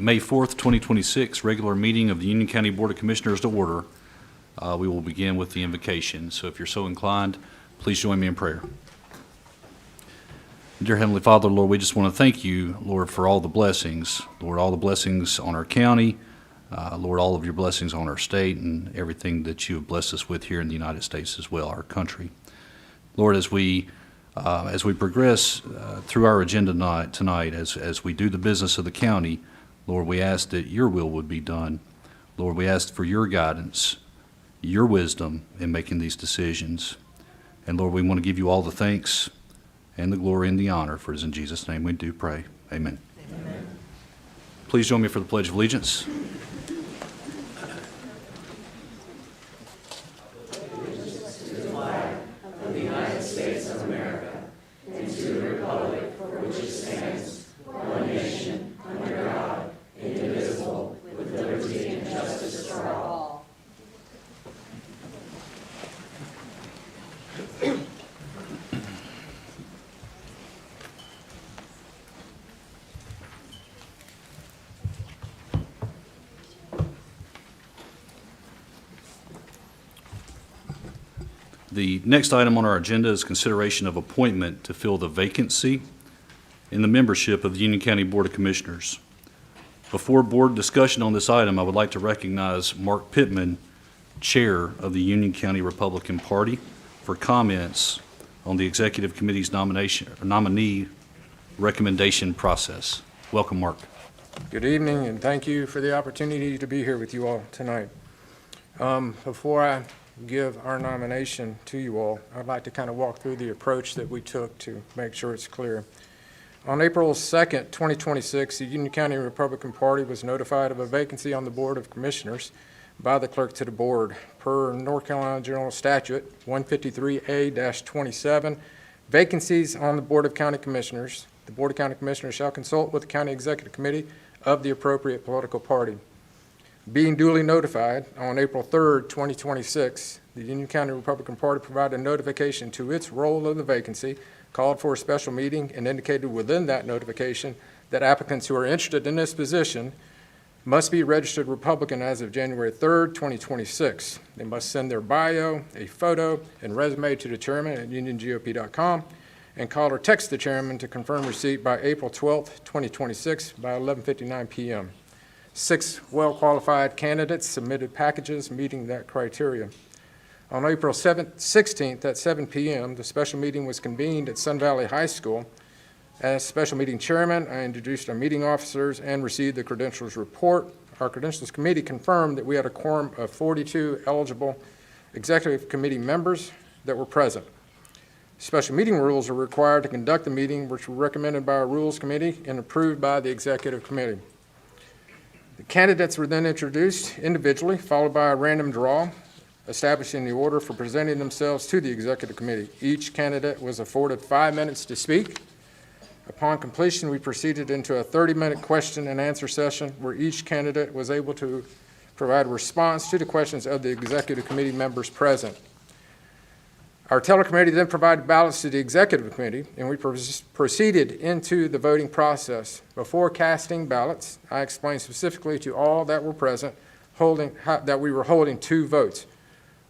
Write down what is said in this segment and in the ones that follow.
May 4th, 2026 regular meeting of the Union County Board of Commissioners to order. We will begin with the invocation. So if you're so inclined, please join me in prayer. Dear Heavenly Father, Lord, we just want to thank you, Lord, for all the blessings. Lord, all the blessings on our county. Lord, all of your blessings on our state and everything that you have blessed us with here in the United States as well, our country. Lord, as we progress through our agenda tonight, as we do the business of the county, Lord, we ask that your will would be done. Lord, we ask for your guidance, your wisdom in making these decisions. And Lord, we want to give you all the thanks and the glory and the honor, for it is in Jesus' name we do pray. Amen. Amen. Please join me for the Pledge of Allegiance. The next item on our agenda is consideration of appointment to fill the vacancy in the membership of the Union County Board of Commissioners. Before board discussion on this item, I would like to recognize Mark Pittman, Chair of the Union County Republican Party, for comments on the Executive Committee's nominee recommendation process. Welcome, Mark. Good evening, and thank you for the opportunity to be here with you all tonight. Before I give our nomination to you all, I'd like to kind of walk through the approach that we took to make sure it's clear. On April 2nd, 2026, the Union County Republican Party was notified of a vacancy on the Board of Commissioners by the clerk to the board. Per North Carolina General Statute 153A-27, vacancies on the Board of County Commissioners, the Board of County Commissioners shall consult with the County Executive Committee of the appropriate political party. Being duly notified on April 3rd, 2026, the Union County Republican Party provided notification to its role of the vacancy, called for a special meeting, and indicated within that notification that applicants who are interested in this position must be registered Republican as of January 3rd, 2026. They must send their bio, a photo, and resume to the chairman at uniongop.com and call or text the chairman to confirm receipt by April 12th, 2026 by 11:59 p.m. 6 well-qualified candidates submitted packages meeting that criteria. On April 16th at 7 p.m., the special meeting was convened at Sun Valley High School. As special meeting chairman, I introduced our meeting officers and received the credentials report. Our credentials committee confirmed that we had a quorum of 42 eligible executive committee members that were present. Special meeting rules are required to conduct the meeting, which were recommended by our rules committee and approved by the executive committee. The candidates were then introduced individually, followed by a random draw, establishing the order for presenting themselves to the executive committee. Each candidate was afforded 5 minutes to speak. Upon completion, we proceeded into a 30-minute question and answer session where each candidate was able to provide a response to the questions of the executive committee members present. Our teller committee then provided ballots to the executive committee, and we proceeded into the voting process. Before casting ballots, I explained specifically to all that were present that we were holding 2 votes.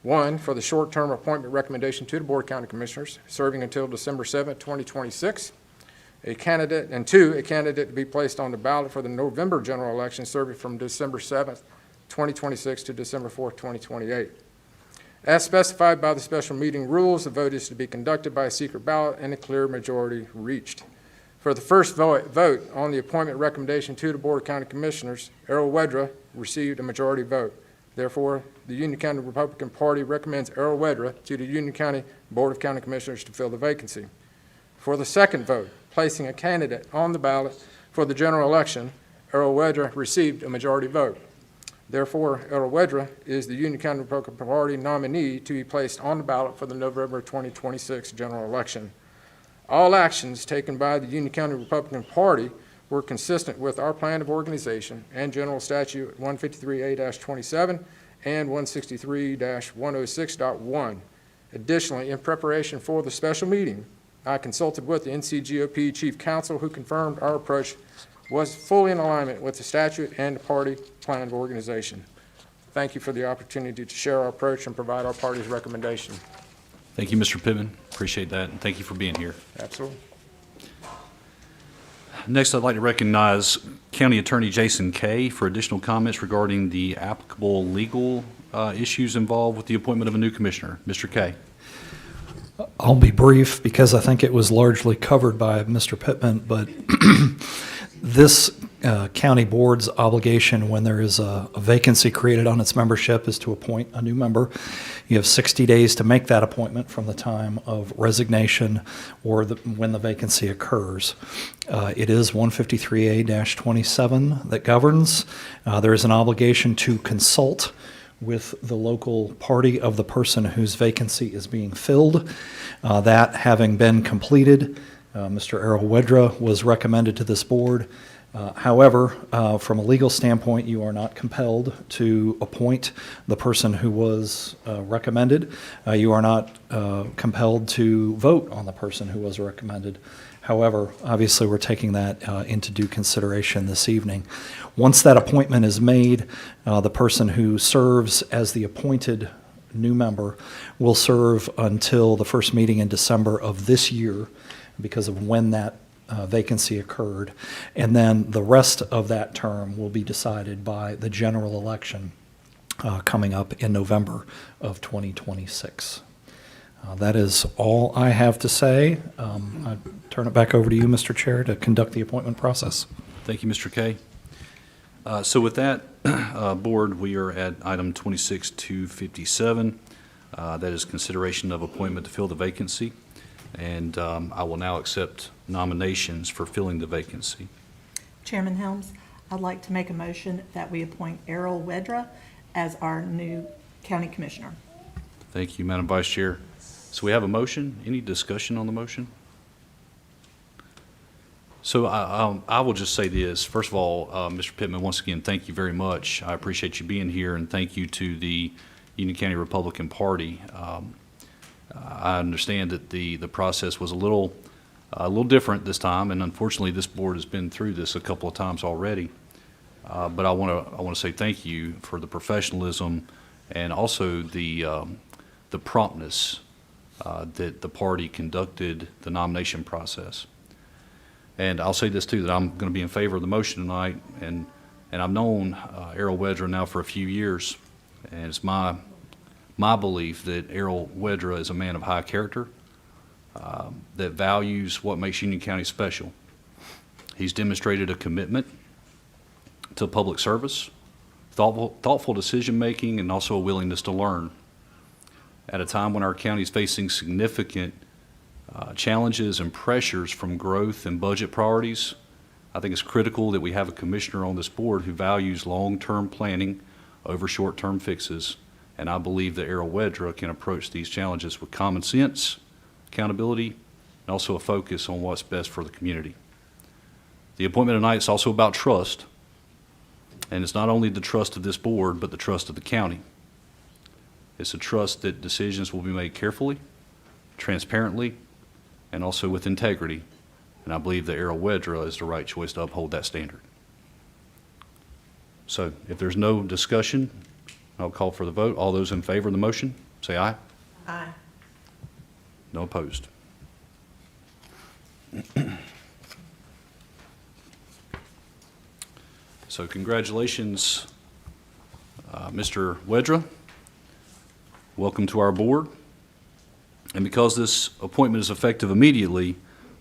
One, for the short-term appointment recommendation to the Board of County Commissioners, serving until December 7th, 2026. A candidate to be placed on the ballot for the November general election, serving from December 7th, 2026 to December 4th, 2028. As specified by the special meeting rules, the vote is to be conducted by a secret ballot and a clear majority reached. For the first vote on the appointment recommendation to the Board of County Commissioners, Errol Wedra received a majority vote. Therefore, the Union County Republican Party recommends Errol Wedra to the Union County Board of County Commissioners to fill the vacancy. For the second vote, placing a candidate on the ballot for the general election, Errol Wedra received a majority vote. Therefore, Errol Wedra is the Union County Republican Party nominee to be placed on the ballot for the November 2026 general election. All actions taken by the Union County Republican Party were consistent with our plan of organization and General Statute 153A-27 and 163-106.1. Additionally, in preparation for the special meeting, I consulted with the NCGOP Chief Counsel, who confirmed our approach was fully in alignment with the statute and the party plan of organization. Thank you for the opportunity to share our approach and provide our party's recommendation. Thank you, Mr. Pittman. Appreciate that, and thank you for being here. Absolutely. Next, I'd like to recognize County Attorney Jason Kay for additional comments regarding the applicable legal issues involved with the appointment of a new commissioner. Mr. Kay. I'll be brief because I think it was largely covered by Mr. Pittman, but this county board's obligation when there is a vacancy created on its membership is to appoint a new member. You have 60 days to make that appointment from the time of resignation or when the vacancy occurs. It is 153A-27 that governs. There is an obligation to consult with the local party of the person whose vacancy is being filled. That having been completed, Mr. Errol Wedra was recommended to this board. However, from a legal standpoint, you are not compelled to appoint the person who was recommended. You are not compelled to vote on the person who was recommended. However, obviously, we're taking that into due consideration this evening. Once that appointment is made, the person who serves as the appointed new member will serve until the first meeting in December of this year because of when that vacancy occurred. And then the rest of that term will be decided by the general election coming up in November of 2026. That is all I have to say. I turn it back over to you, Mr. Chair, to conduct the appointment process. Thank you, Mr. Kay. So with that, Board, we are at item 26-257. That is consideration of appointment to fill the vacancy. And I will now accept nominations for filling the vacancy. Chairman Helms, I'd like to make a motion that we appoint Errol Wedra as our new county commissioner. Thank you, Madam Vice Chair. So we have a motion. Any discussion on the motion? So I will just say this. First of all, Mr. Pittman, once again, thank you very much. I appreciate you being here, and thank you to the Union County Republican Party. I understand that the process was a little different this time, and unfortunately, this board has been through this a couple of times already. But I want to say thank you for the professionalism and also the promptness that the party conducted the nomination process. And I'll say this too, that I'm going to be in favor of the motion tonight, and I've known Errol Wedra now for a few years, and it's my belief that Errol Wedra is a man of high character that values what makes Union County special. He's demonstrated a commitment to public service, thoughtful decision-making, and also a willingness to learn. At a time when our county is facing significant challenges and pressures from growth and budget priorities, I think it's critical that we have a commissioner on this board who values long-term planning over short-term fixes. And I believe that Errol Wedra can approach these challenges with common sense, accountability, and also a focus on what's best for the community. The appointment tonight is also about trust, and it's not only the trust of this board, but the trust of the county. It's a trust that decisions will be made carefully, transparently, and also with integrity. And I believe that Errol Wedra is the right choice to uphold that standard. So if there's no discussion, I'll call for the vote. All those in favor of the motion, say aye. Aye. No opposed. So congratulations, Mr. Wedra. Welcome to our board. And because this appointment is effective immediately,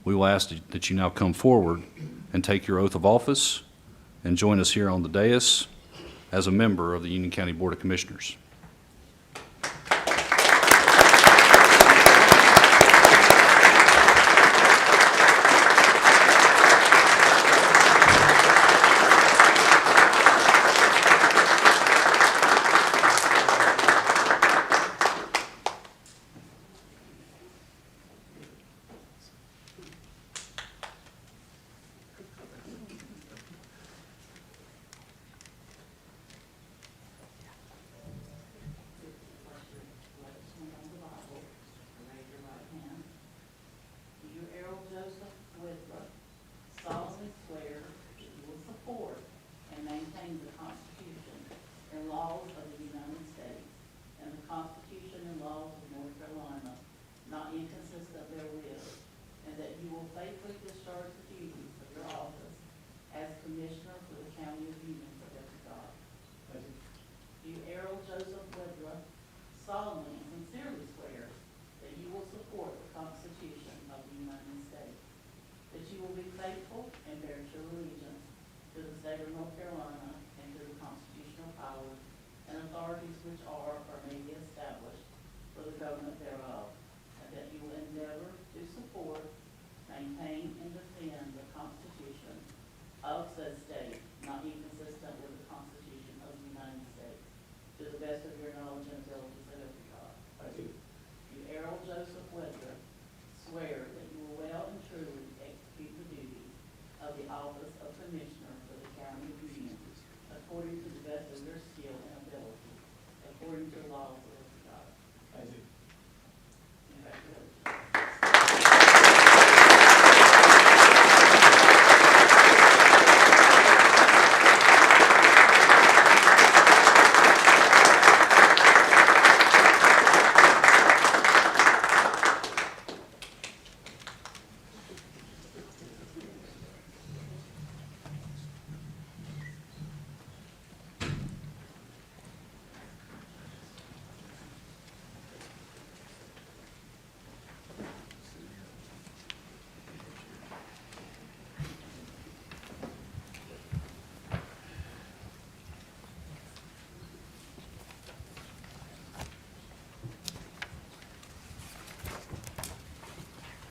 we will ask that you now come forward and take your oath of office and join us here on the dais as a member of the Union County Board of Commissioners. state of North Carolina, and to the constitutional powers and authorities which are or may be established for the government thereof, and that you will endeavor to support, maintain, and defend the Constitution of said state, not inconsistent with the Constitution of the United States, to the best of your knowledge and ability, so help you God. I do. You, Errol Joseph Wedra, swear that you will well and truly execute the duties of the office of Commissioner for the County of Union, according to the best of your skill and ability, according to the laws of God. I do. Congratulations.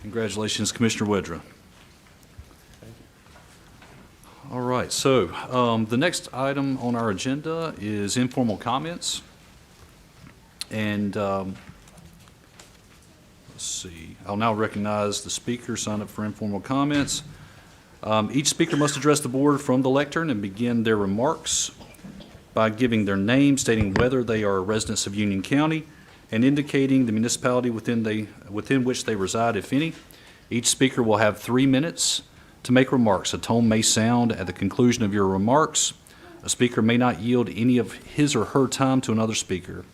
Congratulations, Commissioner Wedra. All right, so the next item on our agenda is informal comments. And let's see, I'll now recognize the speaker sign up for informal comments. Each speaker must address the board from the lectern and begin their remarks by giving their name, stating whether they are residents of Union County, and indicating the municipality within which they reside, if any. Each speaker will have 3 minutes to make remarks. A tone may sound at the conclusion of your remarks. A speaker may not yield any of his or her time to another speaker.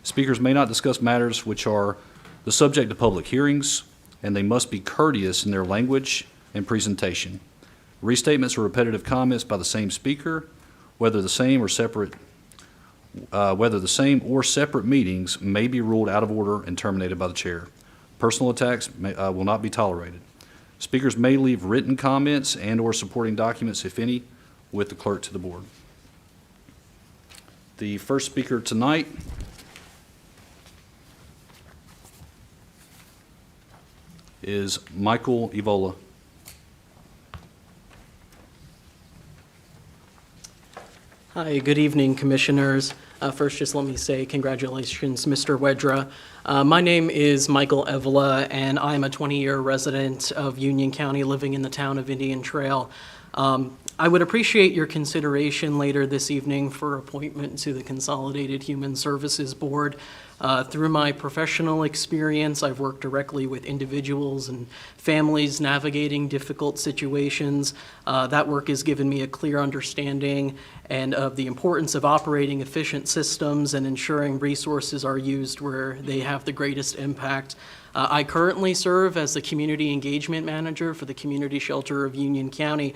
Speakers may not discuss matters which are the subject of public hearings, and they must be courteous in their language and presentation. Restatements or repetitive comments by the same speaker, whether the same or separate meetings, may be ruled out of order and terminated by the chair. Personal attacks will not be tolerated. Speakers may leave written comments and/or supporting documents, if any, with the clerk to the board. The first speaker tonight is Michael Evola. Hi, good evening, Commissioners. First, just let me say congratulations, Mr. Wedra. My name is Michael Evola, and I'm a 20-year resident of Union County living in the town of Indian Trail. I would appreciate your consideration later this evening for appointment to the Consolidated Human Services Board. Through my professional experience, I've worked directly with individuals and families navigating difficult situations. That work has given me a clear understanding and of the importance of operating efficient systems and ensuring resources are used where they have the greatest impact. I currently serve as the Community Engagement Manager for the Community Shelter of Union County.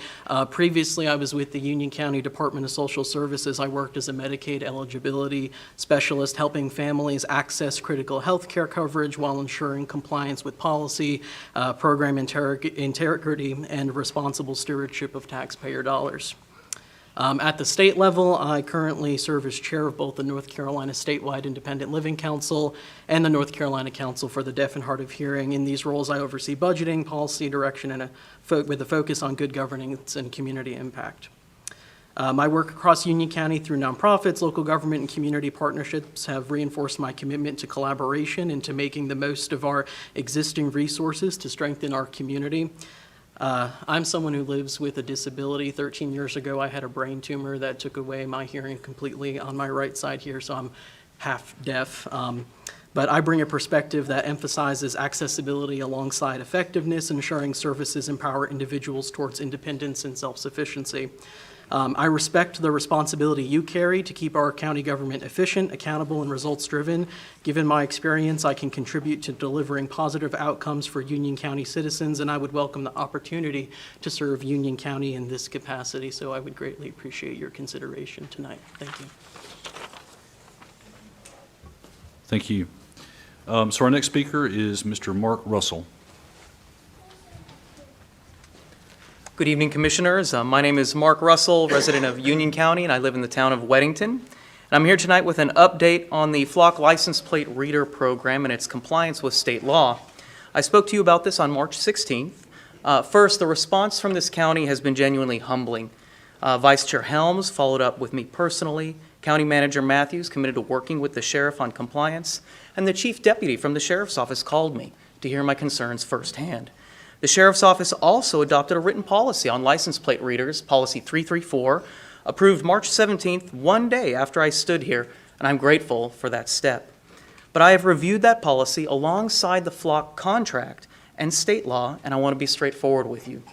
Previously, I was with the Union County Department of Social Services. I worked as a Medicaid eligibility specialist, helping families access critical health care coverage while ensuring compliance with policy, program integrity, and responsible stewardship of taxpayer dollars. At the state level, I currently serve as chair of both the North Carolina Statewide Independent Living Council and the North Carolina Council for the Deaf and Hard of Hearing. In these roles, I oversee budgeting, policy direction, and with a focus on good governance and community impact. My work across Union County through nonprofits, local government, and community partnerships have reinforced my commitment to collaboration and to making the most of our existing resources to strengthen our community. I'm someone who lives with a disability. 13 years ago, I had a brain tumor that took away my hearing completely on my right side here, so I'm half deaf. But I bring a perspective that emphasizes accessibility alongside effectiveness, ensuring services empower individuals towards independence and self-sufficiency. I respect the responsibility you carry to keep our county government efficient, accountable, and results-driven. Given my experience, I can contribute to delivering positive outcomes for Union County citizens, and I would welcome the opportunity to serve Union County in this capacity, so I would greatly appreciate your consideration tonight. Thank you. Thank you. So our next speaker is Mr. Mark Russell. Good evening, Commissioners. My name is Mark Russell, resident of Union County, and I live in the town of Weddington. And I'm here tonight with an update on the Flock License Plate Reader Program and its compliance with state law. I spoke to you about this on March 16th. First, the response from this county has been genuinely humbling. Vice Chair Helms followed up with me personally. County Manager Matthews committed to working with the sheriff on compliance, and the Chief Deputy from the Sheriff's Office called me to hear my concerns firsthand. The Sheriff's Office also adopted a written policy on license plate readers, Policy 334, approved March 17th, one day after I stood here, and I'm grateful for that step. But I have reviewed that policy alongside the Flock contract and state law, and I want to be straightforward with you.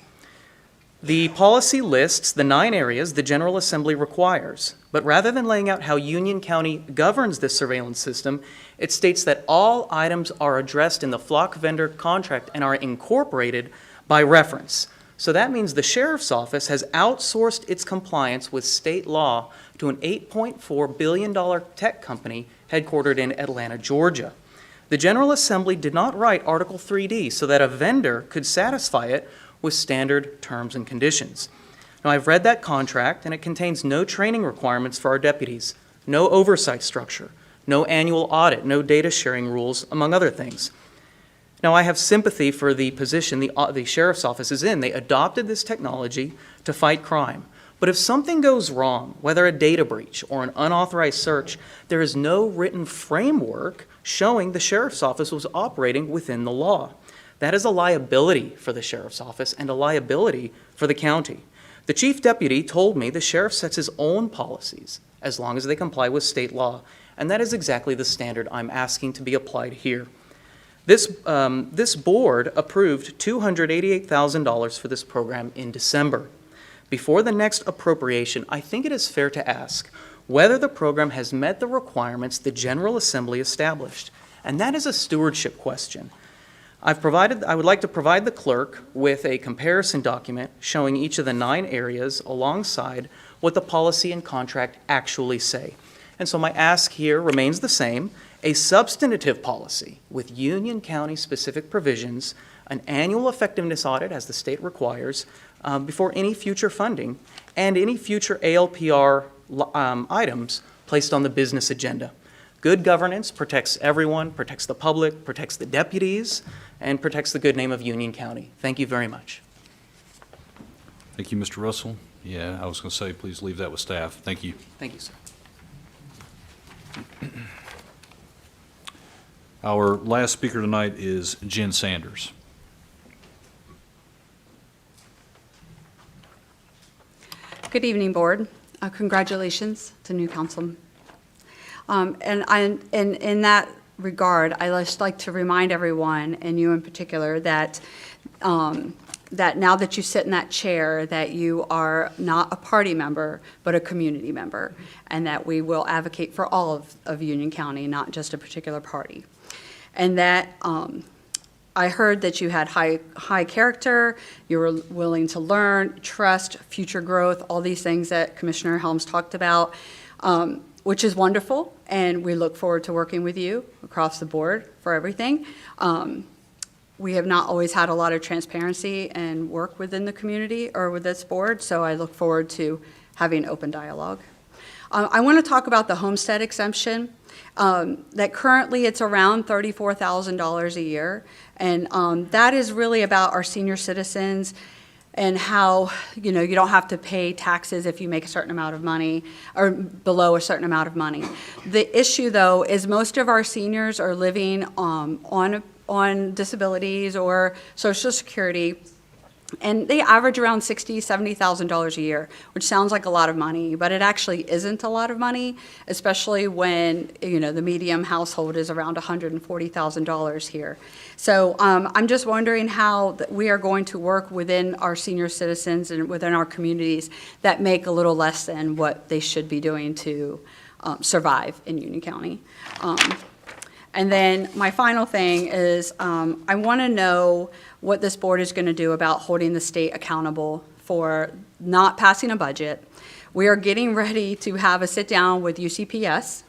The policy lists the 9 areas the General Assembly requires, but rather than laying out how Union County governs this surveillance system, it states that all items are addressed in the Flock vendor contract and are incorporated by reference. So that means the Sheriff's Office has outsourced its compliance with state law to an $8.4 billion tech company headquartered in Atlanta, Georgia. The General Assembly did not write Article 3D so that a vendor could satisfy it with standard terms and conditions. Now, I've read that contract, and it contains no training requirements for our deputies, no oversight structure, no annual audit, no data sharing rules, among other things. Now, I have sympathy for the position the Sheriff's Office is in. They adopted this technology to fight crime. But if something goes wrong, whether a data breach or an unauthorized search, there is no written framework showing the Sheriff's Office was operating within the law. That is a liability for the Sheriff's Office and a liability for the county. The Chief Deputy told me the Sheriff sets his own policies as long as they comply with state law, and that is exactly the standard I'm asking to be applied here. This board approved $288,000 for this program in December. Before the next appropriation, I think it is fair to ask whether the program has met the requirements the General Assembly established, and that is a stewardship question. I would like to provide the clerk with a comparison document showing each of the 9 areas alongside what the policy and contract actually say. And so my ask here remains the same: a substantive policy with Union County specific provisions, an annual effectiveness audit as the state requires before any future funding, and any future ALPR items placed on the business agenda. Good governance protects everyone, protects the public, protects the deputies, and protects the good name of Union County. Thank you very much. Thank you, Mr. Russell. Yeah, I was going to say, please leave that with staff. Thank you. Thank you, sir. Our last speaker tonight is Jen Sanders. Good evening, Board. Congratulations to new council. And in that regard, I just like to remind everyone, and you in particular, that that now that you sit in that chair, that you are not a party member, but a community member, and that we will advocate for all of Union County, not just a particular party. And that I heard that you had high character, you were willing to learn, trust, future growth, all these things that Commissioner Helms talked about, which is wonderful, and we look forward to working with you across the board for everything. We have not always had a lot of transparency and work within the community or with this board, so I look forward to having open dialogue. I want to talk about the homestead exemption. That currently it's around $34,000 a year, and that is really about our senior citizens and how, you know, you don't have to pay taxes if you make a certain amount of money or below a certain amount of money. The issue, though, is most of our seniors are living on disabilities or Social Security, and they average around $60,000, $70,000 a year, which sounds like a lot of money, but it actually isn't a lot of money, especially when, you know, the medium household is around $140,000 here. So I'm just wondering how we are going to work within our senior citizens and within our communities that make a little less than what they should be doing to survive in Union County. And then my final thing is I want to know what this board is going to do about holding the state accountable for not passing a budget. We are getting ready to have a sit-down with UCPS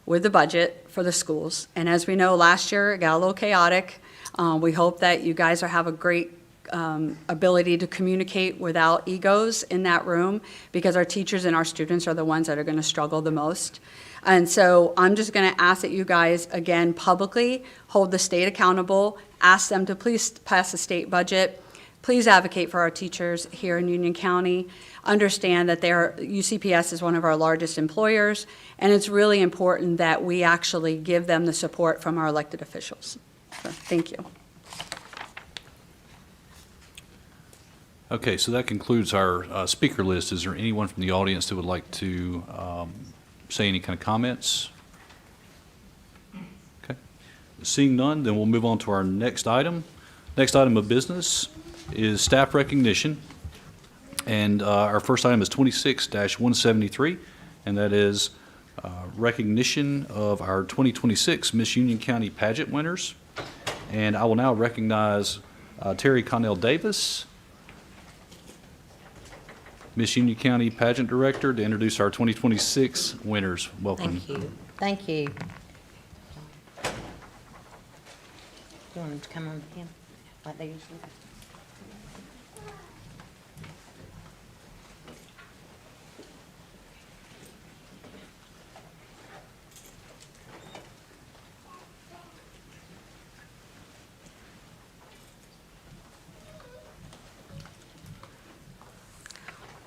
with the budget for the schools. And as we know, last year it got a little chaotic. We hope that you guys have a great ability to communicate without egos in that room, because our teachers and our students are the ones that are going to struggle the most. And so I'm just going to ask that you guys, again, publicly hold the state accountable, ask them to please pass the state budget. Please advocate for our teachers here in Union County. Understand that UCPS is one of our largest employers, and it's really important that we actually give them the support from our elected officials. So, thank you. Okay, so that concludes our speaker list. Is there anyone from the audience that would like to say any kind of comments? Okay. Seeing none, then we'll move on to our next item. Next item of business is staff recognition. And our first item is 26-173, and that is recognition of our 2026 Miss Union County pageant winners. And I will now recognize Terry Connell Davis, Miss Union County Pageant Director, to introduce our 2026 winners. Welcome. Thank you. Thank you. You want them to come on to him like they usually do?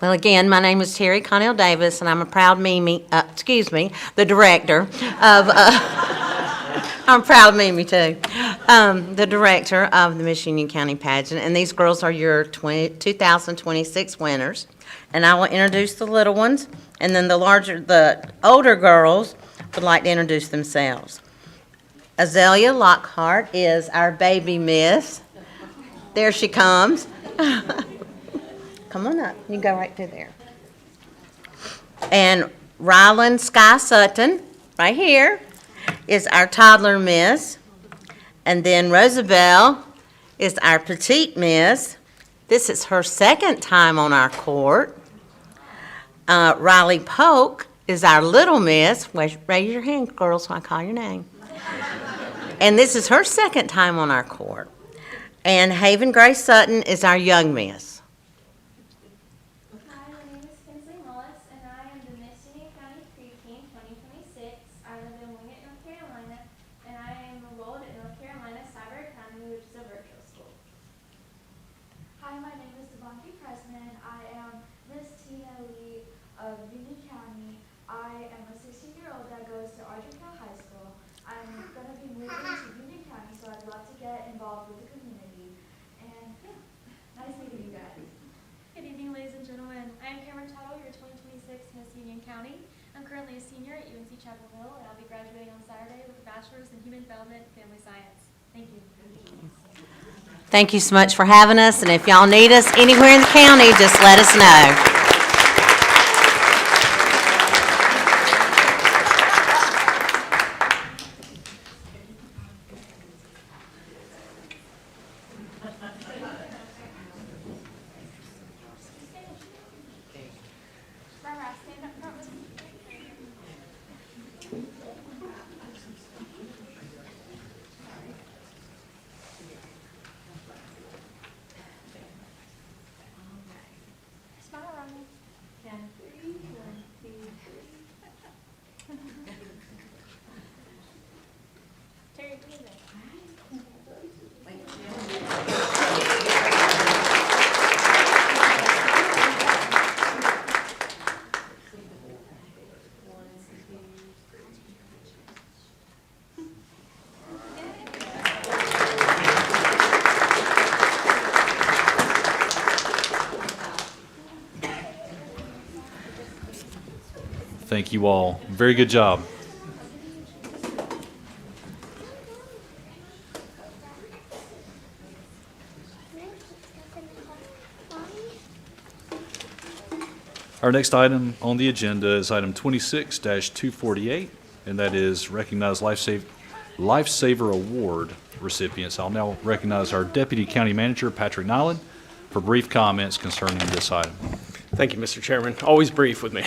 Well, again, my name is Terry Connell Davis, and I'm a proud Mimi, the director of, I'm proud of Mimi too, the director of the Miss Union County pageant, and these girls are your 2026 winners. And I will introduce the little ones, and then the older girls would like to introduce themselves. Azalea Lockhart is our baby miss. There she comes. Come on up. You go right through there. And Ryland Sky Sutton, right here, is our toddler miss. And then Rosabelle is our petite miss. This is her second time on our court. Riley Polk is our little miss. Raise your hand, girls, so I call your name. And this is her second time on our court. And Haven Grace Sutton is our young miss. Of Union County. I am a 16-year-old that goes to Ardrey High School. I'm going to be moving to Union County, so I'd love to get involved with the community. And yeah, nice meeting you guys. Good evening, ladies and gentlemen. I am Cameron Tuttle, your 2026 Miss Union County. I'm currently a senior at UNC Chapel Hill, and I'll be graduating on Saturday with a bachelor's in human development and family science. Thank you. Thank you so much for having us, and if y'all need us anywhere in the county, just let us know. Thank you all. Very good job. Our next item on the agenda is item 26-248, and that is recognize Lifesaver Award recipients. I'll now recognize our Deputy County Manager, Patrick Nyland, for brief comments concerning this item. Thank you, Mr. Chairman. Always brief with me.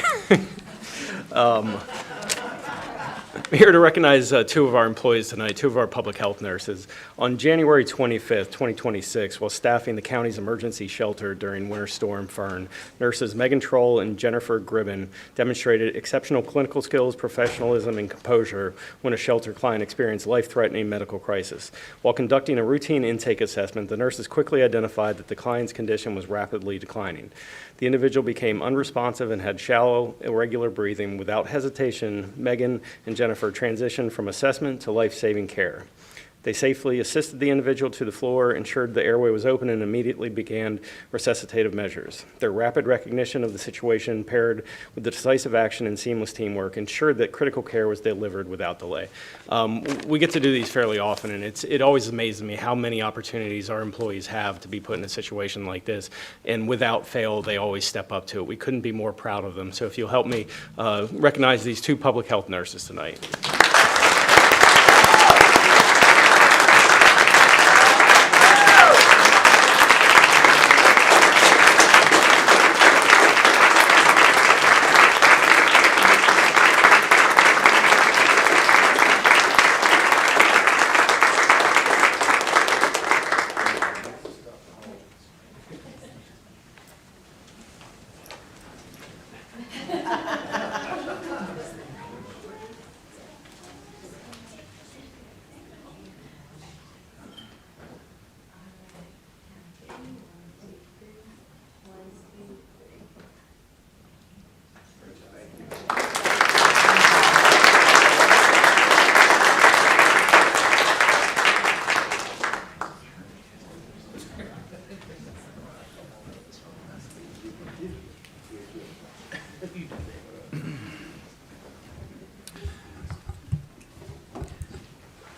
I'm here to recognize two of our employees tonight, two of our public health nurses. On January 25th, 2026, while staffing the county's emergency shelter during Winter Storm Fern, nurses Megan Troll and Jennifer Gribben demonstrated exceptional clinical skills, professionalism, and composure when a shelter client experienced life-threatening medical crisis. While conducting a routine intake assessment, the nurses quickly identified that the client's condition was rapidly declining. The individual became unresponsive and had shallow, irregular breathing. Without hesitation, Megan and Jennifer transitioned from assessment to life-saving care. They safely assisted the individual to the floor, ensured the airway was open, and immediately began resuscitative measures. Their rapid recognition of the situation, paired with the decisive action and seamless teamwork, ensured that critical care was delivered without delay. We get to do these fairly often, and it always amazes me how many opportunities our employees have to be put in a situation like this, and without fail, they always step up to it. We couldn't be more proud of them. So if you'll help me recognize these two public health nurses tonight.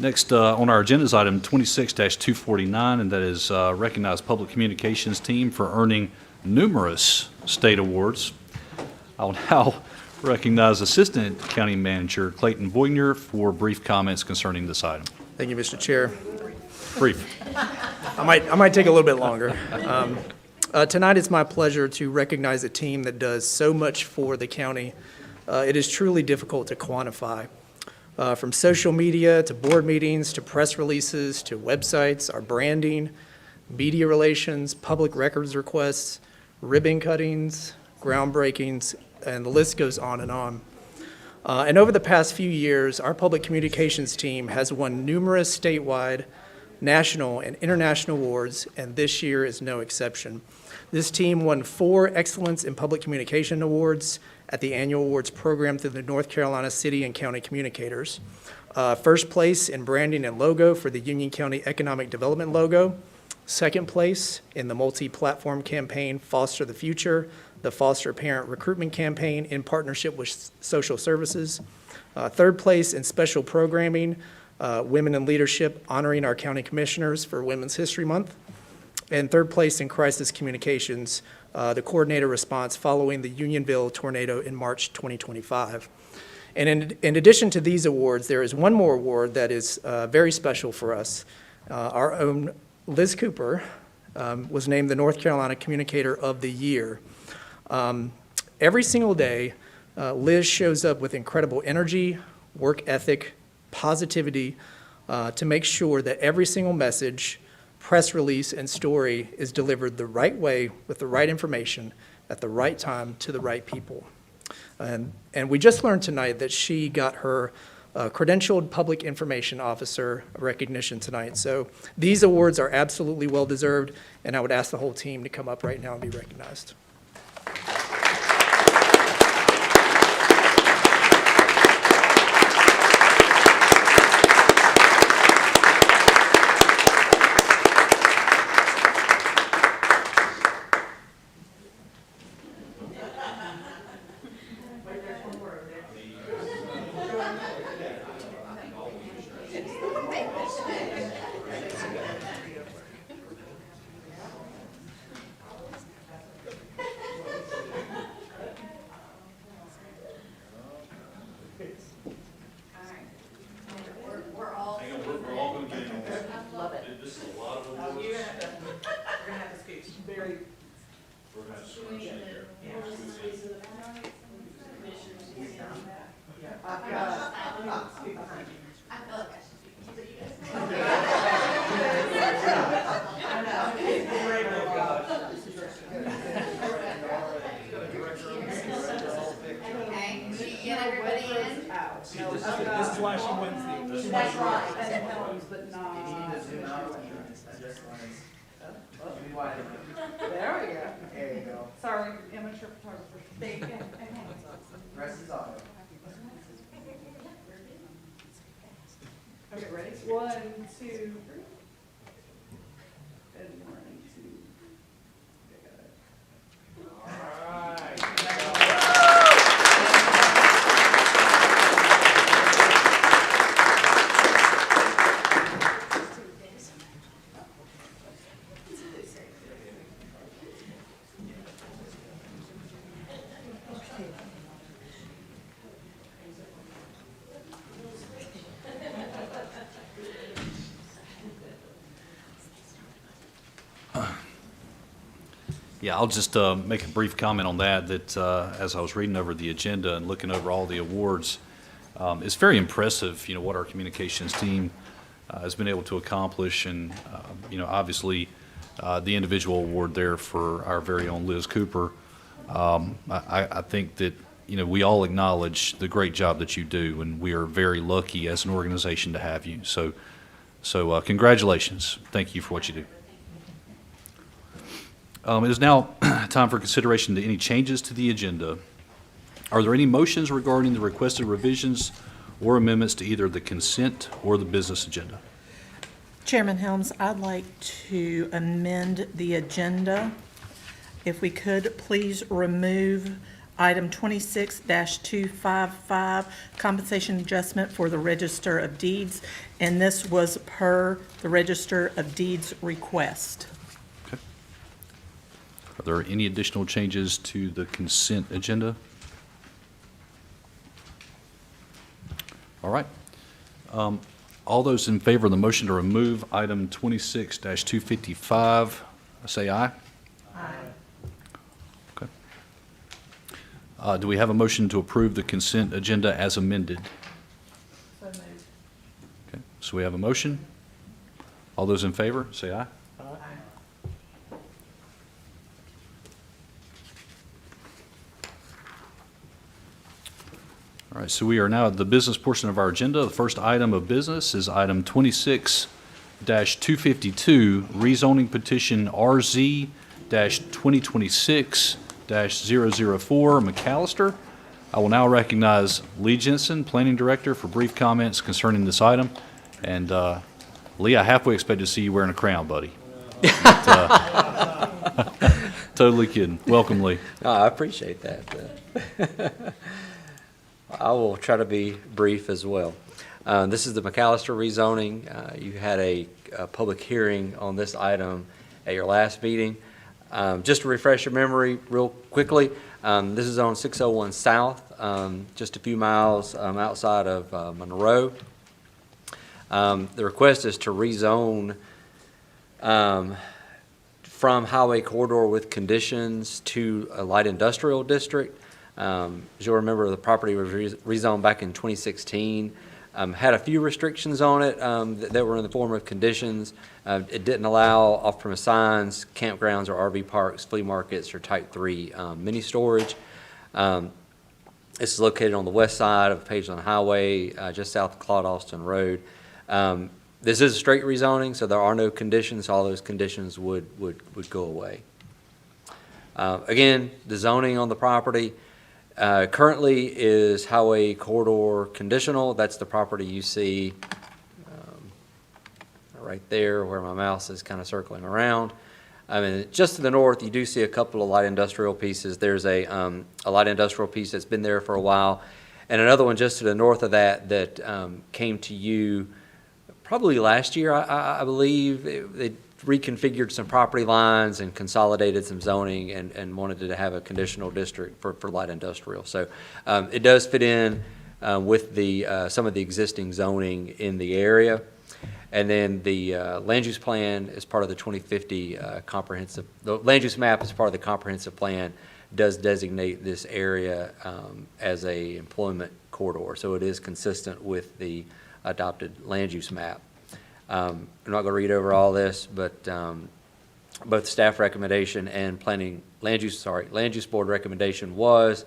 Next on our agenda is item 26-249, and that is recognize Public Communications Team for earning numerous state awards. I'll now recognize Assistant County Manager Clayton Boynier for brief comments concerning this item. Thank you, Mr. Chair. Brief. I might take a little bit longer. Tonight it's my pleasure to recognize a team that does so much for the county. It is truly difficult to quantify. From social media to board meetings to press releases to websites, our branding, media relations, public records requests, ribbon cuttings, groundbreakings, and the list goes on and on. And over the past few years, our public communications team has won numerous statewide, national, and international awards, and this year is no exception. This team won 4 Excellence in Public Communication Awards at the annual awards program through the North Carolina City and County Communicators. First place in branding and logo for the Union County Economic Development logo. Second place in the multi-platform campaign Foster the Future, the Foster Parent Recruitment Campaign in partnership with Social Services. Third place in special programming, Women in Leadership, honoring our county commissioners for Women's History Month. And third place in crisis communications, the coordinator response following the Unionville tornado in March 2025. And in addition to these awards, there is one more award that is very special for us. Our own Liz Cooper was named the North Carolina Communicator of the Year. Every single day, Liz shows up with incredible energy, work ethic, positivity to make sure that every single message, press release, and story is delivered the right way with the right information at the right time to the right people. And we just learned tonight that she got her credentialed public information officer recognition tonight. So these awards are absolutely well-deserved, and I would ask the whole team to come up right now and be recognized. everybody in? This is why she wins the. That's right. There we go. There you go. Sorry, amateur photographer. There you go. Okay. Rest is on. Okay, ready? 1, 2, 3. And 1, 2. Yeah, I'll just make a brief comment on that, as I was reading over the agenda and looking over all the awards, it's very impressive, what our communications team has been able to accomplish. And, obviously, the individual award there for our very own Liz Cooper. I think that, we all acknowledge the great job that you do, and we are very lucky as an organization to have you. So congratulations. Thank you for what you do. It is now time for consideration to any changes to the agenda. Are there any motions regarding the requested revisions or amendments to either the consent or the business agenda? Chairman Helms, I'd like to amend the agenda. If we could, please remove item 26-255, compensation adjustment for the Register of Deeds, and this was per the Register of Deeds request. Okay. Are there any additional changes to the consent agenda? All right. All those in favor of the motion to remove item 26-255, say aye. Aye. Okay. Do we have a motion to approve the consent agenda as amended? So moved. Okay, so we have a motion. All those in favor, say aye. All right, so we are now at the business portion of our agenda. The first item of business is item 26-252, rezoning petition RZ-2026-004, McAllister. I will now recognize Lee Jensen, Planning Director, for brief comments concerning this item. And Lee, I halfway expect to see you wearing a crown, buddy. But, totally kidding. Welcome, Lee. Oh, I appreciate that. I will try to be brief as well. This is the McAllister rezoning. You had a public hearing on this item at your last meeting. Just to refresh your memory real quickly, this is on 601 South, just a few miles outside of Monroe. The request is to rezone from highway corridor with conditions to a light industrial district. As you'll remember, the property was rezoned back in 2016. Had a few restrictions on it that were in the form of conditions. It didn't allow off-premise signs, campgrounds or RV parks, flea markets, or Type 3 mini storage. This is located on the west side of Pageland Highway, just south of Claude Austin Road. This is a straight rezoning, so there are no conditions. All those conditions would go away. Again, the zoning on the property currently is highway corridor conditional. That's the property you see right there where my mouse is kind of circling around. I mean, just to the north, you do see a couple of light industrial pieces. There's a light industrial piece that's been there for a while, and another one just to the north of that came to you probably last year, I believe. They reconfigured some property lines and consolidated some zoning and wanted to have a conditional district for light industrial. So it does fit in with some of the existing zoning in the area. And then the land use plan is part of the 2050 comprehensive, the land use map is part of the comprehensive plan, does designate this area as a employment corridor. So it is consistent with the adopted land use map. I'm not going to read over all this, but both staff recommendation and land use board recommendation was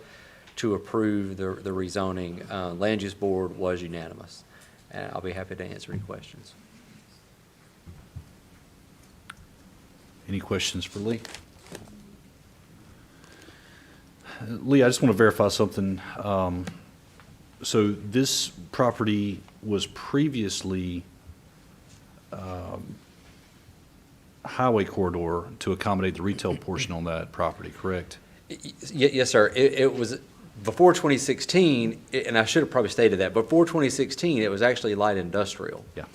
to approve the rezoning. Land Use Board was unanimous, and I'll be happy to answer any questions. Any questions for Lee? Lee, I just want to verify something. So this property was previously highway corridor to accommodate the retail portion on that property, correct? Yes, sir. It was, before 2016, and I should have probably stated that, before 2016, it was actually light industrial. Yeah.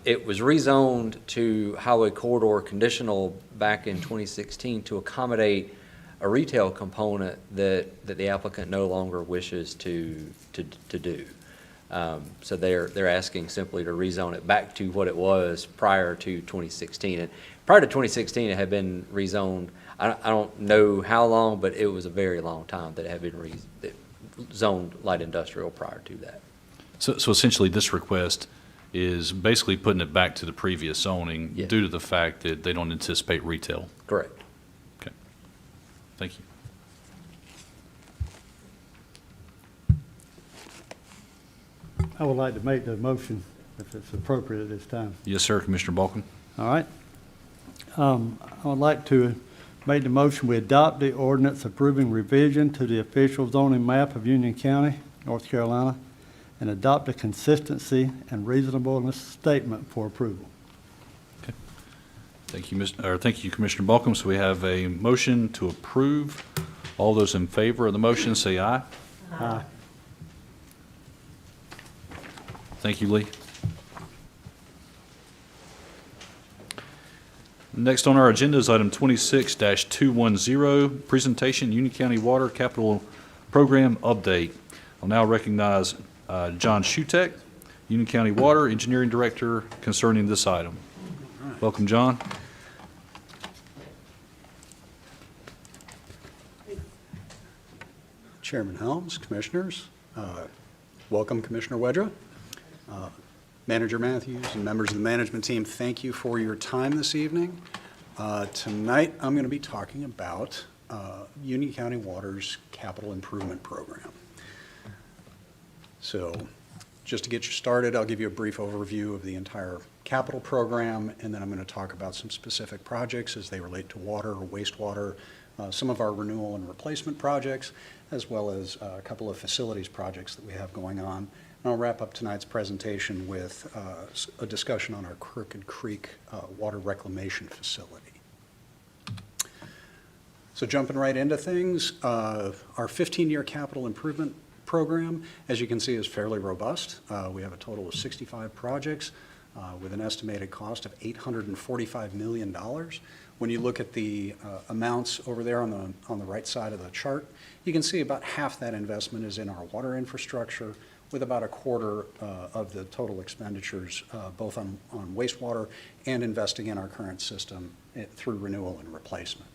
It was rezoned to highway corridor conditional back in 2016 to accommodate a retail component that the applicant no longer wishes to do. So they're asking simply to rezone it back to what it was prior to 2016. And prior to 2016, it had been rezoned, I don't know how long, but it was a very long time that it had been zoned light industrial prior to that. So essentially, this request is basically putting it back to the previous zoning Yes. due to the fact that they don't anticipate retail. Correct. Okay. Thank you. I would like to make the motion if it's appropriate at this time. Yes, sir, Commissioner Balkin. All right. I would like to make the motion, we adopt the ordinance approving revision to the official zoning map of Union County, North Carolina, and adopt a consistency and reasonableness statement for approval. Thank you, Commissioner Balkin. So we have a motion to approve. All those in favor of the motion, say aye. Aye. Thank you, Lee. Next on our agenda is item 26-210, presentation, Union County Water Capital Program Update. I'll now recognize John Shutek, Union County Water Engineering Director, concerning this item. Welcome, John. Chairman Helms, Commissioners, welcome Commissioner Wedra. Manager Matthews and members of the management team, thank you for your time this evening. Tonight, I'm going to be talking about Union County Water's Capital Improvement Program. So just to get you started, I'll give you a brief overview of the entire capital program, and then I'm going to talk about some specific projects as they relate to water or wastewater, some of our renewal and replacement projects, as well as a couple of facilities projects that we have going on. And I'll wrap up tonight's presentation with a discussion on our Crooked Creek water reclamation facility. So jumping right into things, our 15-year capital improvement program, as you can see, is fairly robust. We have a total of 65 projects with an estimated cost of $845 million. When you look at the amounts over there on the right side of the chart, you can see about half that investment is in our water infrastructure, with about a quarter of the total expenditures both on wastewater and investing in our current system through renewal and replacement.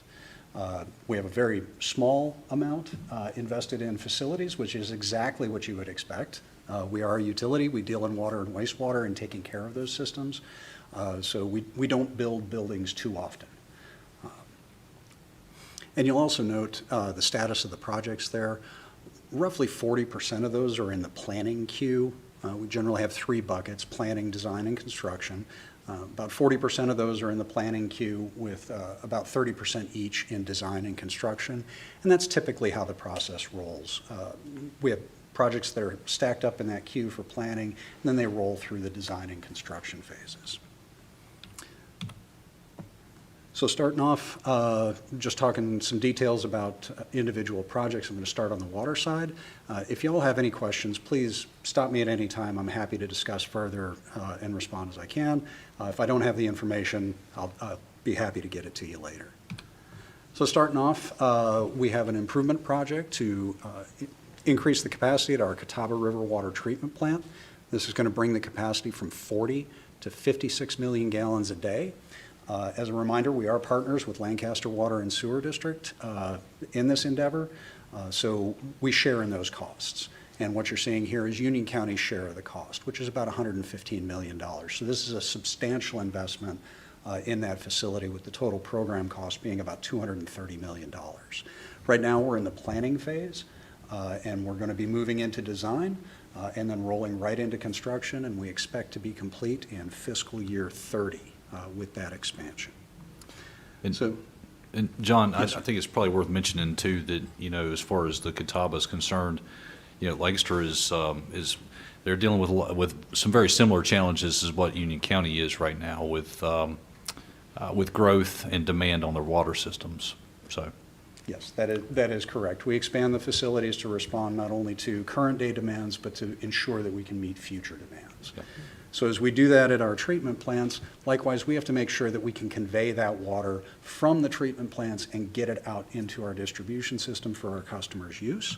We have a very small amount invested in facilities, which is exactly what you would expect. We are a utility. We deal in water and wastewater and taking care of those systems. So we don't build buildings too often. And you'll also note the status of the projects there. Roughly 40% of those are in the planning queue. We generally have three buckets: planning, design, and construction. About 40% of those are in the planning queue, with about 30% each in design and construction. And that's typically how the process rolls. We have projects that are stacked up in that queue for planning, and then they roll through the design and construction phases. So starting off, just talking some details about individual projects. I'm going to start on the water side. If you all have any questions, please stop me at any time. I'm happy to discuss further and respond as I can. If I don't have the information, I'll be happy to get it to you later. So starting off, we have an improvement project to increase the capacity at our Catawba River Water Treatment Plant. This is going to bring the capacity from 40 to 56 million gallons a day. As a reminder, we are partners with Lancaster Water and Sewer District in this endeavor, so we share in those costs. And what you're seeing here is Union County's share of the cost, which is about $115 million. So this is a substantial investment in that facility, with the total program cost being about $230 million. Right now, we're in the planning phase. And we're going to be moving into design and then rolling right into construction, and we expect to be complete in fiscal year 30 with that expansion. And- So, And John, I Yes, sir. think it's probably worth mentioning too that, as far as the Catawba is concerned, Lancaster is they're dealing with some very similar challenges as what Union County is right now with growth and demand on their water systems. So, yes, that is correct. We expand the facilities to respond not only to current day demands, but to ensure that we can meet future demands. Yeah. So as we do that at our treatment plants, likewise, we have to make sure that we can convey that water from the treatment plants and get it out into our distribution system for our customers' use.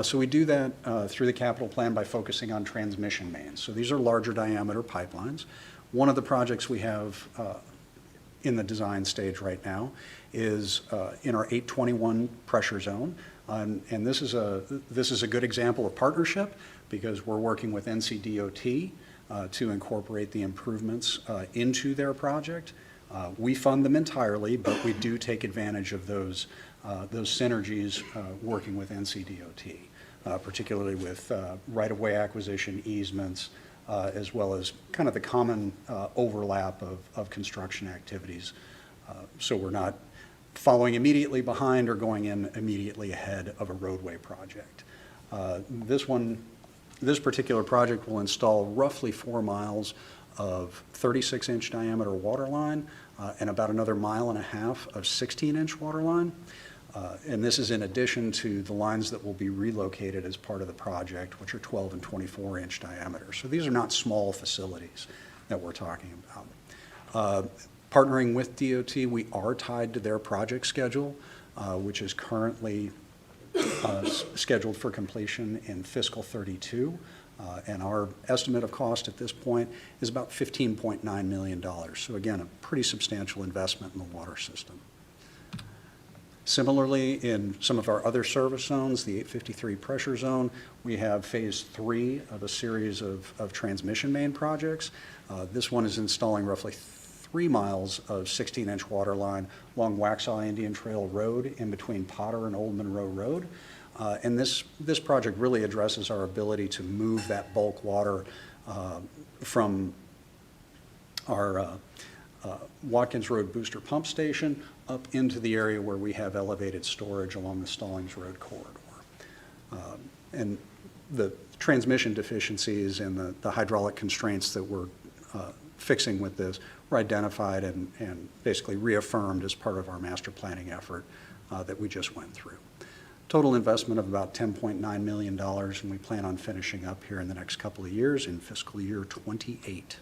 So we do that through the capital plan by focusing on transmission mains. So these are larger diameter pipelines. One of the projects we have in the design stage right now is in our 821 pressure zone. And this is a good example of partnership because we're working with NCDOT to incorporate the improvements into their project. We fund them entirely, but we do take advantage of those synergies working with NCDOT, particularly with right-of-way acquisition easements, as well as kind of the common overlap of construction activities. So we're not following immediately behind or going in immediately ahead of a roadway project. This particular project will install roughly 4 miles of 36-inch diameter water line and about another 1.5 miles of 16-inch water line. And this is in addition to the lines that will be relocated as part of the project, which are 12 and 24-inch diameter. So these are not small facilities that we're talking about. Partnering with DOT, we are tied to their project schedule, which is currently scheduled for completion in fiscal 32. And our estimate of cost at this point is about $15.9 million. So again, a pretty substantial investment in the water system. Similarly, in some of our other service zones, the 853 pressure zone, we have phase 3 of a series of transmission main projects. This one is installing roughly 3 miles of 16-inch water line along Waxhaw Indian Trail Road in between Potter and Old Monroe Road. And this project really addresses our ability to move that bulk water from our Watkins Road Booster Pump Station up into the area where we have elevated storage along the Stallings Road corridor. And the transmission deficiencies and the hydraulic constraints that we're fixing with this were identified and basically reaffirmed as part of our master planning effort that we just went through. Total investment of about $10.9 million, and we plan on finishing up here in the next couple of years in fiscal year 28.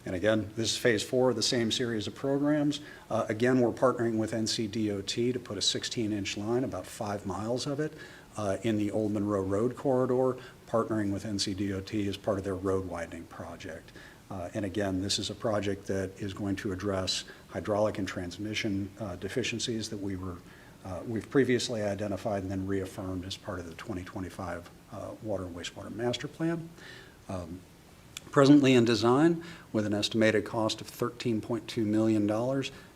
And again, this is phase 4 of the same series of programs. Again, we're partnering with NCDOT to put a 16-inch line, about 5 miles of it, in the Old Monroe Road corridor, partnering with NCDOT as part of their road widening project. And again, this is a project that is going to address hydraulic and transmission deficiencies that we've previously identified and then reaffirmed as part of the 2025 Water and Wastewater Master Plan. Presently in design with an estimated cost of $13.2 million,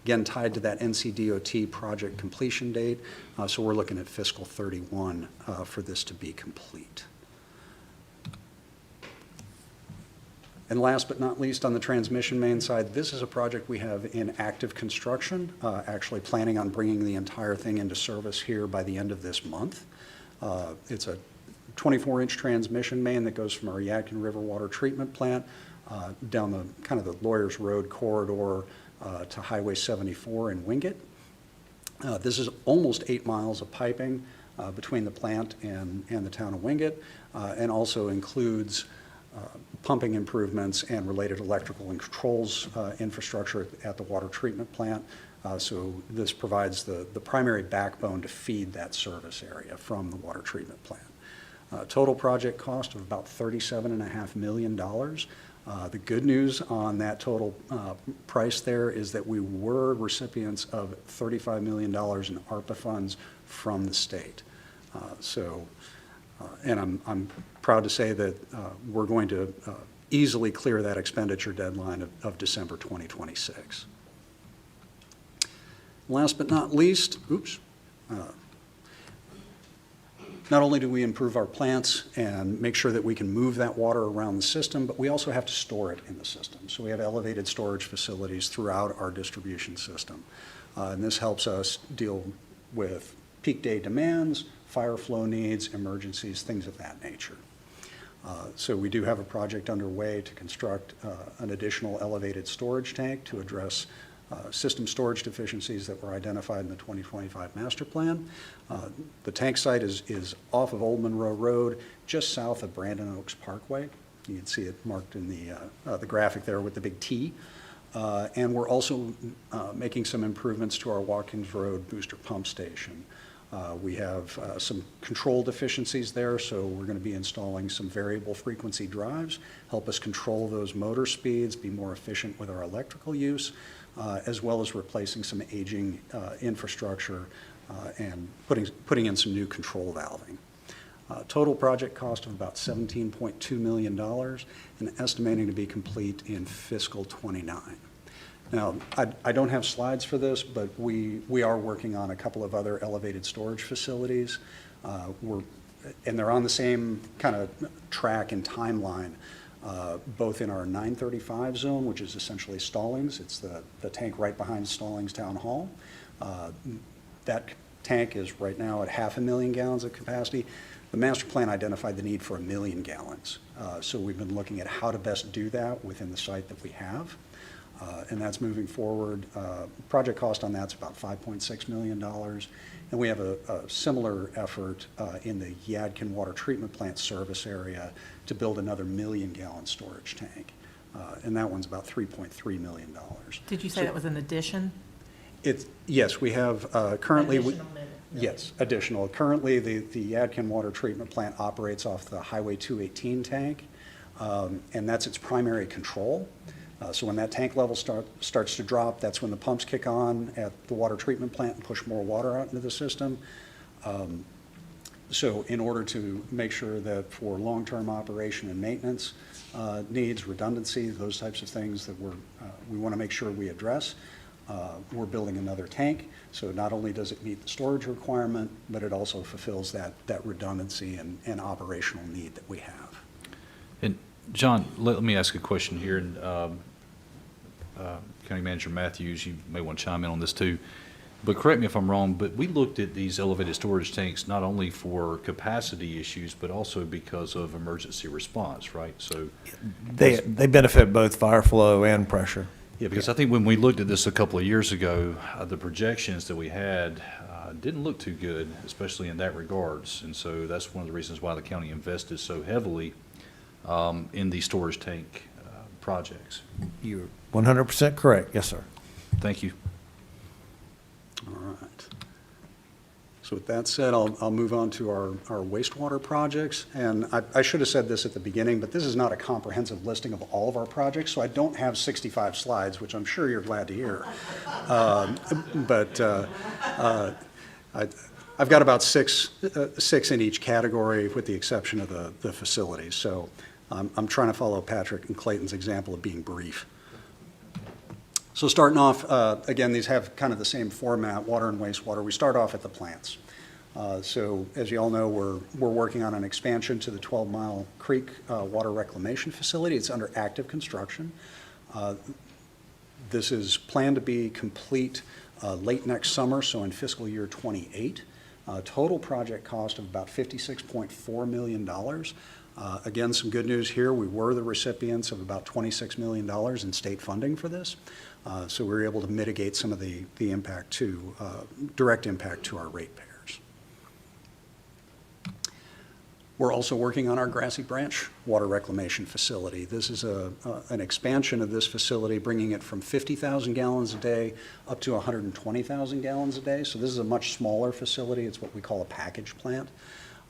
again tied to that NCDOT project completion date. So we're looking at fiscal 31 for this to be complete. And last but not least, on the transmission main side, this is a project we have in active construction, actually planning on bringing the entire thing into service here by the end of this month. It's a 24-inch transmission main that goes from our Yadkin River Water Treatment Plant down the kind of the Lawyers Road corridor to Highway 74 in Wingate. This is almost 8 miles of piping between the plant and the town of Wingate, and also includes pumping improvements and related electrical and controls infrastructure at the water treatment plant. So this provides the primary backbone to feed that service area from the water treatment plant. Total project cost of about $37.5 million. The good news on that total price there is that we were recipients of $35 million in ARPA funds from the state. And I'm proud to say that we're going to easily clear that expenditure deadline of December 2026. Last but not least, Not only do we improve our plants and make sure that we can move that water around the system, but we also have to store it in the system. So we have elevated storage facilities throughout our distribution system. And this helps us deal with peak day demands, fire flow needs, emergencies, things of that nature. So we do have a project underway to construct an additional elevated storage tank to address system storage deficiencies that were identified in the 2025 master plan. The tank site is off of Old Monroe Road, just south of Brandon Oaks Parkway. You can see it marked in the graphic there with the big T. And we're also making some improvements to our Watkins Road booster pump station. We have some control deficiencies there, so we're going to be installing some variable frequency drives, help us control those motor speeds, be more efficient with our electrical use, as well as replacing some aging infrastructure and putting in some new control valving. Total project cost of about $17.2 million and estimating to be complete in fiscal '29. Now, I don't have slides for this, but we are working on a couple of other elevated storage facilities. And they're on the same kind of track and timeline, both in our 935 zone, which is essentially Stallings. It's the tank right behind Stallings Town Hall. That tank is right now at 500,000 gallons of capacity. The master plan identified the need for 1 million gallons. So we've been looking at how to best do that within the site that we have. And that's moving forward. Project cost on that's about $5.6 million. And we have a similar effort in the Yadkin Water Treatment Plant service area to build another 1 million gallon storage tank. And that one's about $3.3 million. Did you say that was an addition? Yes, we have currently. Additional Yes, additional. Currently, the Yadkin Water Treatment Plant operates off the Highway 218 tank, and that's its primary control. So when that tank level starts to drop, that's when the pumps kick on at the water treatment plant and push more water out into the system. So in order to make sure that for long-term operation and maintenance needs, redundancy, those types of things that we want to make sure we address, we're building another tank. So not only does it meet the storage requirement, but it also fulfills that redundancy and operational need that we have. And John, let me ask a question here. And County Manager Matthews, you may want to chime in on this too. But correct me if I'm wrong, but we looked at these elevated storage tanks not only for capacity issues, but also because of emergency response, right? So they benefit both fire flow and pressure. Yeah, because I think when we looked at this a couple of years ago, the projections that we had didn't look too good, especially in that regards. And so that's one of the reasons why the county invested so heavily in these storage tank projects. You're 100% correct. Yes, sir. Thank you. All right. So with that said, I'll move on to our wastewater projects. And I should have said this at the beginning, but this is not a comprehensive listing of all of our projects, so I don't have 65 slides, which I'm sure you're glad to hear. I've got about six in each category, with the exception of the facilities. So I'm trying to follow Patrick and Clayton's example of being brief. So starting off, again, these have kind of the same format, water and wastewater. We start off at the plants. So as you all know, we're working on an expansion to the 12 Mile Creek Water Reclamation Facility. It's under active construction. This is planned to be complete late next summer, so in fiscal year '28. Total project cost of about $56.4 million. Again, some good news here. We were the recipients of about $26 million in state funding for this. So we were able to mitigate some of the impact to, direct impact to our ratepayers. We're also working on our Grassy Branch Water Reclamation Facility. This is an expansion of this facility, bringing it from 50,000 gallons a day up to 120,000 gallons a day. So this is a much smaller facility. It's what we call a package plant.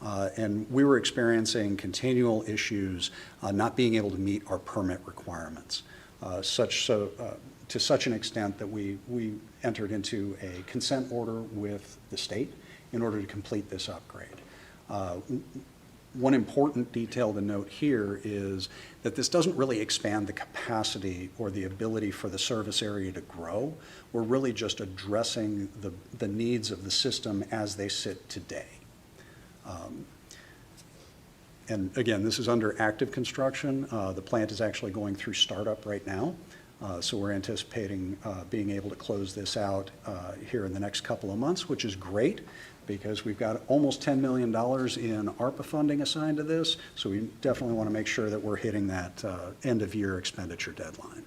And we were experiencing continual issues not being able to meet our permit requirements, to such an extent that we entered into a consent order with the state in order to complete this upgrade. One important detail to note here is that this doesn't really expand the capacity or the ability for the service area to grow. We're really just addressing the needs of the system as they sit today. And again, this is under active construction. The plant is actually going through startup right now. So we're anticipating being able to close this out here in the next couple of months, which is great because we've got almost $10 million in ARPA funding assigned to this. So we definitely want to make sure that we're hitting that end-of-year expenditure deadline.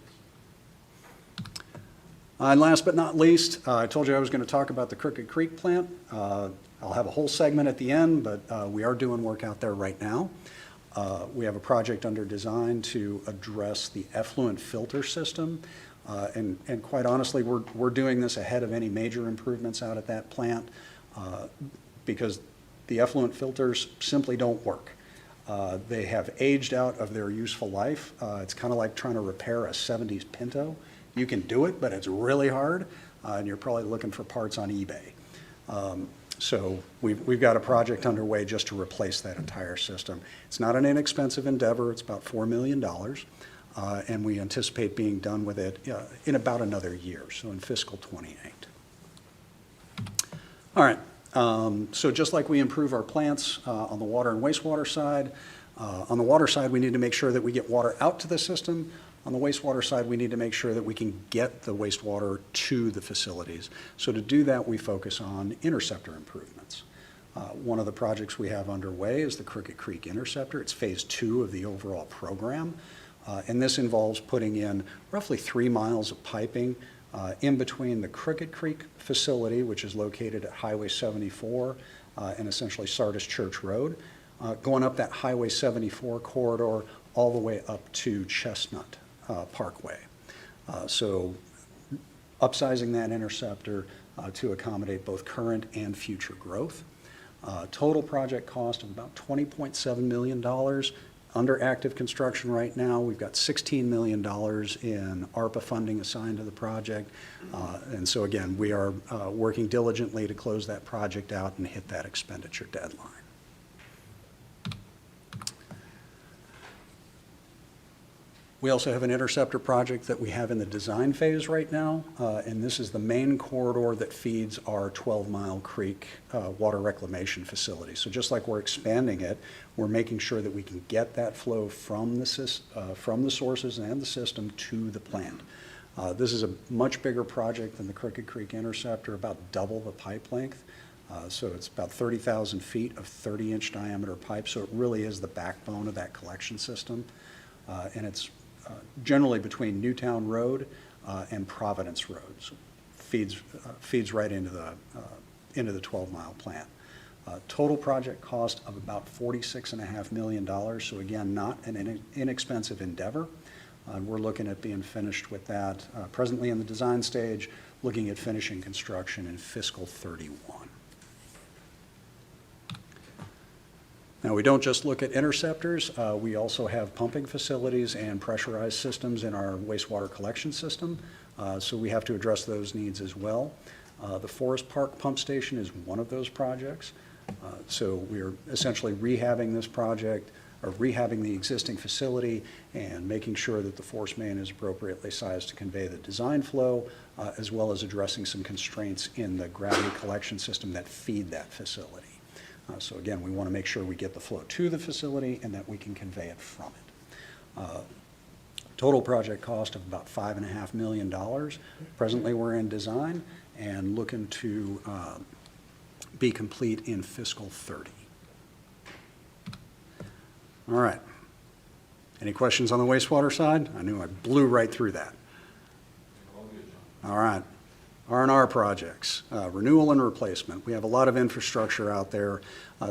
And last but not least, I told you I was going to talk about the Crooked Creek plant. I'll have a whole segment at the end, but we are doing work out there right now. We have a project under design to address the effluent filter system. And quite honestly, we're doing this ahead of any major improvements out at that plant because the effluent filters simply don't work. They have aged out of their useful life. It's kind of like trying to repair a 70s Pinto. You can do it, but it's really hard, and you're probably looking for parts on eBay. So we've got a project underway just to replace that entire system. It's not an inexpensive endeavor. It's about $4 million, and we anticipate being done with it in about another year, so in fiscal '28. All right, so just like we improve our plants on the water and wastewater side, on the water side, we need to make sure that we get water out to the system. On the wastewater side, we need to make sure that we can get the wastewater to the facilities. So to do that, we focus on interceptor improvements. One of the projects we have underway is the Crooked Creek Interceptor. It's phase 2 of the overall program. And this involves putting in roughly 3 miles of piping in between the Crooked Creek facility, which is located at Highway 74 and essentially Sardis Church Road, going up that Highway 74 corridor all the way up to Chestnut Parkway. So upsizing that interceptor to accommodate both current and future growth. Total project cost of about $20.7 million. Under active construction right now, we've got $16 million in ARPA funding assigned to the project. And so again, we are working diligently to close that project out and hit that expenditure deadline. We also have an interceptor project that we have in the design phase right now, and this is the main corridor that feeds our 12-Mile Creek water reclamation facility. So just like we're expanding it, we're making sure that we can get that flow from the sources and the system to the plant. This is a much bigger project than the Crooked Creek Interceptor, about double the pipe length. So it's about 30,000 feet of 30-inch diameter pipe, so it really is the backbone of that collection system. And it's generally between Newtown Road and Providence Road. So feeds right into the 12-mile plant. Total project cost of about $46.5 million. So again, not an inexpensive endeavor. We're looking at being finished with that presently in the design stage, looking at finishing construction in fiscal '31. Now, we don't just look at interceptors. We also have pumping facilities and pressurized systems in our wastewater collection system, so we have to address those needs as well. The Forest Park Pump Station is one of those projects. So we're essentially rehabbing this project, or rehabbing the existing facility and making sure that the force main is appropriately sized to convey the design flow, as well as addressing some constraints in the gravity collection system that feed that facility. So again, we want to make sure we get the flow to the facility and that we can convey it from it. Total project cost of about $5.5 million. Presently, we're in design and looking to be complete in fiscal '30. All right. Any questions on the wastewater side? I knew I blew right through that. All right. R&R projects, renewal and replacement. We have a lot of infrastructure out there,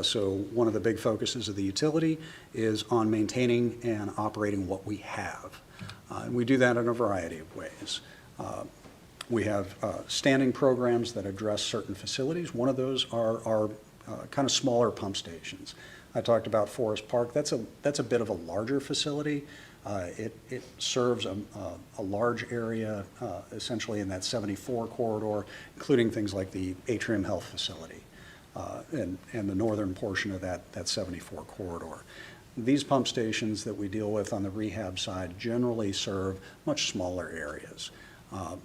so one of the big focuses of the utility is on maintaining and operating what we have. And we do that in a variety of ways. We have standing programs that address certain facilities. One of those are kind of smaller pump stations. I talked about Forest Park. That's a bit of a larger facility. It serves a large area, essentially in that 74 corridor, including things like the Atrium Health Facility and the northern portion of that 74 corridor. These pump stations that we deal with on the rehab side generally serve much smaller areas.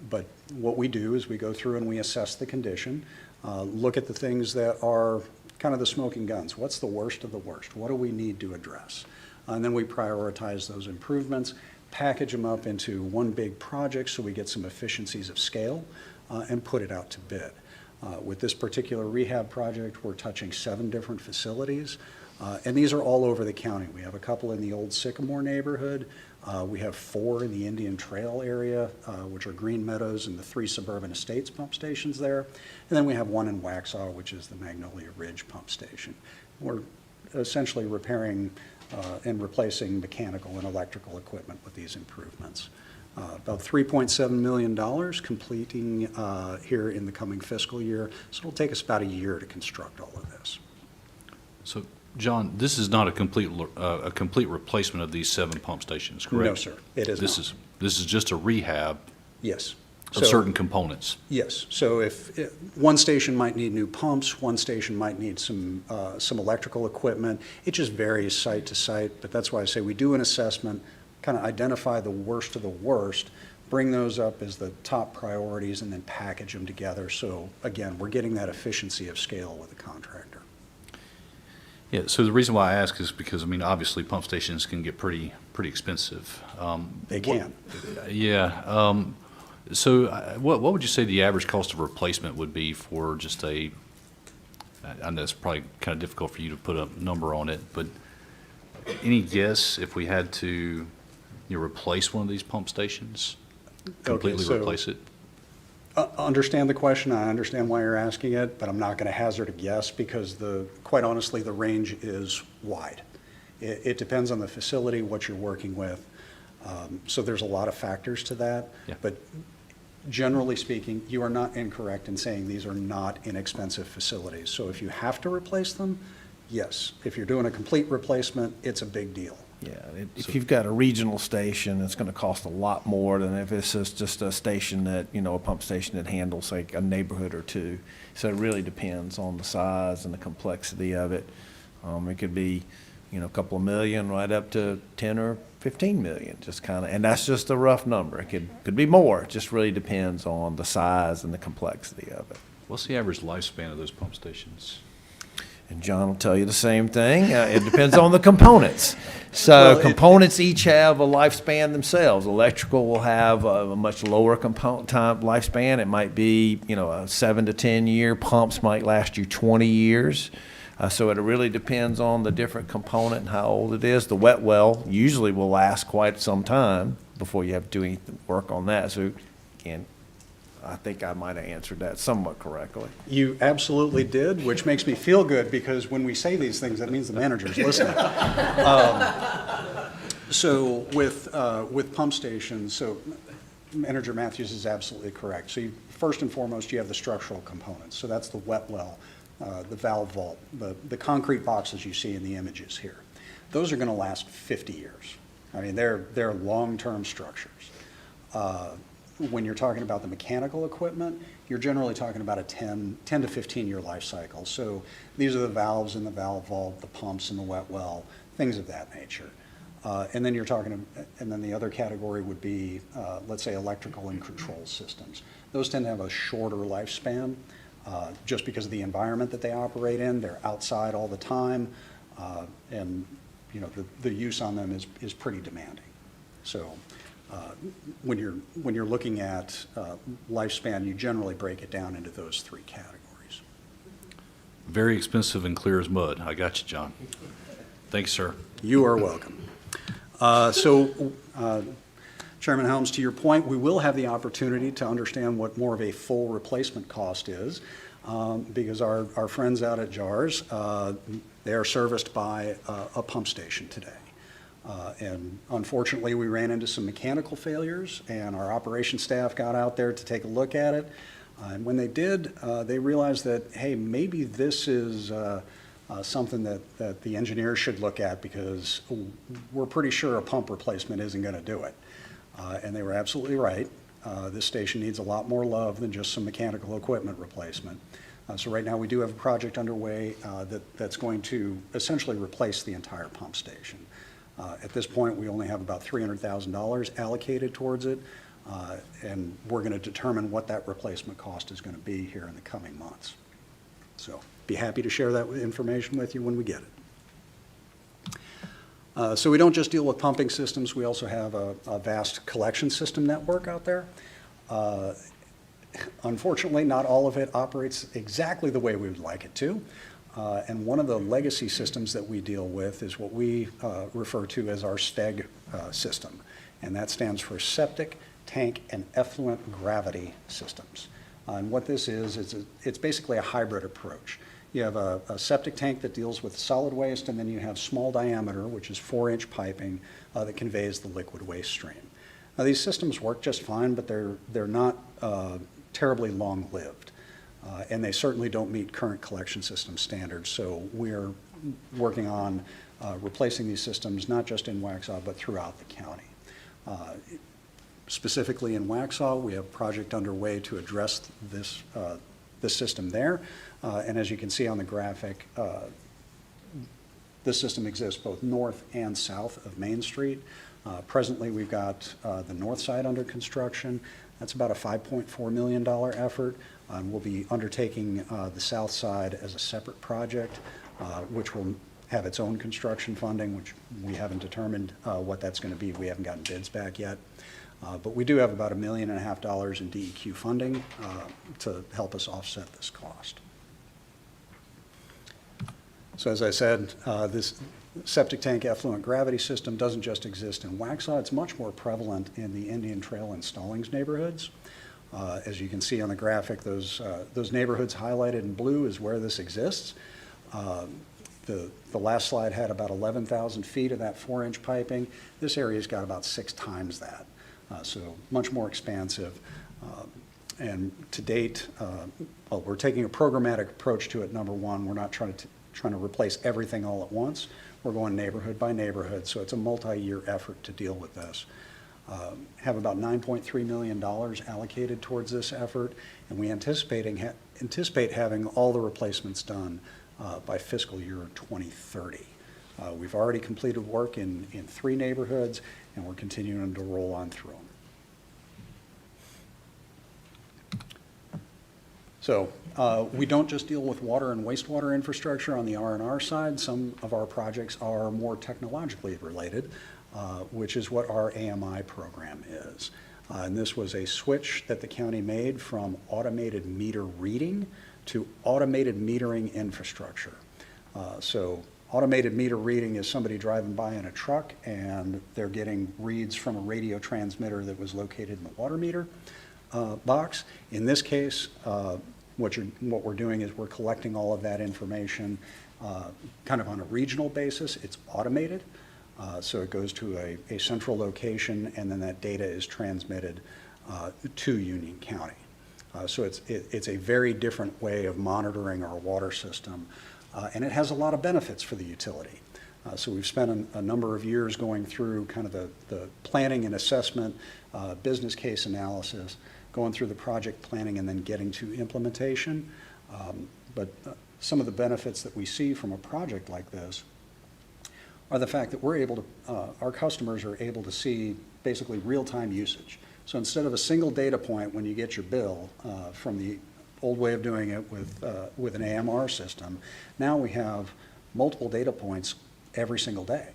But what we do is we go through and we assess the condition, look at the things that are kind of the smoking guns. What's the worst of the worst? What do we need to address? And then we prioritize those improvements, package them up into one big project so we get some efficiencies of scale, and put it out to bid. With this particular rehab project, we're touching 7 different facilities, and these are all over the county. We have a couple in the old Sycamore neighborhood. We have 4 in the Indian Trail area, which are Green Meadows, and the 3 Suburban Estates pump stations there. And then we have 1 in Waxhaw, which is the Magnolia Ridge pump station. We're essentially repairing and replacing mechanical and electrical equipment with these improvements. About $3.7 million completing here in the coming fiscal year, so it'll take us about a year to construct all of this. So, John, this is not a complete replacement of these 7 pump stations, correct? No, sir, it is not. This is just a rehab Yes. of certain components. Yes, so if, one station might need new pumps, one station might need some electrical equipment. It just varies site to site, but that's why I say we do an assessment, kind of identify the worst of the worst, bring those up as the top priorities, and then package them together. So again, we're getting that efficiency of scale with the contractor. Yeah, so the reason why I ask is because, I mean, obviously pump stations can get pretty expensive. They can. So what would you say the average cost of replacement would be for just I know it's probably kind of difficult for you to put a number on it, but any guess if we had to replace one of these pump stations? Completely replace it? Understand the question. I understand why you're asking it, but I'm not going to hazard a guess because quite honestly, the range is wide. It depends on the facility, what you're working with. So there's a lot of factors to that. Yeah. But generally speaking, you are not incorrect in saying these are not inexpensive facilities. So if you have to replace them, yes. If you're doing a complete replacement, it's a big deal. Yeah, if you've got a regional station, it's going to cost a lot more than if it's just a station that, a pump station that handles like a neighborhood or 2. So it really depends on the size and the complexity of it. It could be, a couple of million right up to 10 or 15 million, just kind of, and that's just a rough number. It could be more. It just really depends on the size and the complexity of it. What's the average lifespan of those pump stations? And John will tell you the same thing. It depends on the components. So components each have a lifespan themselves. Electrical will have a much lower lifespan. It might be, a 7 to 10 year. Pumps might last you 20 years. So it really depends on the different component and how old it is. The wet well usually will last quite some time before you have to do any work on that. So again, I think I might have answered that somewhat correctly. You absolutely did, which makes me feel good because when we say these things, that means the manager's listening. So with pump stations, so Manager Matthews is absolutely correct. So first and foremost, you have the structural components. So that's the wet well, the valve vault, the concrete boxes you see in the images here. Those are going to last 50 years. I mean, they're long-term structures. When you're talking about the mechanical equipment, you're generally talking about a 10 to 15-year life cycle. So these are the valves in the valve vault, the pumps in the wet well, things of that nature. And then and then the other category would be, let's say, electrical and control systems. Those tend to have a shorter lifespan just because of the environment that they operate in. They're outside all the time, and the use on them is pretty demanding. So when you're looking at lifespan, you generally break it down into those 3 categories. Very expensive and clear as mud. I got you, John. Thanks, sir. You are welcome. Chairman Helms, to your point, we will have the opportunity to understand what more of a full replacement cost is because our friends out at JARS, they are serviced by a pump station today. And unfortunately, we ran into some mechanical failures, and our operations staff got out there to take a look at it. And when they did, they realized that, hey, maybe this is something that the engineers should look at because we're pretty sure a pump replacement isn't going to do it. And they were absolutely right. This station needs a lot more love than just some mechanical equipment replacement. So right now, we do have a project underway that's going to essentially replace the entire pump station. At this point, we only have about $300,000 allocated towards it, and we're going to determine what that replacement cost is going to be here in the coming months. So be happy to share that information with you when we get it. So we don't just deal with pumping systems, we also have a vast collection system network out there. Unfortunately, not all of it operates exactly the way we would like it to. And one of the legacy systems that we deal with is what we refer to as our STEG system. And that stands for Septic, Tank, and Effluent Gravity Systems. And what this is it's basically a hybrid approach. You have a septic tank that deals with solid waste, and then you have small diameter, which is 4-inch piping that conveys the liquid waste stream. Now, these systems work just fine, but they're not terribly long-lived. And they certainly don't meet current collection system standards. So we're working on replacing these systems, not just in Waxhaw, but throughout the county. Specifically in Waxhaw, we have a project underway to address this system there. And as you can see on the graphic, this system exists both north and south of Main Street. Presently, we've got the north side under construction. That's about a $5.4 million effort. We'll be undertaking the south side as a separate project, which will have its own construction funding, which we haven't determined what that's going to be. We haven't gotten bids back yet. But we do have about $1.5 million in DEQ funding to help us offset this cost. So as I said, this septic tank effluent gravity system doesn't just exist in Waxhaw, it's much more prevalent in the Indian Trail and Stallings neighborhoods. As you can see on the graphic, those neighborhoods highlighted in blue is where this exists. The last slide had about 11,000 feet of that 4-inch piping. This area's got about 6 times that, so much more expansive. And to date, well, we're taking a programmatic approach to it. Number one, we're not trying to replace everything all at once. We're going neighborhood by neighborhood, so it's a multi-year effort to deal with this. Have about $9.3 million allocated towards this effort, and we anticipate having all the replacements done by fiscal year 2030. We've already completed work in 3 neighborhoods, and we're continuing to roll on through them. So we don't just deal with water and wastewater infrastructure on the R&R side. Some of our projects are more technologically related, which is what our AMI program is. And this was a switch that the county made from automated meter reading to automated metering infrastructure. So automated meter reading is somebody driving by in a truck and they're getting reads from a radio transmitter that was located in the water meter box. In this case, what we're doing is we're collecting all of that information kind of on a regional basis. It's automated, so it goes to a central location, and then that data is transmitted to Union County. So it's a very different way of monitoring our water system, and it has a lot of benefits for the utility. So we've spent a number of years going through kind of the planning and assessment, business case analysis, going through the project planning, and then getting to implementation. But some of the benefits that we see from a project like this are the fact that we're able to, our customers are able to see basically real-time usage. So instead of a single data point when you get your bill from the old way of doing it with an AMR system, now we have multiple data points every single day.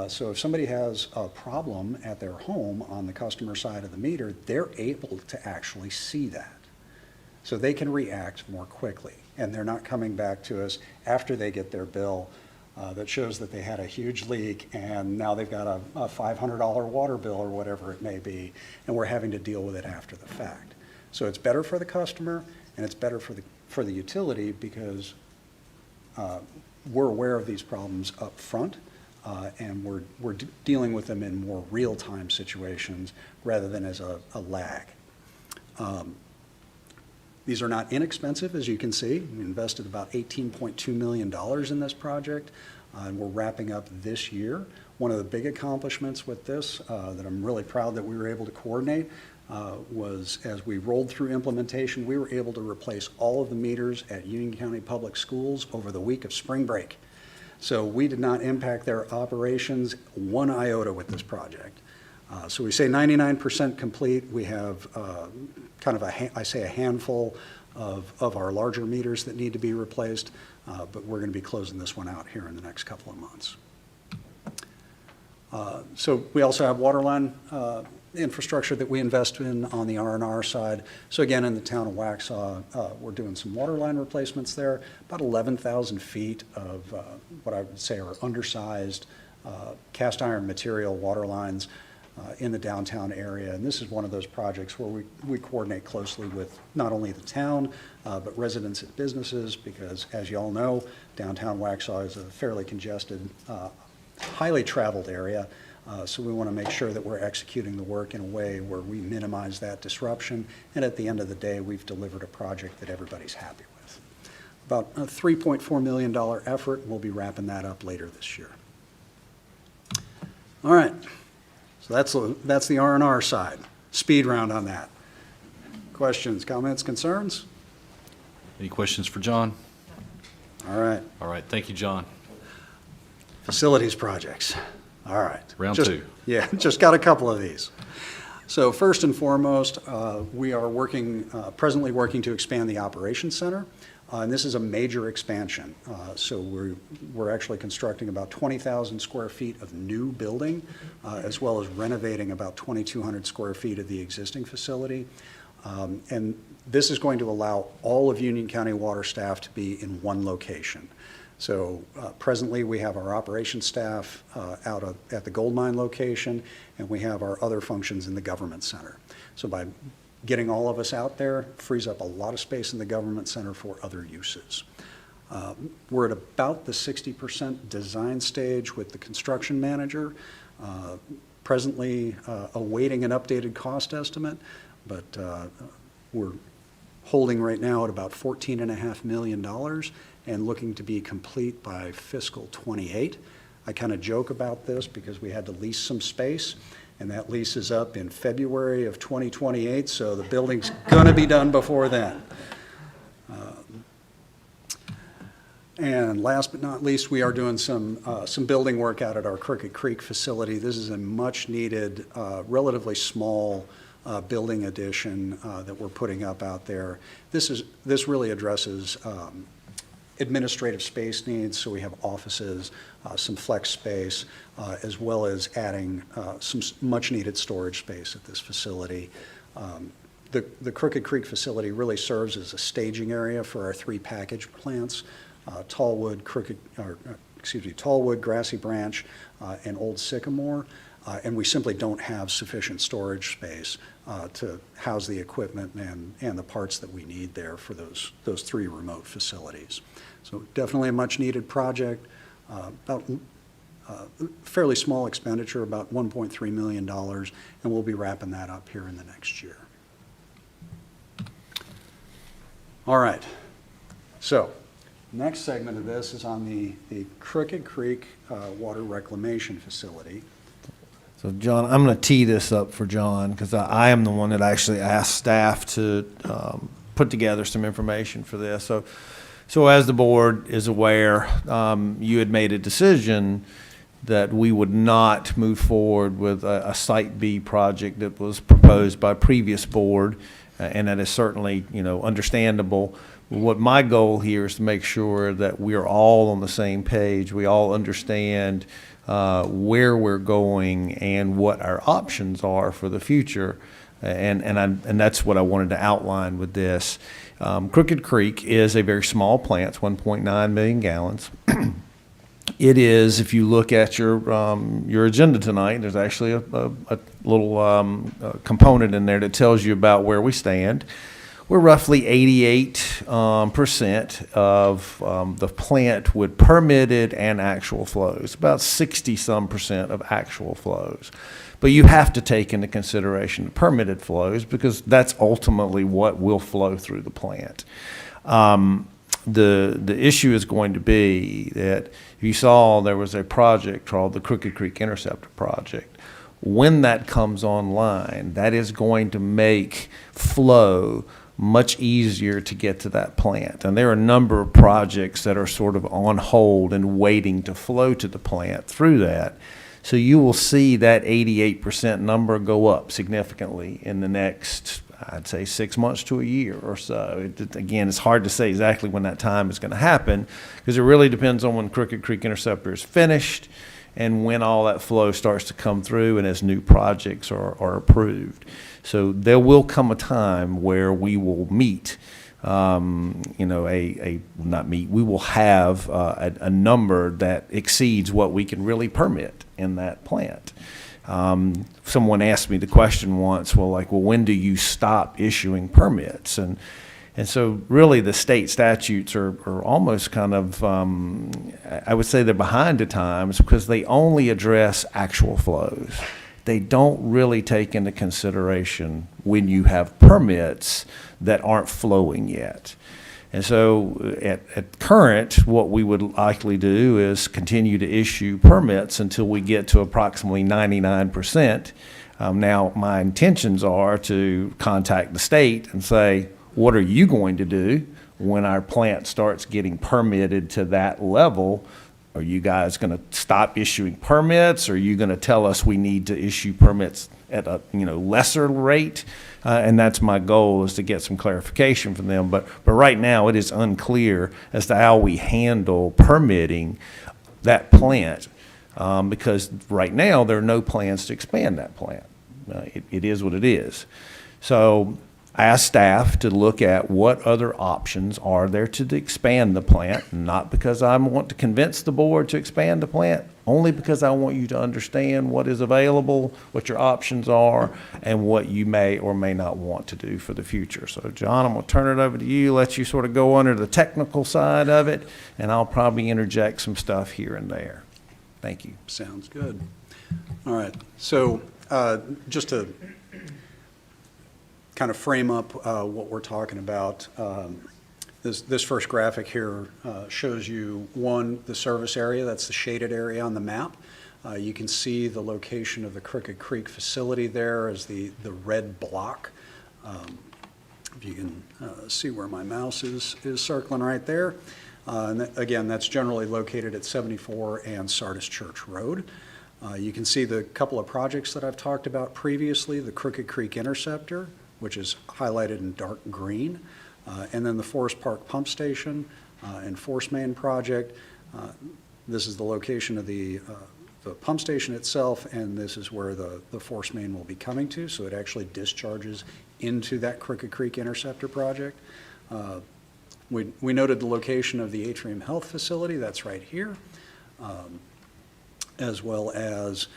So if somebody has a problem at their home on the customer side of the meter, they're able to actually see that. So they can react more quickly, and they're not coming back to us after they get their bill that shows that they had a huge leak and now they've got a $500 water bill or whatever it may be, and we're having to deal with it after the fact. So it's better for the customer and it's better for the utility because we're aware of these problems up front. And we're dealing with them in more real-time situations rather than as a lag. These are not inexpensive, as you can see. We invested about $18.2 million in this project, and we're wrapping up this year. One of the big accomplishments with this that I'm really proud that we were able to coordinate was as we rolled through implementation, we were able to replace all of the meters at Union County Public Schools over the week of spring break. So we did not impact their operations one iota with this project. So we say 99% complete. We have kind of a handful of our larger meters that need to be replaced, but we're going to be closing this one out here in the next couple of months. So we also have water line infrastructure that we invest in on the R&R side. So again, in the town of Waxhaw, we're doing some water line replacements there, about 11,000 feet of what I would say are undersized cast iron material water lines in the downtown area. And this is one of those projects where we coordinate closely with not only the town, but residents and businesses, because as you all know, downtown Waxhaw is a fairly congested, highly traveled area. So we want to make sure that we're executing the work in a way where we minimize that disruption. And at the end of the day, we've delivered a project that everybody's happy with. About a $3.4 million effort, and we'll be wrapping that up later this year. All right. So that's the R&R side. Speed round on that. Questions, comments, concerns? Any questions for John? All right. All right, thank you, John. Facilities projects. All right. Round two. Yeah, just got a couple of these. So first and foremost, we are presently working to expand the operations center. And this is a major expansion. So we're actually constructing about 20,000 square feet of new building, as well as renovating about 2,200 square feet of the existing facility. And this is going to allow all of Union County water staff to be in one location. So presently, we have our operations staff out at the gold mine location, and we have our other functions in the government center. So by getting all of us out there frees up a lot of space in the government center for other uses. We're at about the 60% design stage with the construction manager. Presently awaiting an updated cost estimate, but we're holding right now at about $14.5 million and looking to be complete by fiscal '28. I kind of joke about this because we had to lease some space, and that lease is up in February of 2028, so the building's going to be done before then. And last but not least, we are doing some building work out at our Crooked Creek facility. This is a much-needed, relatively small building addition that we're putting up out there. This really addresses administrative space needs, so we have offices, some flex space, as well as adding some much-needed storage space at this facility. The Crooked Creek facility really serves as a staging area for our 3 package plants, Tallwood, Grassy Branch, and Old Sycamore. And we simply don't have sufficient storage space to house the equipment and the parts that we need there for those 3 remote facilities. So definitely a much-needed project, about fairly small expenditure, about $1.3 million, and we'll be wrapping that up here in the next year. All right, so next segment of this is on the Crooked Creek Water Reclamation Facility. So John, I'm going to tee this up for John because I am the one that actually asked staff to put together some information for this. So as the board is aware, you had made a decision that we would not move forward with a Site B project that was proposed by previous board, and that is certainly, understandable. What my goal here is to make sure that we are all on the same page. We all understand where we're going and what our options are for the future, and that's what I wanted to outline with this. Crooked Creek is a very small plant, it's 1.9 million gallons. It is, if you look at your agenda tonight, there's actually a little component in there that tells you about where we stand. We're roughly 88% of the plant with permitted and actual flows, about 60-some% of actual flows. But you have to take into consideration the permitted flows because that's ultimately what will flow through the plant. The issue is going to be that if you saw there was a project called the Crooked Creek Interceptor Project. When that comes online, that is going to make flow much easier to get to that plant. And there are a number of projects that are sort of on hold and waiting to flow to the plant through that. So you will see that 88% number go up significantly in the next I'd say 6 months to a year or so. Again, it's hard to say exactly when that time is going to happen because it really depends on when Crooked Creek Interceptor is finished and when all that flow starts to come through and as new projects are approved. So there will come a time where we will meet, not meet, we will have a number that exceeds what we can really permit in that plant. Someone asked me the question once, well, when do you stop issuing permits? And so really the state statutes are almost kind of, I would say they're behind the times because they only address actual flows. They don't really take into consideration when you have permits that aren't flowing yet. And so at current, what we would likely do is continue to issue permits until we get to approximately 99%. Now, my intentions are to contact the state and say, what are you going to do when our plant starts getting permitted to that level? Are you guys going to stop issuing permits? Are you going to tell us we need to issue permits at a lesser rate? And that's my goal, is to get some clarification from them. But right now it is unclear as to how we handle permitting that plant because right now there are no plans to expand that plant. It is what it is. So I asked staff to look at what other options are there to expand the plant, not because I want to convince the board to expand the plant, only because I want you to understand what is available, what your options are, and what you may or may not want to do for the future. So John, I'm going to turn it over to you, let you sort of go under the technical side of it, and I'll probably interject some stuff here and there. Thank you. Sounds good. All right. So just to kind of frame up what we're talking about, this first graphic here shows you, one, the service area. That's the shaded area on the map. You can see the location of the Crooked Creek facility there as the red block. If you can see where my mouse is circling right there. And again, that's generally located at 74 and Sardis Church Road. You can see the couple of projects that I've talked about previously, the Crooked Creek Interceptor, which is highlighted in dark green, and then the Forest Park Pump Station and Force Main project. This is the location of the pump station itself, and this is where the Force Main will be coming to, so it actually discharges into that Crooked Creek Interceptor project. We noted the location of the Atrium Health Facility, that's right here, as well as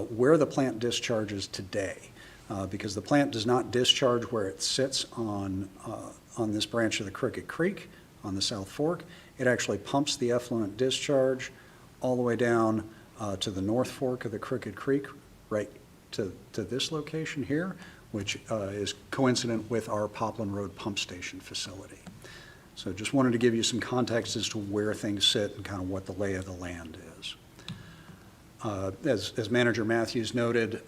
where the plant discharges today. Because the plant does not discharge where it sits on this branch of the Crooked Creek on the South Fork. It actually pumps the effluent discharge all the way down to the North Fork of the Crooked Creek, right to this location here, which is coincident with our Poplin Road Pump Station facility. So just wanted to give you some context as to where things sit and kind of what the lay of the land is. As Manager Matthews noted,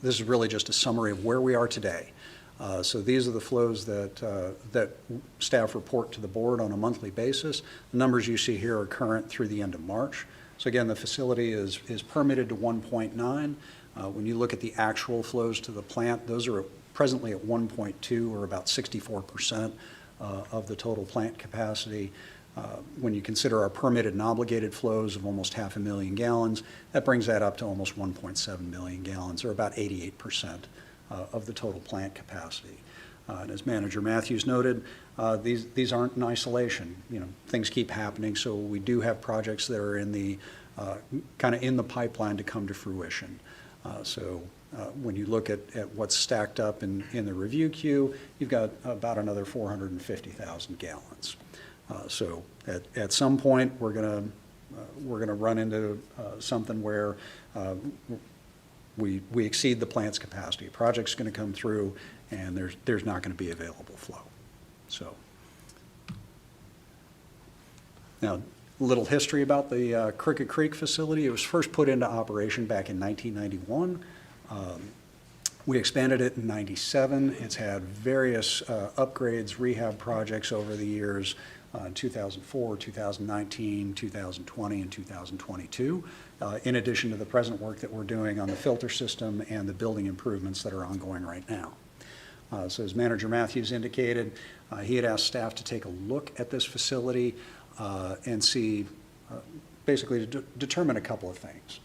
this is really just a summary of where we are today. So these are the flows that staff report to the board on a monthly basis. The numbers you see here are current through the end of March. So again, the facility is permitted to 1.9. When you look at the actual flows to the plant, those are presently at 1.2, or about 64% of the total plant capacity. When you consider our permitted and obligated flows of almost 500,000 gallons, that brings that up to almost 1.7 million gallons, or about 88% of the total plant capacity. And as Manager Matthews noted, these aren't in isolation. Things keep happening, so we do have projects that are in the kind of in the pipeline to come to fruition. When you look at what's stacked up in the review queue, you've got about another 450,000 gallons. So at some point, we're gonna run into something where we exceed the plant's capacity. A project's going to come through, and there's not going to be available flow. So now, a little history about the Crooked Creek facility. It was first put into operation back in 1991. We expanded it in 97. It's had various upgrades, rehab projects over the years. 2004, 2019, 2020, and 2022, in addition to the present work that we're doing on the filter system and the building improvements that are ongoing right now. So as Manager Matthews indicated, he had asked staff to take a look at this facility and see, basically to determine a couple of things.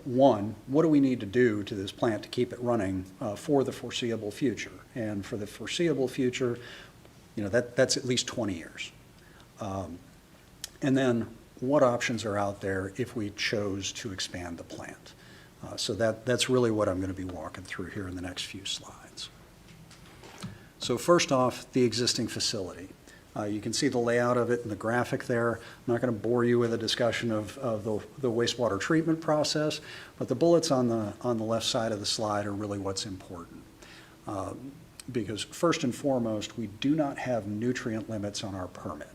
One, what do we need to do to this plant to keep it running for the foreseeable future? And for the foreseeable future, that's at least 20 years. And then what options are out there if we chose to expand the plant? So that's really what I'm going to be walking through here in the next few slides. So first off, the existing facility. You can see the layout of it in the graphic there. I'm not going to bore you with a discussion of the wastewater treatment process, but the bullets on the left side of the slide are really what's important. Because first and foremost, we do not have nutrient limits on our permit.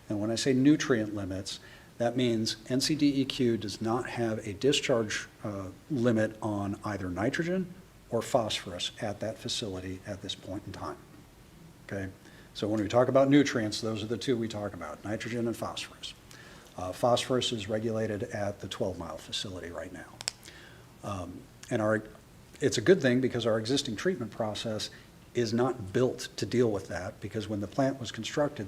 And when I say nutrient limits, that means NCDEQ does not have a discharge limit on either nitrogen or phosphorus at that facility at this point in time. Okay? So when we talk about nutrients, those are the two we talk about, nitrogen and phosphorus. Phosphorus is regulated at the 12-mile facility right now. And it's a good thing because our existing treatment process is not built to deal with that, because when the plant was constructed,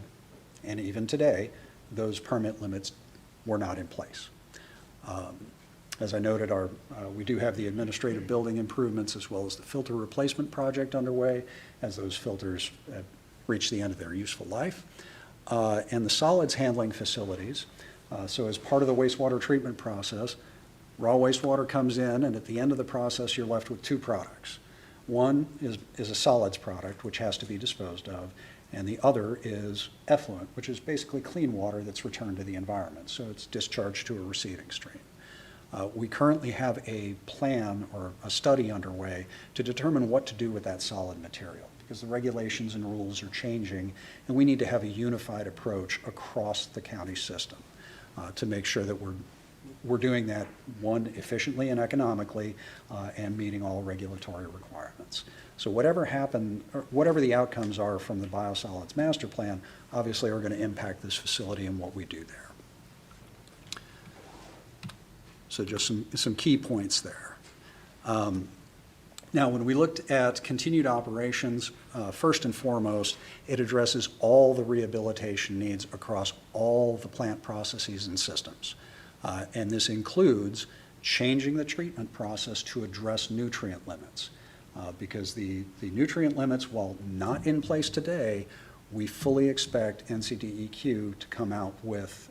and even today, those permit limits were not in place. As I noted, we do have the administrative building improvements as well as the filter replacement project underway as those filters reach the end of their useful life. And the solids handling facilities, so as part of the wastewater treatment process, raw wastewater comes in, and at the end of the process, you're left with two products. One is a solids product, which has to be disposed of, and the other is effluent, which is basically clean water that's returned to the environment. So it's discharged to a receiving stream. We currently have a plan or a study underway to determine what to do with that solid material, because the regulations and rules are changing, and we need to have a unified approach across the county system to make sure that we're doing that, one, efficiently and economically, and meeting all regulatory requirements. So whatever the outcomes are from the biosolids master plan, obviously are going to impact this facility and what we do there. So just some key points there. Now, when we looked at continued operations, first and foremost, it addresses all the rehabilitation needs across all the plant processes and systems. And this includes changing the treatment process to address nutrient limits. Because the nutrient limits, while not in place today, we fully expect NCDEQ to come out with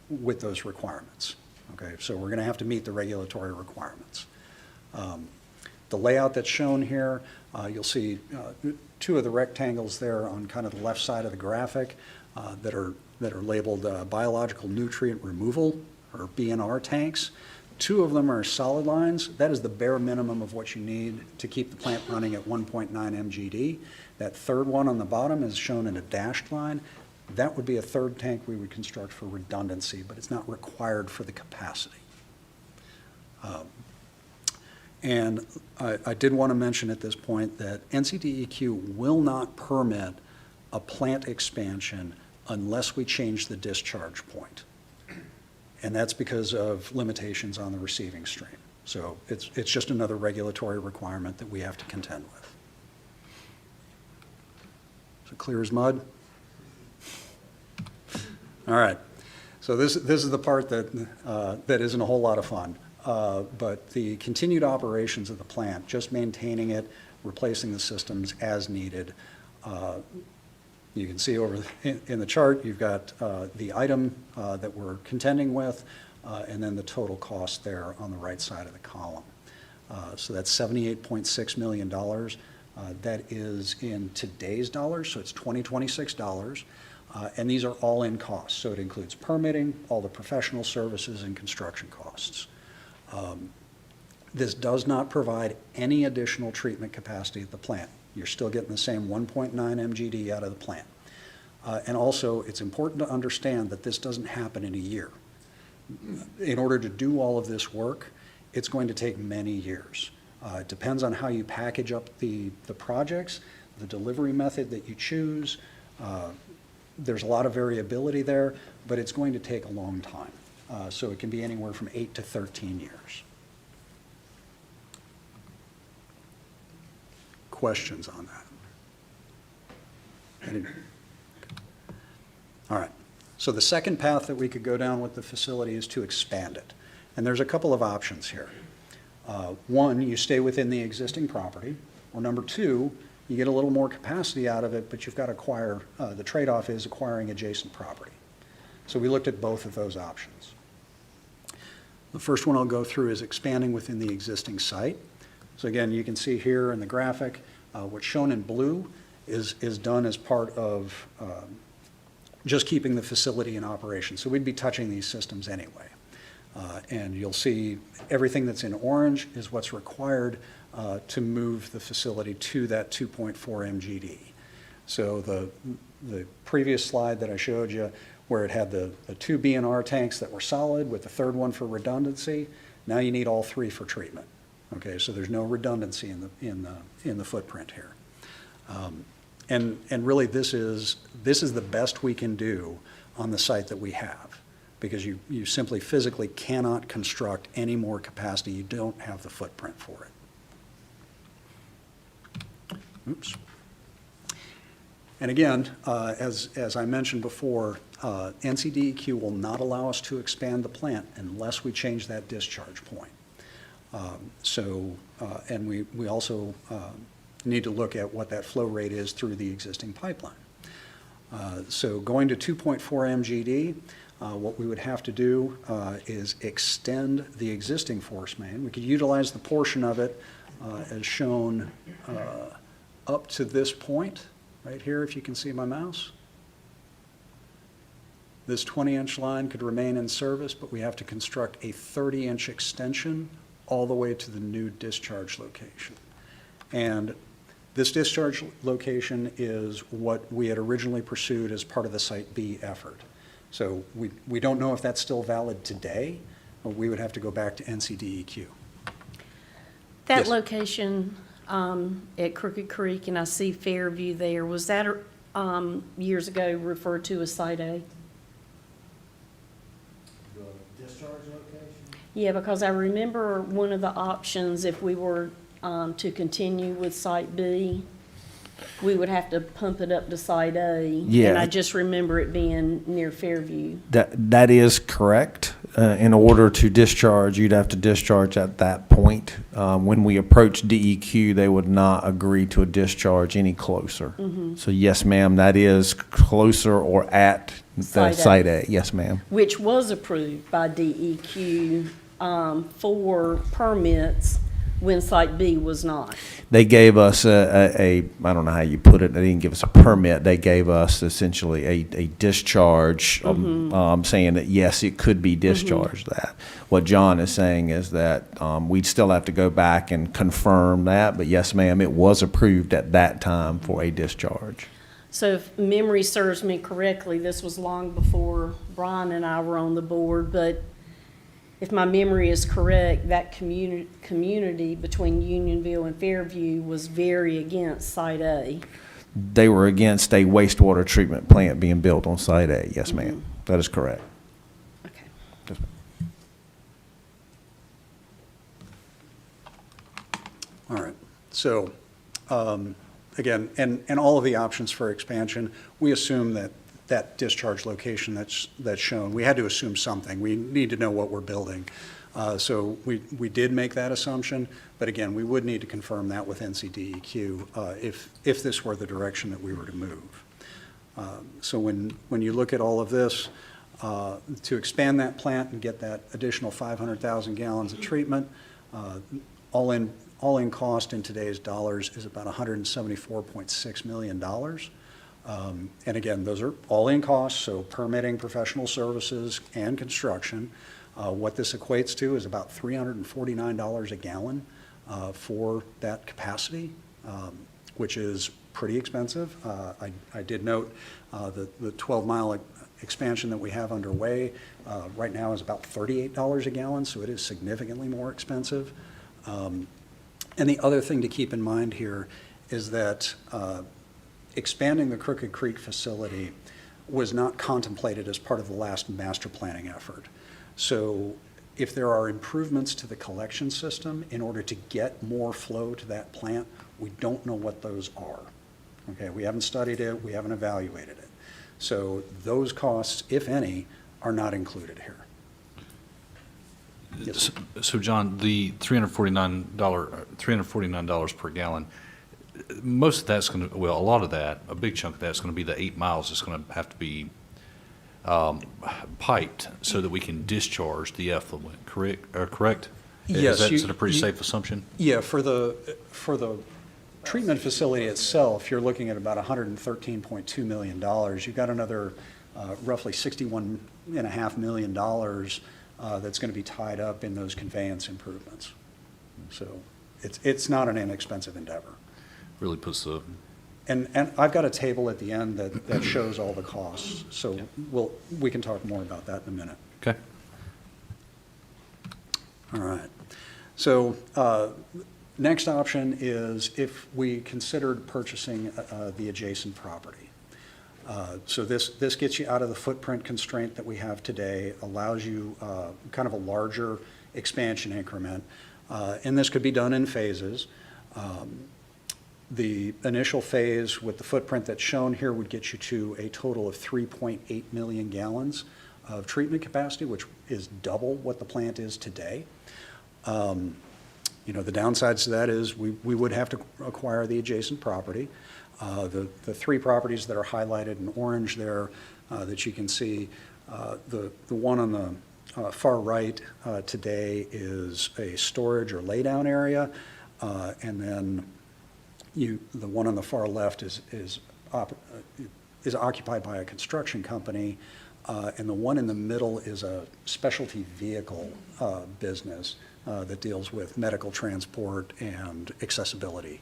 those requirements. Okay, so we're going to have to meet the regulatory requirements. The layout that's shown here, you'll see two of the rectangles there on kind of the left side of the graphic that are labeled biological nutrient removal, or BNR tanks. Two of them are solid lines. That is the bare minimum of what you need to keep the plant running at 1.9 MGD. That third one on the bottom is shown in a dashed line. That would be a third tank we would construct for redundancy, but it's not required for the capacity. And I did want to mention at this point that NCDEQ will not permit a plant expansion unless we change the discharge point. And that's because of limitations on the receiving stream. So it's just another regulatory requirement that we have to contend with. So clear as mud? All right. So this is the part that isn't a whole lot of fun. But the continued operations of the plant, just maintaining it, replacing the systems as needed. You can see over in the chart, you've got the item that we're contending with, and then the total cost there on the right side of the column. So that's $78.6 million. That is in today's dollars, so it's 2026 dollars. And these are all in costs, so it includes permitting, all the professional services, and construction costs. This does not provide any additional treatment capacity at the plant. You're still getting the same 1.9 MGD out of the plant. And also, it's important to understand that this doesn't happen in a year. In order to do all of this work, it's going to take many years. It depends on how you package up the projects, the delivery method that you choose. There's a lot of variability there, but it's going to take a long time. So it can be anywhere from 8 to 13 years. Questions on that? All right. So the second path that we could go down with the facility is to expand it. And there's a couple of options here. One, you stay within the existing property, or number two, you get a little more capacity out of it, but you've got to acquire, the trade-off is acquiring adjacent property. So we looked at both of those options. The first one I'll go through is expanding within the existing site. So again, you can see here in the graphic, what's shown in blue is done as part of just keeping the facility in operation. So we'd be touching these systems anyway. And you'll see everything that's in orange is what's required to move the facility to that 2.4 MGD. So the previous slide that I showed you, where it had the two B&R tanks that were solid with the third one for redundancy, now you need all three for treatment. Okay, so there's no redundancy in the footprint here. And really this is the best we can do on the site that we have, because you simply physically cannot construct any more capacity. You don't have the footprint for it. Oops. And again, as I mentioned before, NCDEQ will not allow us to expand the plant unless we change that discharge point. And we also need to look at what that flow rate is through the existing pipeline. So going to 2.4 MGD, what we would have to do is extend the existing force main. We could utilize the portion of it as shown up to this point, right here, if you can see my mouse. This 20-inch line could remain in service, but we have to construct a 30-inch extension all the way to the new discharge location. And this discharge location is what we had originally pursued as part of the Site B effort. So we don't know if that's still valid today, but we would have to go back to NCDEQ. That Yes. location at Crooked Creek, and I see Fairview there, was that years ago referred to as Site A? The discharge location? Yeah, because I remember one of the options, if we were to continue with Site B, we would have to pump it up to Site A. Yeah. And I just remember it being near Fairview. That is correct. In order to discharge, you'd have to discharge at that point. When we approached DEQ, they would not agree to a discharge any closer. So yes, ma'am, that is closer or at the Site A. Site A. Yes, ma'am. Which was approved by DEQ for permits when Site B was not. They gave us I don't know how you put it, they didn't give us a permit, they gave us essentially a discharge, saying that yes, it could be discharged that. What John is saying is that we'd still have to go back and confirm that, but yes, ma'am, it was approved at that time for a discharge. So if memory serves me correctly, this was long before Brian and I were on the board, but if my memory is correct, that community between Unionville and Fairview was very against Site A. They were against a wastewater treatment plant being built on Site A. Yes, ma'am. That is correct. Okay. Yes, ma'am. All right. So, again, and all of the options for expansion, we assume that discharge location that's shown, we had to assume something. We need to know what we're building. So we did make that assumption, but again, we would need to confirm that with NCDEQ if this were the direction that we were to move. So when you look at all of this, to expand that plant and get that additional 500,000 gallons of treatment, all in cost in today's dollars is about $174.6 million. And again, those are all in costs, so permitting, professional services, and construction. What this equates to is about $349 a gallon for that capacity, which is pretty expensive. I did note the 12-mile expansion that we have underway right now is about $38 a gallon, so it is significantly more expensive. And the other thing to keep in mind here is that expanding the Crooked Creek facility was not contemplated as part of the last master planning effort. So if there are improvements to the collection system in order to get more flow to that plant, we don't know what those are. Okay, we haven't studied it, we haven't evaluated it. So those costs, if any, are not included here. Yes. So John, the $349 per gallon, most of that's going to, well, a lot of that, a big chunk of that's going to be the 8 miles that's going to have to be piped so that we can discharge the effluent, correct? Yes, Is that a pretty safe assumption? Yeah, for the treatment facility itself, you're looking at about $113.2 million. You've got another roughly $61.5 million that's going to be tied up in those conveyance improvements. So it's not an inexpensive endeavor. Really puts the, And I've got a table at the end that shows all the costs, so we can talk more about that in a minute. okay. All right. So next option is if we considered purchasing the adjacent property. So this gets you out of the footprint constraint that we have today, allows you kind of a larger expansion increment, and this could be done in phases. The initial phase with the footprint that's shown here would get you to a total of 3.8 million gallons of treatment capacity, which is double what the plant is today. You know, the downsides to that is we would have to acquire the adjacent property. The three properties that are highlighted in orange there that you can see, the one on the far right today is a storage or laydown area, and then the one on the far left is occupied by a construction company, and the one in the middle is a specialty vehicle business that deals with medical transport and accessibility.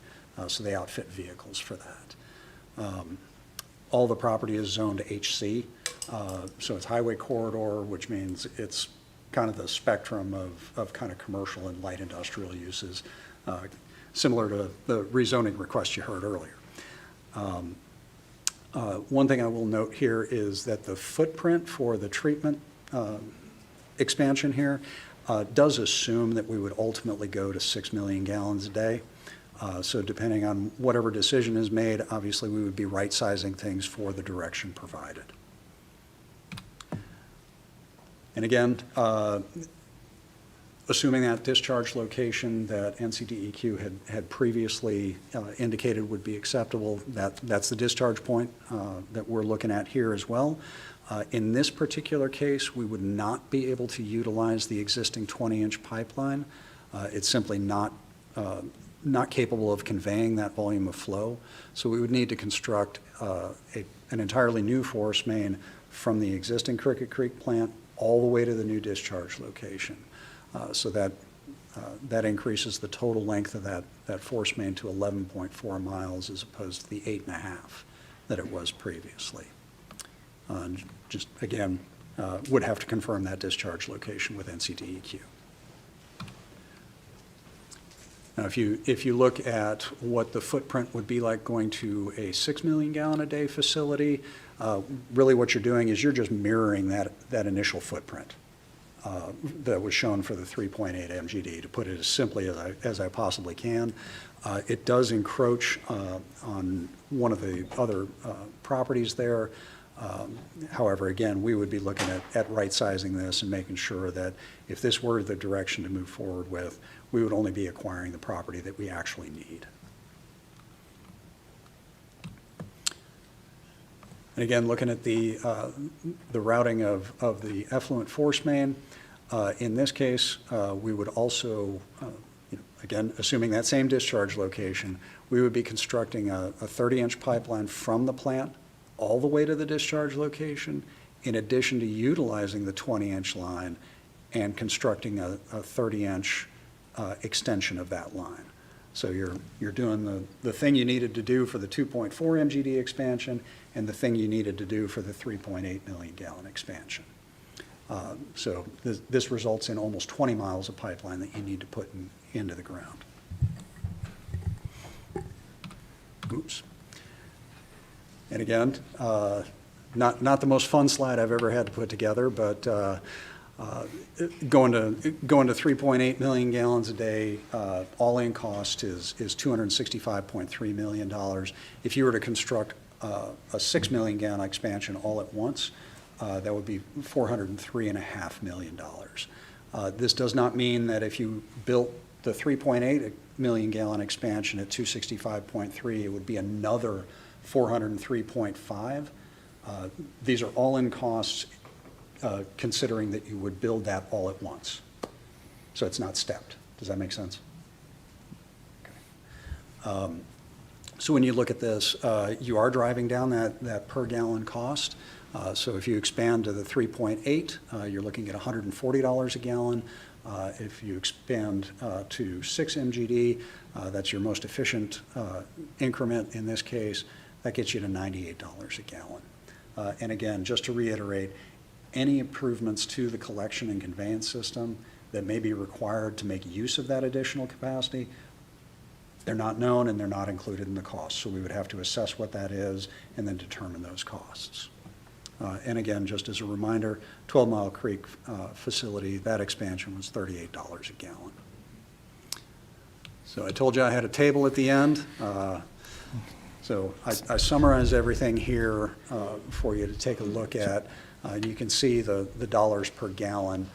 So they outfit vehicles for that. All the property is zoned HC, so it's highway corridor, which means it's kind of the spectrum of kind of commercial and light industrial uses, similar to the rezoning request you heard earlier. One thing I will note here is that the footprint for the treatment expansion here does assume that we would ultimately go to 6 million gallons a day. So depending on whatever decision is made, obviously we would be right-sizing things for the direction provided. And again, assuming that discharge location that NCDEQ had previously indicated would be acceptable, that's the discharge point that we're looking at here as well. In this particular case, we would not be able to utilize the existing 20-inch pipeline. It's simply not capable of conveying that volume of flow. So we would need to construct an entirely new force main from the existing Cricket Creek plant all the way to the new discharge location. So that increases the total length of that force main to 11.4 miles as opposed to the 8.5 that it was previously. Just again, would have to confirm that discharge location with NCDEQ. Now, if you look at what the footprint would be like going to a 6 million gallon a day facility, really what you're doing is you're just mirroring that initial footprint that was shown for the 3.8 MGD, to put it as simply as I possibly can. It does encroach on one of the other properties there. However, again, we would be looking at right-sizing this and making sure that if this were the direction to move forward with, we would only be acquiring the property that we actually need. And again, looking at the routing of the effluent force main, in this case, we would also, again, assuming that same discharge location, we would be constructing a 30-inch pipeline from the plant all the way to the discharge location, in addition to utilizing the 20-inch line and constructing a 30-inch extension of that line. So you're doing the thing you needed to do for the 2.4 MGD expansion and the thing you needed to do for the 3.8 million gallon expansion. So this results in almost 20 miles of pipeline that you need to put into the ground. Oops. And again, not the most fun slide I've ever had to put together, but Going to 3.8 million gallons a day, all-in cost is $265.3 million. If you were to construct a 6 million gallon expansion all at once, that would be $403.5 million. This does not mean that if you built the 3.8 million gallon expansion at 265.3, it would be another 403.5. These are all-in costs, considering that you would build that all at once. So it's not stepped. Does that make sense? Okay. So when you look at this, you are driving down that per gallon cost. So if you expand to the 3.8, you're looking at $140 a gallon. If you expand to 6 MGD, that's your most efficient increment in this case, that gets you to $98 a gallon. And again, just to reiterate, any improvements to the collection and conveyance system that may be required to make use of that additional capacity, they're not known and they're not included in the cost. So we would have to assess what that is and then determine those costs. And again, just as a reminder, 12 Mile Creek facility, that expansion was $38 a gallon. So I told you I had a table at the end. So I summarized everything here for you to take a look at. You can see the dollars per gallon.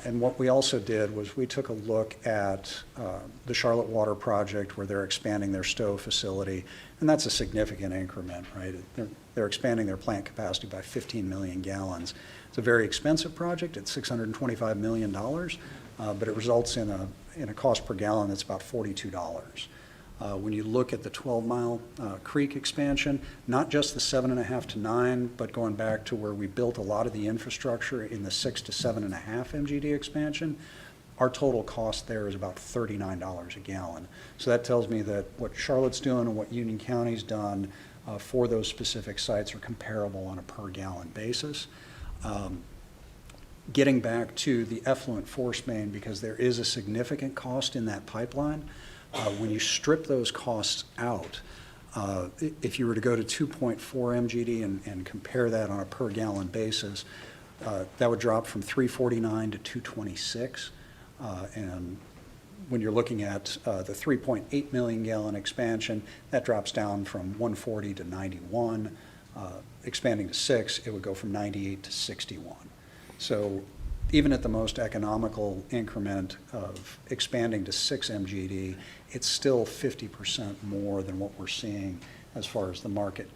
And what we also did was we took a look at the Charlotte Water Project, where they're expanding their Stowe facility, and that's a significant increment, right? They're expanding their plant capacity by 15 million gallons. It's a very expensive project. It's $625 million, but it results in a cost per gallon that's about $42. When you look at the 12 Mile Creek expansion, not just the 7.5 to 9, but going back to where we built a lot of the infrastructure in the 6 to 7.5 MGD expansion, our total cost there is about $39 a gallon. So that tells me that what Charlotte's doing and what Union County's done for those specific sites are comparable on a per gallon basis. Getting back to the effluent force main, because there is a significant cost in that pipeline, when you strip those costs out, if you were to go to 2.4 MGD and compare that on a per gallon basis, that would drop from 349 to 226. And when you're looking at the 3.8 million gallon expansion, that drops down from 140 to 91. Expanding to 6, it would go from 98 to 61. So even at the most economical increment of expanding to 6 MGD, it's still 50% more than what we're seeing as far as the market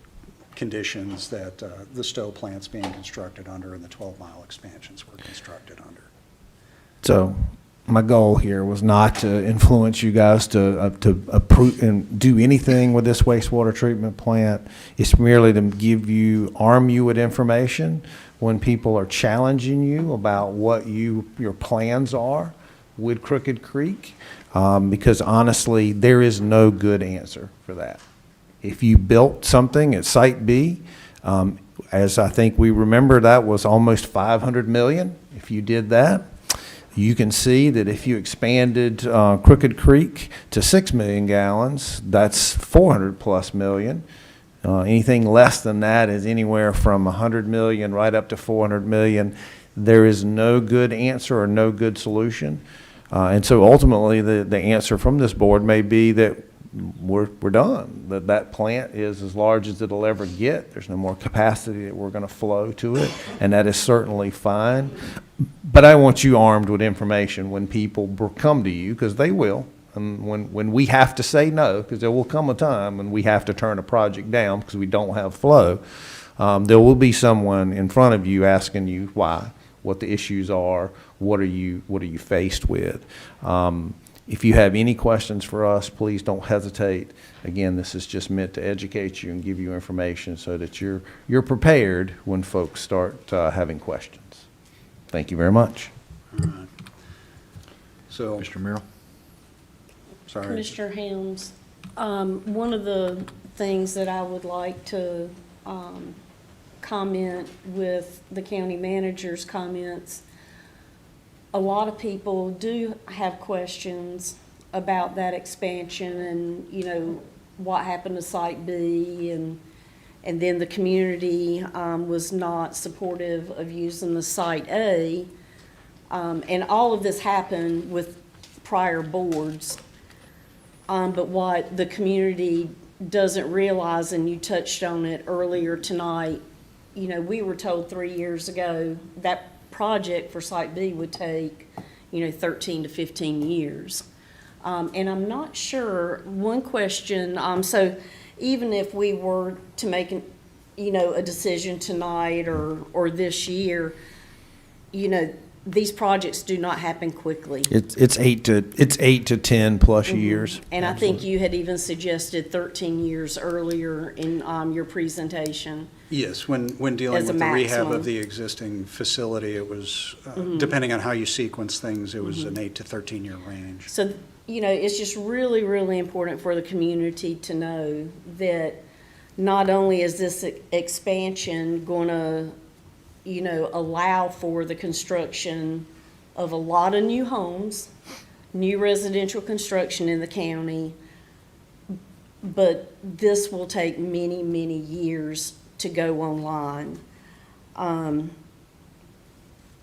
conditions that the Stowe plant's being constructed under and the 12 Mile expansions were constructed under. So my goal here was not to influence you guys to approve and do anything with this wastewater treatment plant. It's merely to arm you with information when people are challenging you about what your plans are with Crooked Creek, because honestly, there is no good answer for that. If you built something at Site B, as I think we remember, that was almost $500 million. If you did that, you can see that if you expanded Crooked Creek to 6 million gallons, that's 400 plus million. Anything less than that is anywhere from 100 million right up to 400 million. There is no good answer or no good solution. And so ultimately, the answer from this board may be that we're done, that plant is as large as it'll ever get. There's no more capacity that we're going to flow to it, and that is certainly fine. But I want you armed with information when people come to you, because they will, and when we have to say no, because there will come a time when we have to turn a project down because we don't have flow, there will be someone in front of you asking you why, what the issues are, what are you faced with. If you have any questions for us, please don't hesitate. Again, this is just meant to educate you and give you information so that you're prepared when folks start having questions. Thank you very much. All right. So, Mr. Merrill? Sorry. Commissioner Helms, one of the things that I would like to comment with the county manager's comments, a lot of people do have questions about that expansion and, what happened to Site B, and then the community was not supportive of using the Site A. And all of this happened with prior boards. But what the community doesn't realize, and you touched on it earlier tonight, you know, we were told 3 years ago that project for Site B would take, 13 to 15 years. And I'm not sure, one question, so even if we were to make a decision tonight or this year, these projects do not happen quickly. It's 8 to 10 plus years. And I think you had even suggested 13 years earlier in your presentation. Yes, when dealing As a with the rehab maximum. of the existing facility, it was, depending on how you sequence things, it was an 8 to 13-year range. So, it's just really, really important for the community to know that not only is this expansion going to, allow for the construction of a lot of new homes, new residential construction in the county, but this will take many, many years to go online.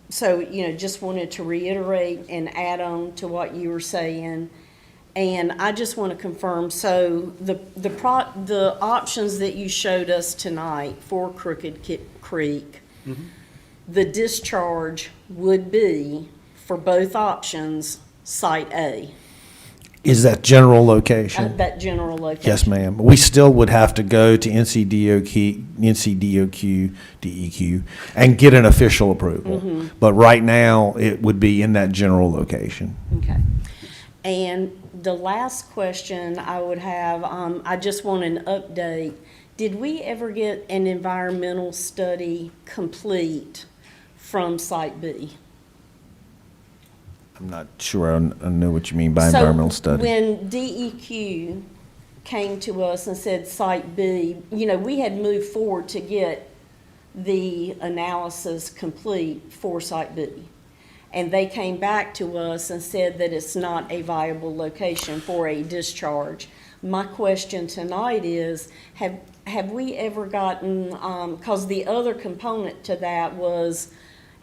So, just wanted to reiterate and add on to what you were saying. And I just want to confirm, so the options that you showed us tonight for Crooked Creek, the discharge would be, for both options, Site A, Is that general location? that general location. Yes, ma'am. We still would have to go to NCDOQ, DEQ, and get an official approval. But right now, it would be in that general location. Okay. And the last question I would have, I just want an update. Did we ever get an environmental study complete from Site B? I'm not sure I know what you mean by environmental So study. when DEQ came to us and said Site B, we had moved forward to get the analysis complete for Site B. And they came back to us and said that it's not a viable location for a discharge. My question tonight is, have we ever gotten, because the other component to that was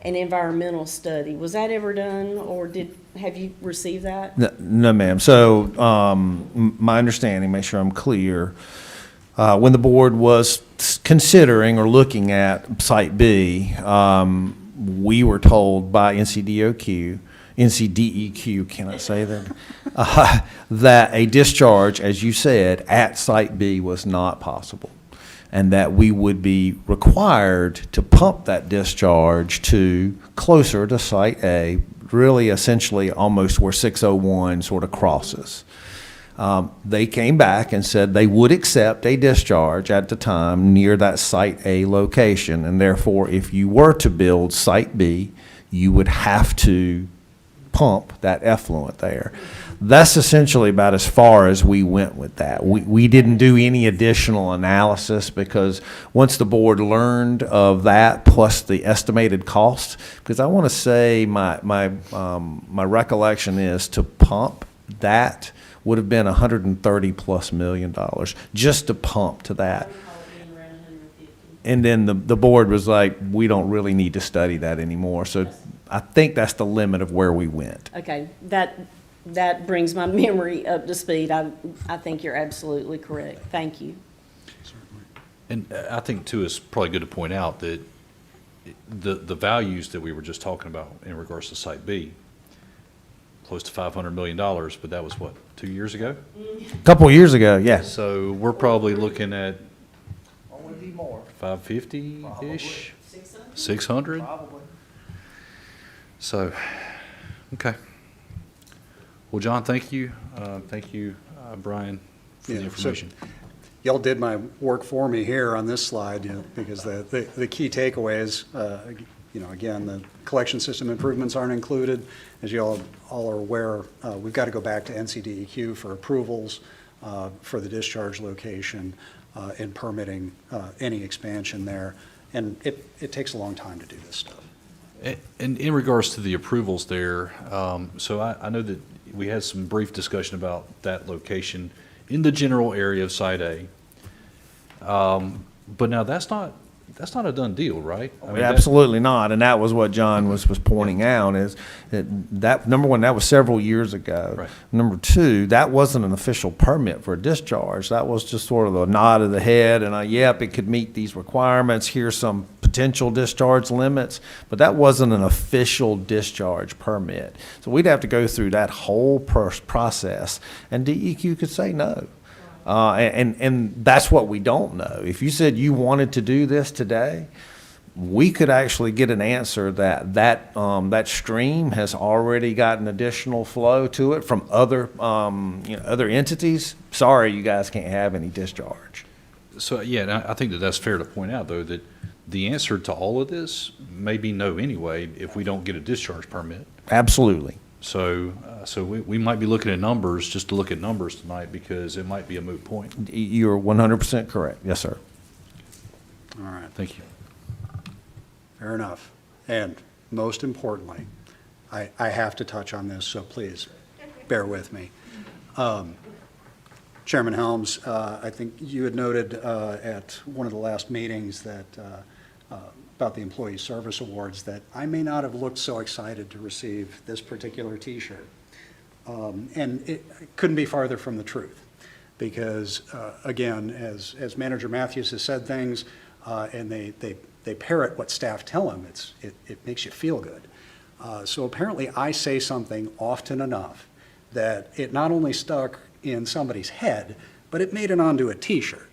an environmental study. Was that ever done, or have you received that? No, ma'am. So my understanding, make sure I'm clear, when the board was considering or looking at Site B, we were told by NCDEQ, can I say that? That a discharge, as you said, at Site B was not possible, and that we would be required to pump that discharge to closer to Site A, really essentially almost where 601 sort of crosses. They came back and said they would accept a discharge at the time near that Site A location, and therefore, if you were to build Site B, you would have to pump that effluent there. That's essentially about as far as we went with that. We didn't do any additional analysis because once the board learned of that plus the estimated cost, because I want to say my recollection is to pump that would have been $130+ million just to pump to that. And then the board was like, we don't really need to study that anymore. So I think that's the limit of where we went. Okay, that brings my memory up to speed. I think you're absolutely correct. Thank you. And I think, too, it's probably good to point out that the values that we were just talking about in regards to Site B, close to $500 million, but that was what, 2 years ago? A couple of years ago, yes. So we're probably looking at Only be more. 550-ish? 600? Probably. So, okay. Well, John, thank you. Thank you, Brian, for the Yeah, so information. Y'all did my work for me here on this slide, because the key takeaways, again, the collection system improvements aren't included. As you all are aware, we've got to go back to NCDEQ for approvals for the discharge location and permitting any expansion there. And it takes a long time to do this stuff. And in regards to the approvals there, so I know that we had some brief discussion about that location in the general area of Site A. But now that's not that's not a done deal, right? I mean, that- Absolutely not, and that was what John was pointing out, is that, number one, that was several years ago. Right. Number two, that wasn't an official permit for a discharge. That was just sort of a nod of the head, and yep, it could meet these requirements, here's some potential discharge limits, but that wasn't an official discharge permit. So we'd have to go through that whole process, and DEQ could say no. And that's what we don't know. If you said you wanted to do this today, we could actually get an answer that stream has already got an additional flow to it from other entities. Sorry, you guys can't have any discharge. So, yeah, and I think that that's fair to point out, though, that the answer to all of this may be no anyway if we don't get a discharge permit. Absolutely. So we might be looking at numbers just to look at numbers tonight because it might be a moot point. You're 100% correct. Yes, sir. All right. Thank you. Fair enough. And most importantly, I have to touch on this, so please bear with me. Chairman Helms, I think you had noted at one of the last meetings that about the Employee Service Awards that I may not have looked so excited to receive this particular T-shirt. And it couldn't be farther from the truth because, again, as Manager Matthews has said things, and they parrot what staff tell them, it makes you feel good. So apparently I say something often enough that it not only stuck in somebody's head, but it made it onto a T-shirt.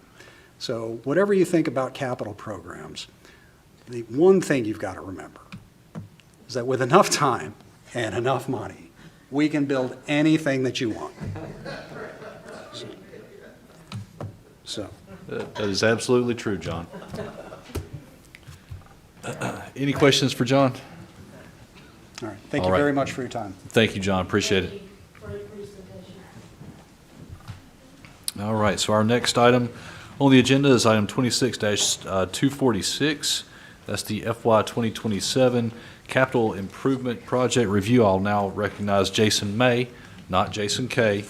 So whatever you think about capital programs, the one thing you've got to remember is that with enough time and enough money, we can build anything that you want. So. That is absolutely true, John. Any questions for John? All right. Thank All you right. very much for your time. Thank you, John. Appreciate it. All right, so our next item on the agenda is item 26-246. That's the FY 2027 Capital Improvement Project Review. I'll now recognize Jason May, not Jason K.,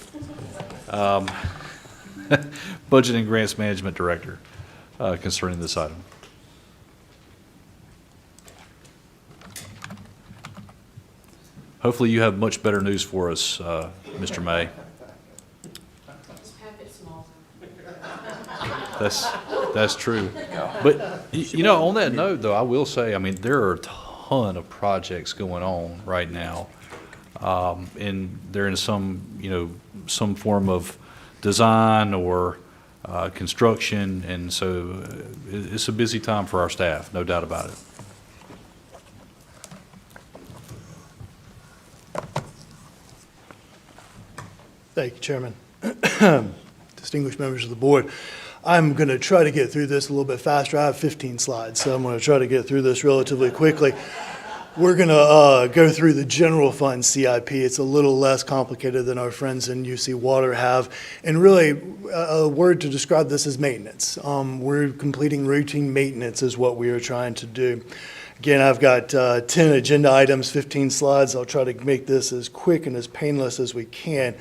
Budget and Grants Management Director, concerning this item. Hopefully you have much better news for us, Mr. May. That's true. But, you know, on that note, though, I will say, I mean, there are a ton of projects going on right now. And they're in some form of design or construction. And so it's a busy time for our staff, no doubt about it. Thank you, Chairman. Distinguished members of the board, I'm going to try to get through this a little bit faster. I have 15 slides, so I'm going to try to get through this relatively quickly. We're going to go through the general fund CIP. It's a little less complicated than our friends in UC Water have. And really, a word to describe this is maintenance. We're completing routine maintenance is what we are trying to do. Again, I've got 10 agenda items, 15 slides. I'll try to make this as quick and as painless as we can.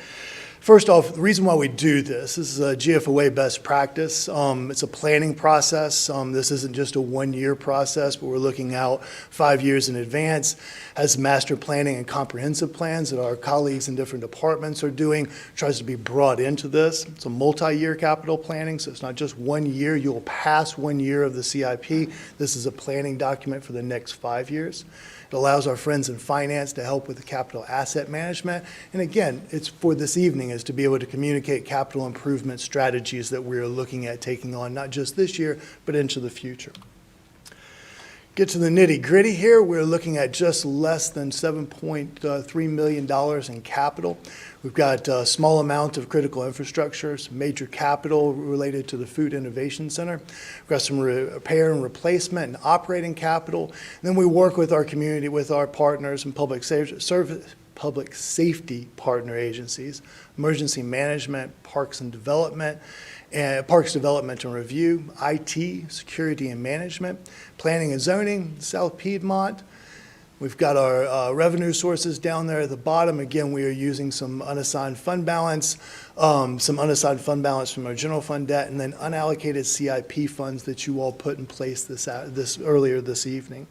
First off, the reason why we do this is a GFOA best practice. It's a planning process. This isn't just a one-year process, but we're looking out 5 years in advance. As master planning and comprehensive plans that our colleagues in different departments are doing, tries to be brought into this. It's a multi-year capital planning, so it's not just 1 year. You'll pass 1 year of the CIP. This is a planning document for the next 5 years. It allows our friends in finance to help with the capital asset management. And again, it's for this evening is to be able to communicate capital improvement strategies that we're looking at taking on, not just this year, but into the future. Get to the nitty-gritty here. We're looking at just less than $7.3 million in capital. We've got a small amount of critical infrastructure, some major capital related to the Food Innovation Center. We've got some repair and replacement and operating capital. And then we work with our community, with our partners and public safety partner agencies, emergency management, parks development and review, IT, security and management, planning and zoning, South Piedmont. We've got our revenue sources down there at the bottom. Again, we are using some unassigned fund balance from our general fund debt, and then unallocated CIP funds that you all put in place earlier this evening.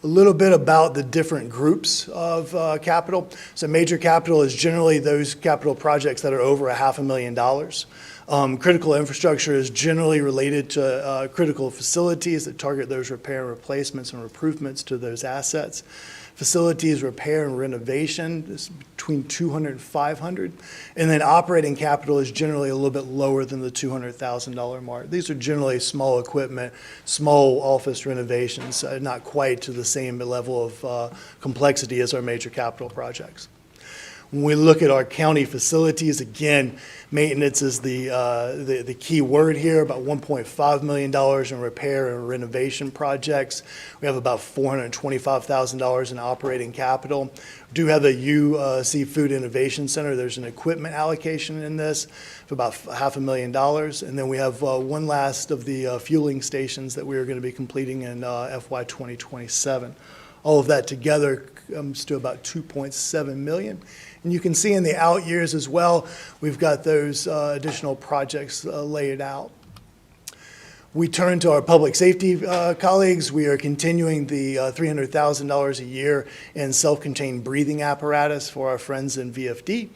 A little bit about the different groups of capital. So major capital is generally those capital projects that are over $500,000. Critical infrastructure is generally related to critical facilities that target those repair and replacements and improvements to those assets. Facilities repair and renovation is between 200 and 500. And then operating capital is generally a little bit lower than the $200,000 mark. These are generally small equipment, small office renovations, not quite to the same level of complexity as our major capital projects. When we look at our county facilities, again, maintenance is the key word here, about $1.5 million in repair and renovation projects. We have about $425,000 in operating capital. We do have a UC Food Innovation Center. There's an equipment allocation in this for about $500,000. And then we have one last of the fueling stations that we are going to be completing in FY 2027. All of that together comes to about $2.7 million. And you can see in the out years as well, we've got those additional projects laid out. We turn to our public safety colleagues. We are continuing the $300,000 a year in self-contained breathing apparatus for our friends in VFD.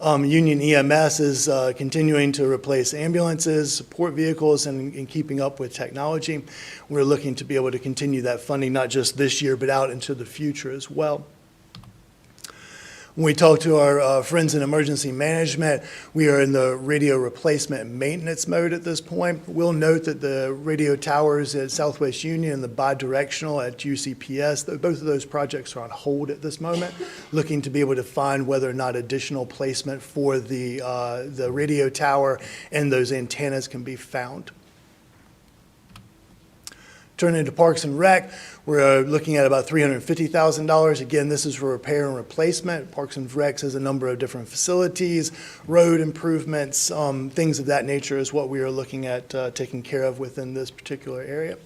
Union EMS is continuing to replace ambulances, support vehicles, and keeping up with technology. We're looking to be able to continue that funding, not just this year, but out into the future as well. When we talk to our friends in emergency management, we are in the radio replacement and maintenance mode at this point. We'll note that the radio towers at Southwest Union and the bidirectional at UCPS, both of those projects are on hold at this moment, looking to be able to find whether or not additional placement for the radio tower and those antennas can be found. Turning to Parks and Rec, we're looking at about $350,000. Again, this is for repair and replacement. Parks and Rec has a number of different facilities, road improvements, things of that nature is what we are looking at taking care of within this particular area.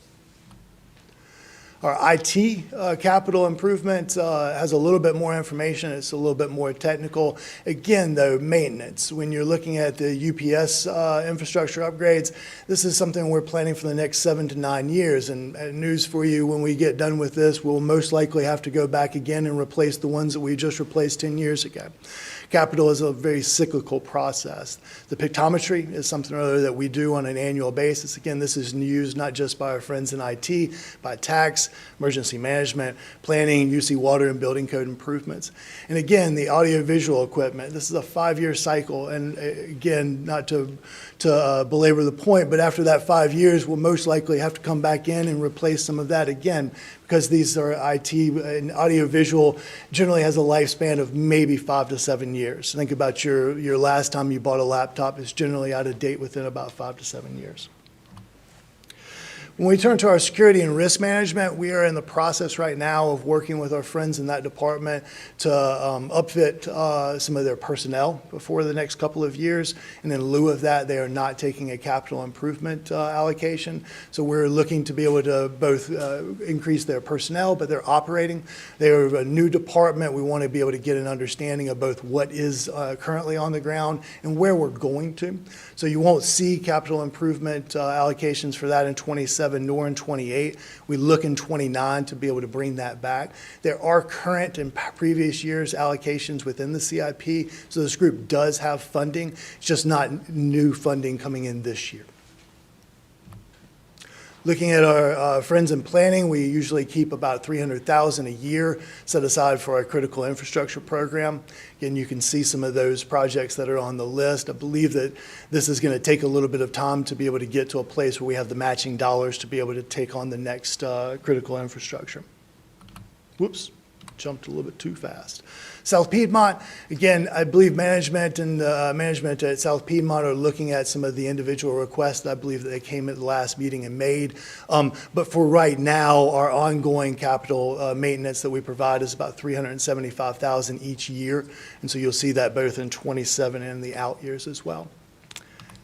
Our IT capital improvement has a little bit more information. It's a little bit more technical. Again, though, maintenance. When you're looking at the UPS infrastructure upgrades, this is something we're planning for the next 7 to 9 years. And news for you, when we get done with this, we'll most likely have to go back again and replace the ones that we just replaced 10 years ago. Capital is a very cyclical process. The pictometry is something or other that we do on an annual basis. Again, this is used not just by our friends in IT, by tax, emergency management, planning, UC water and building code improvements. And again, the audiovisual equipment, this is a 5-year cycle. And again, not to belabor the point, but after that 5 years, we'll most likely have to come back in and replace some of that again, because these are IT and audiovisual generally has a lifespan of maybe 5 to 7 years. Think about your last time you bought a laptop. It's generally out of date within about 5 to 7 years. When we turn to our security and risk management, we are in the process right now of working with our friends in that department to upfit some of their personnel before the next couple of years. And in lieu of that, they are not taking a capital improvement allocation. So we're looking to be able to both increase their personnel, but they're operating. They're a new department. We want to be able to get an understanding of both what is currently on the ground and where we're going to. So you won't see capital improvement allocations for that in 27 nor in 28. We look in 29 to be able to bring that back. There are current and previous years allocations within the CIP, so this group does have funding. It's just not new funding coming in this year. Looking at our friends in planning, we usually keep about $300,000 a year set aside for our critical infrastructure program. Again, you can see some of those projects that are on the list. I believe that this is going to take a little bit of time to be able to get to a place where we have the matching dollars to be able to take on the next critical infrastructure. Whoops, jumped a little bit too fast. South Piedmont, again, I believe management and management at South Piedmont are looking at some of the individual requests. I believe that they came at the last meeting and made. But for right now, our ongoing capital maintenance that we provide is about $375,000 each year. And so you'll see that both in 27 and the out years as well.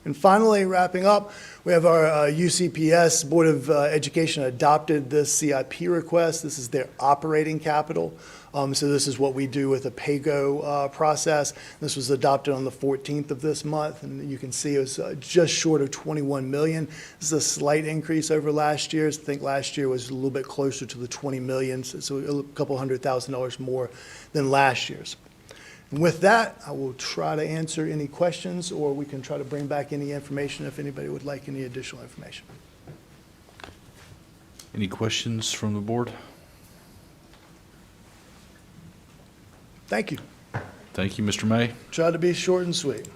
And finally, wrapping up, we have our UCPS Board of Education adopted this CIP request. This is their operating capital. So this is what we do with a PAYGO process. This was adopted on the 14th of this month, and you can see it was just short of 21 million. This is a slight increase over last year's. I think last year was a little bit closer to the 20 million, so a couple $100,000 more than last year's. And with that, I will try to answer any questions, or we can try to bring back any information if anybody would like any additional information. Any questions from the board? Thank you. Thank you, Mr. May. Try to be short and sweet.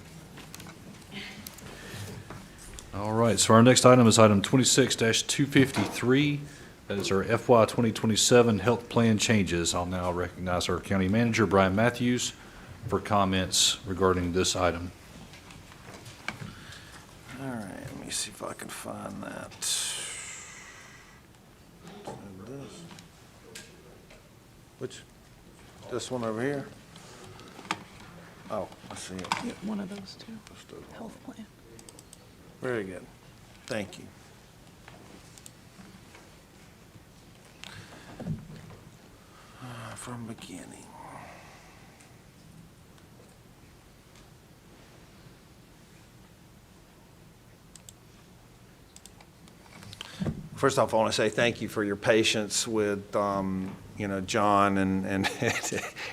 All right, so our next item is item 26-253. That is our FY 2027 health plan changes. I'll now recognize our county manager, Brian Matthews, for comments regarding this item. All right, let me see if I can find that. Which, this one over here? Oh, I see it. One of those two, health plan. Very good. Thank you. From beginning. First off, I want to say thank you for your patience with, John and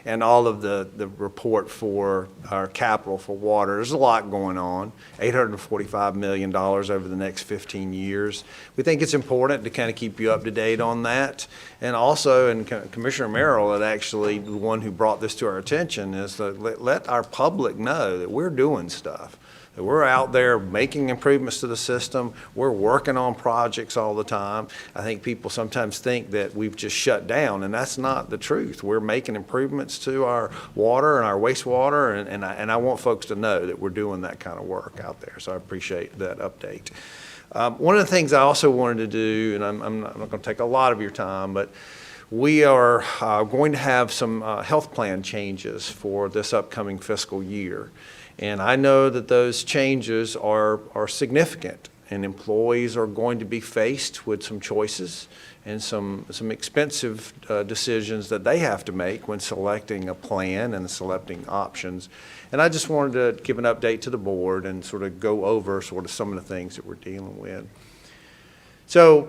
and all of the report for our capital for water. There's a lot going on, $845 million over the next 15 years. We think it's important to kind of keep you up to date on that. And also, and Commissioner Merrill, that actually the one who brought this to our attention, is to let our public know that we're doing stuff. We're out there making improvements to the system. We're working on projects all the time. I think people sometimes think that we've just shut down, and that's not the truth. We're making improvements to our water and our wastewater, and I want folks to know that we're doing that kind of work out there. So I appreciate that update. One of the things I also wanted to do, and I'm not going to take a lot of your time, but we are going to have some health plan changes for this upcoming fiscal year. And I know that those changes are significant, and employees are going to be faced with some choices and some expensive decisions that they have to make when selecting a plan and selecting options. And I just wanted to give an update to the board and sort of go over sort of some of the things that we're dealing with. So,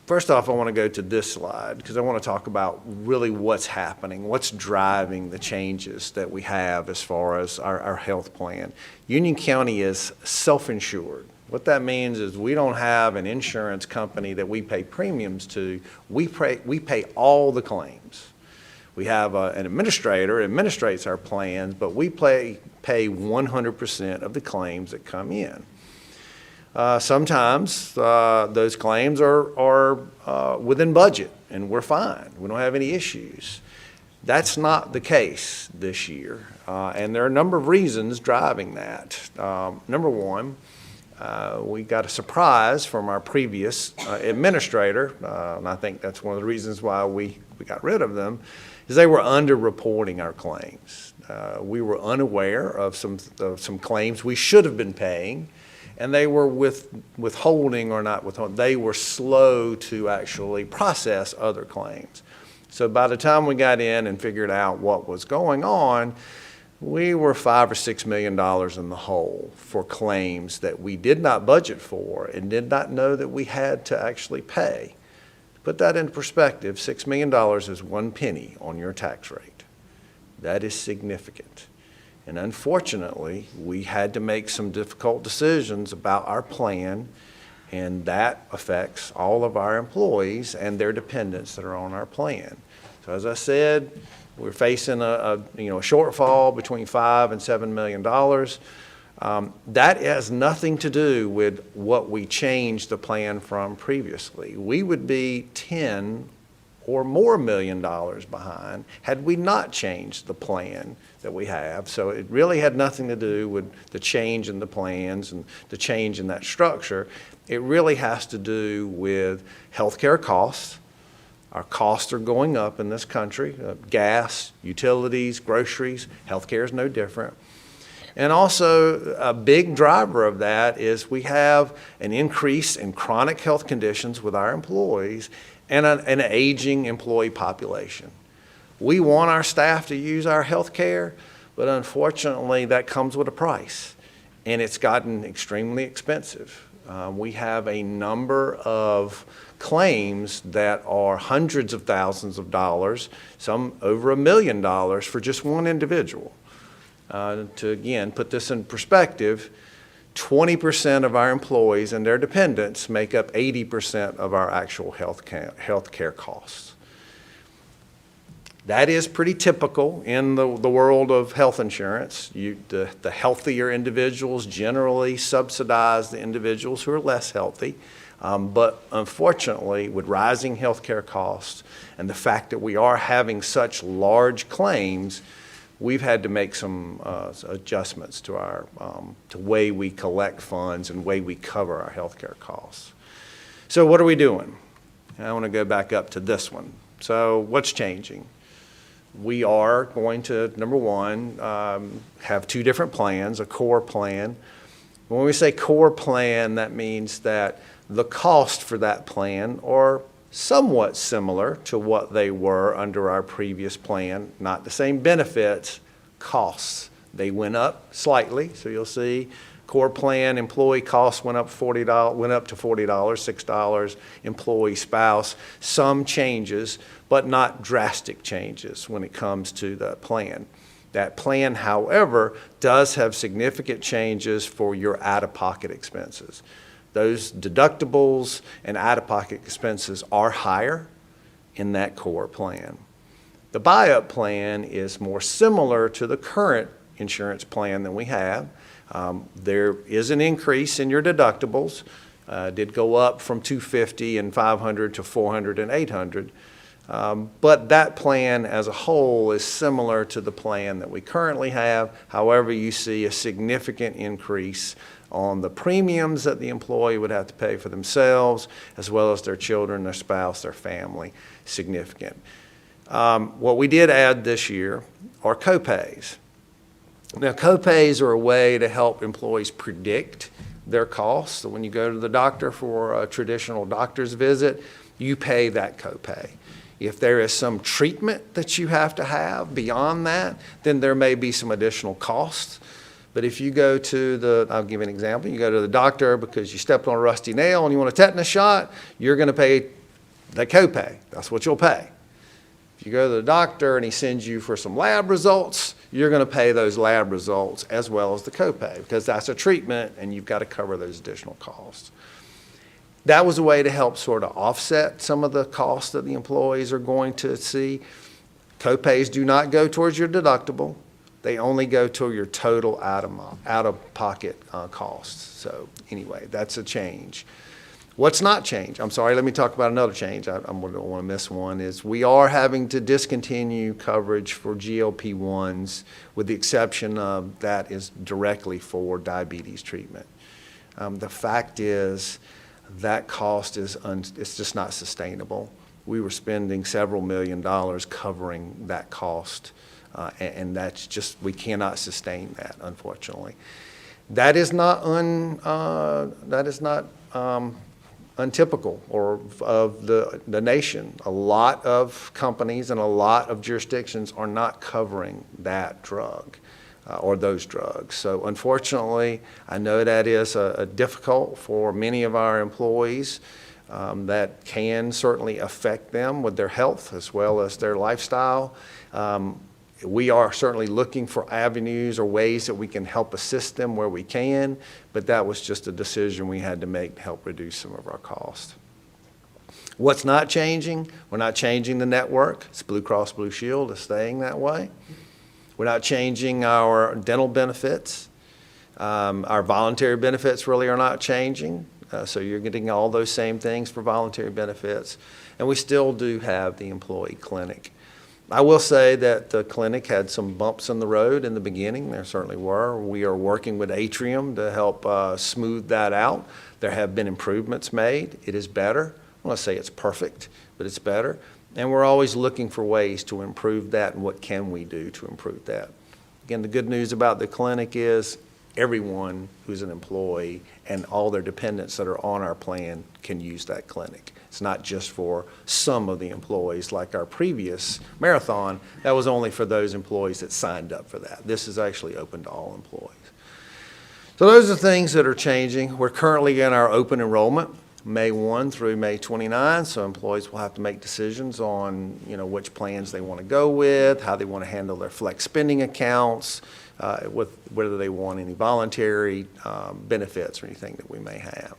first off, I want to go to this slide because I want to talk about really what's happening, what's driving the changes that we have as far as our health plan. Union County is self-insured. What that means is we don't have an insurance company that we pay premiums to. We pay all the claims. We have an administrator who administrates our plans, but we pay 100% of the claims that come in. Sometimes those claims are within budget, and we're fine. We don't have any issues. That's not the case this year, and there are a number of reasons driving that. Number one, we got a surprise from our previous administrator, and I think that's one of the reasons why we got rid of them, is they were underreporting our claims. We were unaware of some claims we should have been paying, and they were withholding or not withholding. They were slow to actually process other claims. So by the time we got in and figured out what was going on, we were $5 or $6 million in the hole for claims that we did not budget for and did not know that we had to actually pay. To put that into perspective, $6 million is 1 penny on your tax rate. That is significant. And unfortunately, we had to make some difficult decisions about our plan, and that affects all of our employees and their dependents that are on our plan. So as I said, we're facing a shortfall between $5 and $7 million. That has nothing to do with what we changed the plan from previously. We would be 10 or more $1 million behind had we not changed the plan that we have. So it really had nothing to do with the change in the plans and the change in that structure. It really has to do with healthcare costs. Our costs are going up in this country, gas, utilities, groceries. Healthcare is no different. And also, a big driver of that is we have an increase in chronic health conditions with our employees and an aging employee population. We want our staff to use our health care, but unfortunately, that comes with a price, and it's gotten extremely expensive. We have a number of claims that are hundreds of thousands of dollars, some over $1 million for just one individual. To again put this in perspective, 20% of our employees and their dependents make up 80% of our actual health care costs. That is pretty typical in the world of health insurance. The healthier individuals generally subsidize the individuals who are less healthy. But unfortunately, with rising health care costs and the fact that we are having such large claims, we've had to make some adjustments to our to way we collect funds and way we cover our health care costs. So what are we doing? I want to go back up to this one. So what's changing? We are going to, number one, have two different plans, a core plan. When we say core plan, that means that the cost for that plan are somewhat similar to what they were under our previous plan, not the same benefits, costs. They went up slightly, so you'll see core plan employee costs went up to $40, $6, employee spouse, some changes, but not drastic changes when it comes to the plan. That plan, however, does have significant changes for your out-of-pocket expenses. Those deductibles and out-of-pocket expenses are higher in that core plan. The buy-up plan is more similar to the current insurance plan that we have. There is an increase in your deductibles. Did go up from $250 and $500 to $400 and $800. But that plan as a whole is similar to the plan that we currently have. However, you see a significant increase on the premiums that the employee would have to pay for themselves, as well as their children, their spouse, their family, significant. What we did add this year are copays. Now, copays are a way to help employees predict their costs. So when you go to the doctor for a traditional doctor's visit, you pay that copay. If there is some treatment that you have to have beyond that, then there may be some additional costs. But if you go to I'll give you an example, you go to the doctor because you stepped on a rusty nail and you want a tetanus shot, you're going to pay the copay. That's what you'll pay. If you go to the doctor and he sends you for some lab results, you're going to pay those lab results as well as the copay because that's a treatment and you've got to cover those additional costs. That was a way to help sort of offset some of the costs that the employees are going to see. Copays do not go towards your deductible. They only go to your total out-of-pocket costs. So anyway, that's a change. What's not changed? I'm sorry, let me talk about another change. I don't want to miss one, is we are having to discontinue coverage for GLP-1s with the exception of that is directly for diabetes treatment. The fact is that cost it's just not sustainable. We were spending several $1 million covering that cost, and that's just, we cannot sustain that, unfortunately. That is not untypical or of the nation. A lot of companies and a lot of jurisdictions are not covering that drug or those drugs. So unfortunately, I know that is difficult for many of our employees. That can certainly affect them with their health as well as their lifestyle. We are certainly looking for avenues or ways that we can help assist them where we can, but that was just a decision we had to make to help reduce some of our costs. What's not changing? We're not changing the network. It's Blue Cross Blue Shield is staying that way. We're not changing our dental benefits. Our voluntary benefits really are not changing. So you're getting all those same things for voluntary benefits. And we still do have the employee clinic. I will say that the clinic had some bumps in the road in the beginning. There certainly were. We are working with Atrium to help smooth that out. There have been improvements made. It is better. I want to say it's perfect, but it's better. And we're always looking for ways to improve that and what can we do to improve that. Again, the good news about the clinic is everyone who's an employee and all their dependents that are on our plan can use that clinic. It's not just for some of the employees like our previous marathon. That was only for those employees that signed up for that. This is actually open to all employees. So those are things that are changing. We're currently in our open enrollment, May 1 through May 29, so employees will have to make decisions on, which plans they want to go with, how they want to handle their flex spending accounts, with whether they want any voluntary benefits or anything that we may have.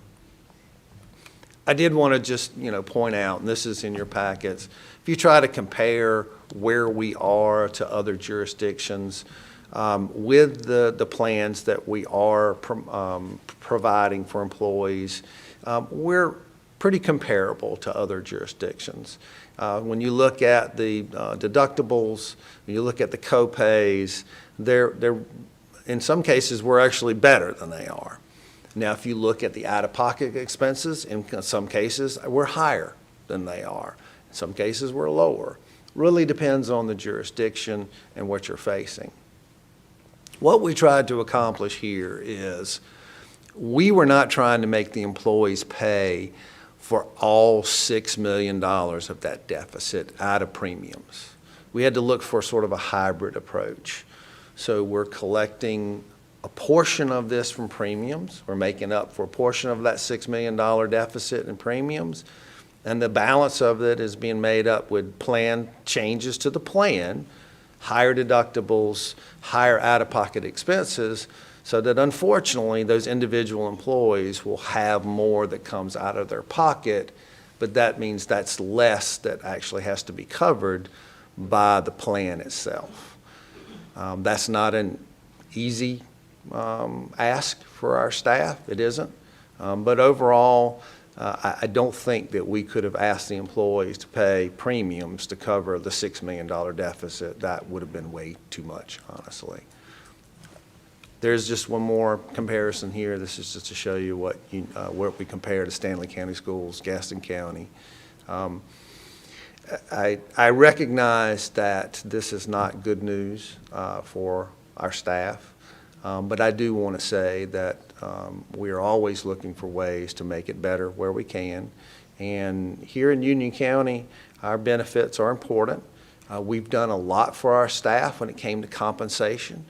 I did want to just, point out, and this is in your packets, if you try to compare where we are to other jurisdictions, with the plans that we are providing for employees, we're pretty comparable to other jurisdictions. When you look at the deductibles, when you look at the co-pays, they're in some cases, we're actually better than they are. Now, if you look at the out-of-pocket expenses, in some cases, we're higher than they are. In some cases, we're lower. Really depends on the jurisdiction and what you're facing. What we tried to accomplish here is we were not trying to make the employees pay for all $6 million of that deficit out of premiums. We had to look for sort of a hybrid approach. So we're collecting a portion of this from premiums. We're making up for a portion of that $6 million deficit in premiums. And the balance of it is being made up with plan changes to the plan, higher deductibles, higher out-of-pocket expenses, so that unfortunately those individual employees will have more that comes out of their pocket, but that means that's less that actually has to be covered by the plan itself. That's not an easy ask for our staff. It isn't. But overall, I don't think that we could have asked the employees to pay premiums to cover the $6 million deficit. That would have been way too much, honestly. There's just one more comparison here. This is just to show you what we compare to Stanley County Schools, Gaston County. I recognize that this is not good news for our staff, but I do want to say that we are always looking for ways to make it better where we can. And here in Union County, our benefits are important. We've done a lot for our staff when it came to compensation.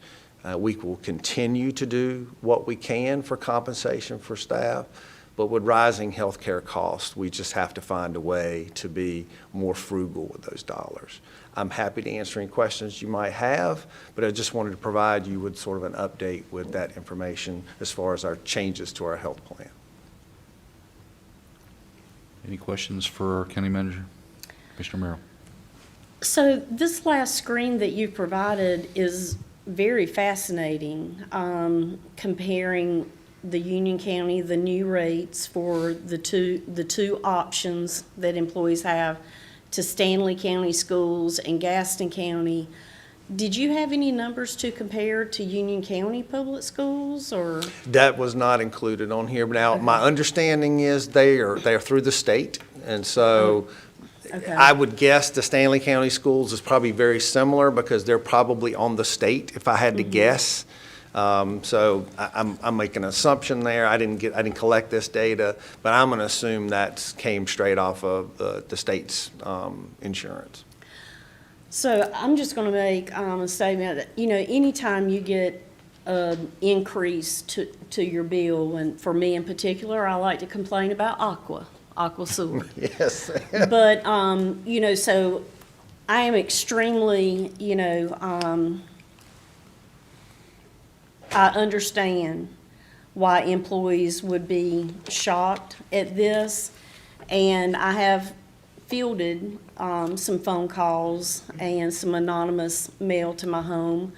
We will continue to do what we can for compensation for staff, but with rising healthcare costs, we just have to find a way to be more frugal with those dollars. I'm happy to answer any questions you might have, but I just wanted to provide you with sort of an update with that information as far as our changes to our health plan. Any questions for our county manager? Commissioner Merrill. So this last screen that you provided is very fascinating, comparing the Union County, the new rates for the two options that employees have to Stanley County Schools and Gaston County. Did you have any numbers to compare to Union County Public Schools, or? That was not included on here. But now, my understanding is they are through the state, and so Okay. I would guess the Stanley County Schools is probably very similar because they're probably on the state, if I had to guess. So I'm making an assumption there. I didn't collect this data, but I'm going to assume that came straight off of the state's insurance. So I'm just going to make a statement that, anytime you get an increase to your bill, and for me in particular, I like to complain about Aqua Sewer. Yes. But, so I am extremely, I understand why employees would be shocked at this, and I have fielded some phone calls and some anonymous mail to my home.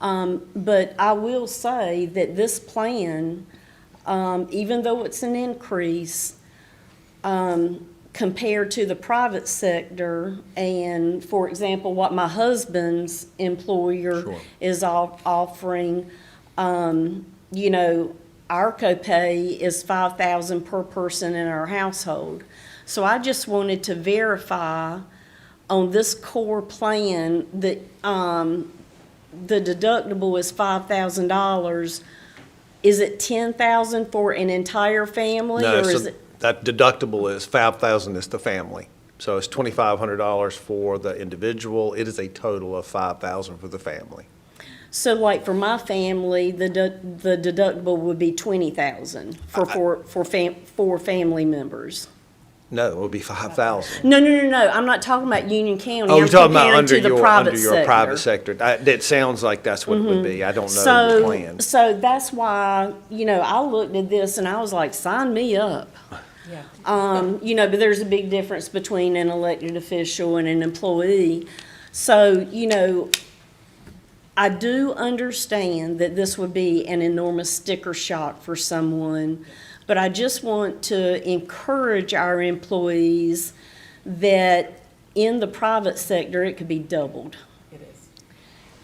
But I will say that this plan, even though it's an increase, compared to the private sector, and for example, what my husband's employer is offering, our copay is $5,000 per person in our household. So I just wanted to verify on this core plan that the deductible is $5,000, is it $10,000 for an entire family? No, or so is it? that deductible is $5,000 is the family. So it's $2,500 for the individual. It is a total of $5,000 for the family. So like for my family, the deductible would be $20,000 for four family members. No, it would be $5,000. No, I'm not talking about Union County. Oh, you're talking about comparing under to the your, private under your sector. private sector. It sounds like that's what it would be. I don't know the plan. So that's why, I looked at this and I was like, sign me up. But there's a big difference between an elected official and an employee. So, I do understand that this would be an enormous sticker shock for someone, but I just want to encourage our employees that in the private sector, it could be doubled. It is.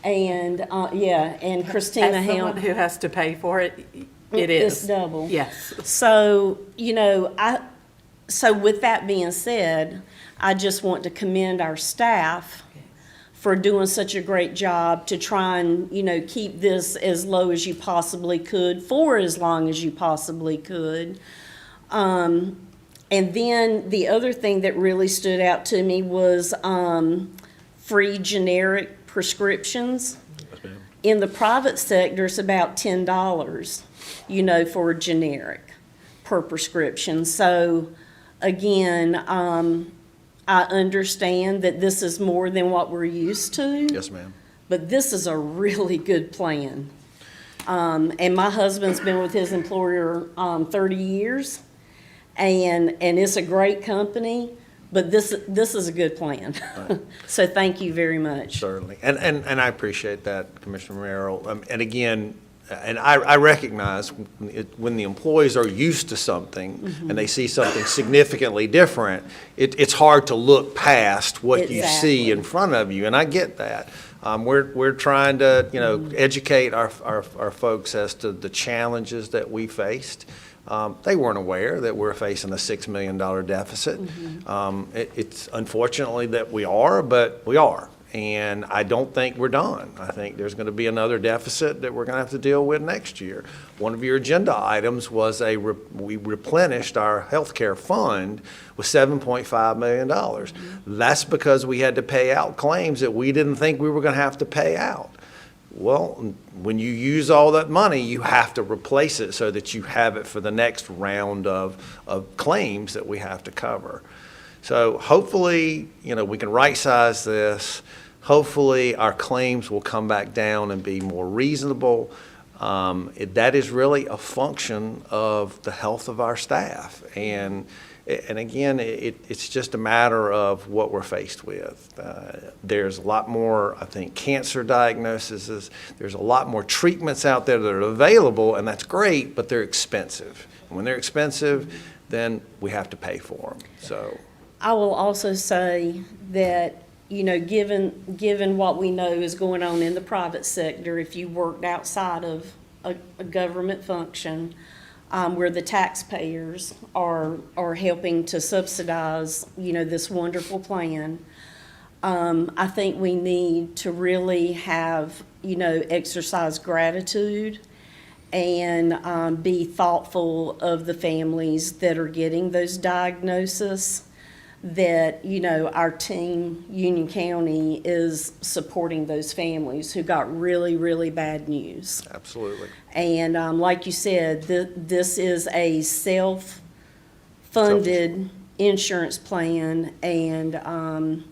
And, and Christina As someone Helm. who has to pay for it, it is. It's double. Yes. So, so with that being said, I just want to commend our staff for doing such a great job to try and, keep this as low as you possibly could for as long as you possibly could. And then the other thing that really stood out to me was free generic prescriptions. In the private sector, it's about $10, for a generic per prescription. So again, I understand that this is more than what we're used to. Yes, ma'am. But this is a really good plan. And my husband's been with his employer 30 years, and it's a great company, but this is a good plan. Right. So thank you very much. Certainly. And I appreciate that, Commissioner Merrill. And again, and I recognize when the employees are used to something and they see something significantly different, it's hard to look past what you see in front of you, and I get that. We're trying to, educate our folks as to the challenges that we faced. They weren't aware that we're facing a $6 million deficit. It's unfortunately that we are, but we are. And I don't think we're done. I think there's going to be another deficit that we're going to have to deal with next year. One of your agenda items was we replenished our healthcare fund with $7.5 million. That's because we had to pay out claims that we didn't think we were going to have to pay out. Well, when you use all that money, you have to replace it so that you have it for the next round of claims that we have to cover. So hopefully, we can right-size this. Hopefully, our claims will come back down and be more reasonable. That is really a function of the health of our staff. And again, it's just a matter of what we're faced with. There's a lot more, I think, cancer diagnoses. There's a lot more treatments out there that are available, and that's great, but they're expensive. And when they're expensive, then we have to pay for them. So I will also say that, given what we know is going on in the private sector, if you worked outside of a government function, where the taxpayers are helping to subsidize, this wonderful plan, I think we need to really have, exercise gratitude and be thoughtful of the families that are getting those diagnoses, that, our team, Union County, is supporting those families who got really, really bad news. absolutely. And like you said, this is a self-funded insurance plan, and,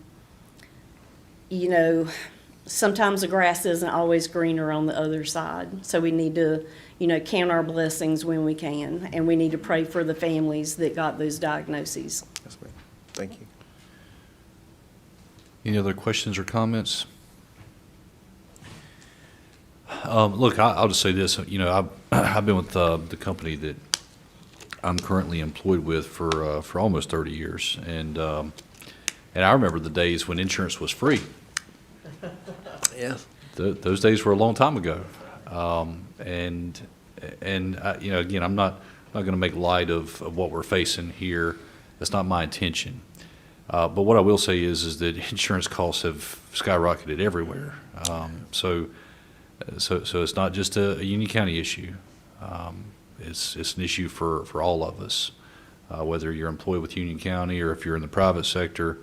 sometimes the grass isn't always greener on the other side. So we need to, count our blessings when we can, and we need to pray for the families that got those diagnoses. Yes, ma'am. Thank you. Any other questions or comments? Look, I'll just say this. I've been with the company that I'm currently employed with for almost 30 years, and I remember the days when insurance was free. Yes. Those days were a long time ago, again, I'm not going to make light of what we're facing here. That's not my intention. But what I will say is that insurance costs have skyrocketed everywhere. So So it's not just a Union County issue. It's an issue for all of us, whether you're employed with Union County or if you're in the private sector.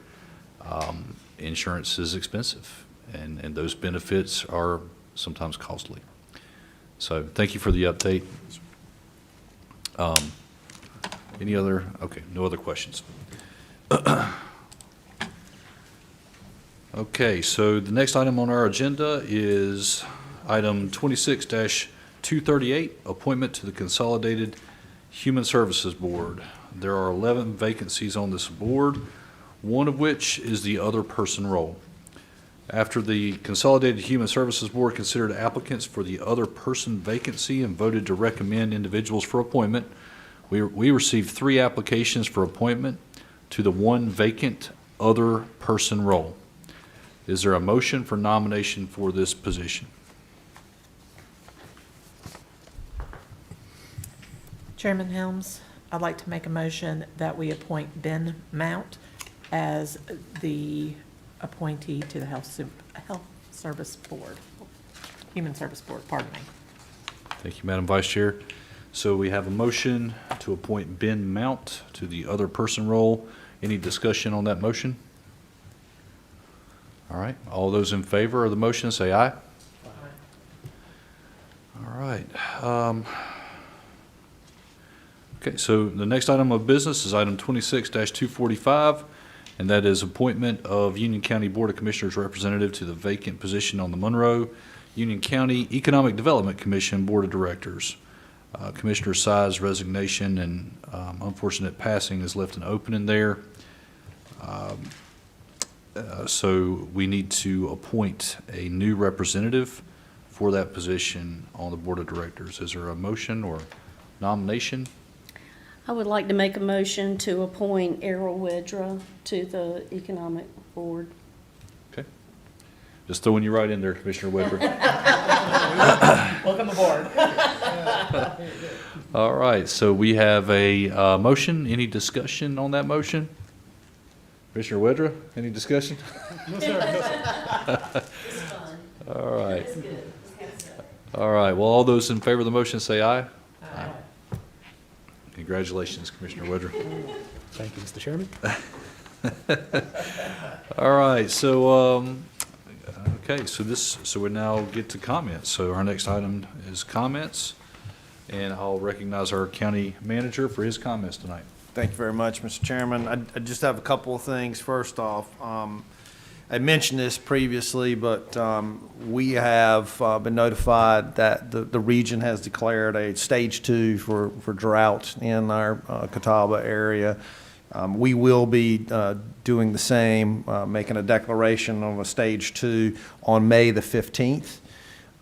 Insurance is expensive, and those benefits are sometimes costly. So thank you for the update. Any other, okay, no other questions. Okay, so the next item on our agenda is item 26-238, appointment to the Consolidated Human Services Board. There are 11 vacancies on this board, one of which is the other person role. After the Consolidated Human Services Board considered applicants for the other person vacancy and voted to recommend individuals for appointment, we received 3 applications for appointment to the one vacant other person role. Is there a motion for nomination for this position? Chairman Helms, I'd like to make a motion that we appoint Ben Mount as the appointee to the Health Service Board, Human Service Board, pardon me. Thank you, Madam Vice Chair. So we have a motion to appoint Ben Mount to the other person role. Any discussion on that motion? All right, all those in favor of the motion say aye. All right. Okay, so the next item of business is item 26-245, and that is appointment of Union County Board of Commissioners representative to the vacant position on the Monroe Union County Economic Development Commission Board of Directors. Commissioner Sy's resignation and unfortunate passing has left an opening there. So we need to appoint a new representative for that position on the Board of Directors. Is there a motion or nomination? I would like to make a motion to appoint Errol Wedra to the Economic Board. Okay. Just throwing you right in there, Commissioner Weber. Welcome aboard. All right, so we have a motion. Any discussion on that motion? Commissioner Wedra, any discussion? No, sir. All right. All right, well, all those in favor of the motion say aye. Aye. Congratulations, Commissioner Wedra. Thank you, Mr. Chairman. All right, so, okay, so we now get to comments. So our next item is comments, and I'll recognize our county manager for his comments tonight. Thank you very much, Mr. Chairman. I just have a couple of things. First off, I mentioned this previously, but we have been notified that the region has declared a stage 2 for drought in our Catawba area. We will be doing the same, making a declaration of a stage 2 on May the 15th.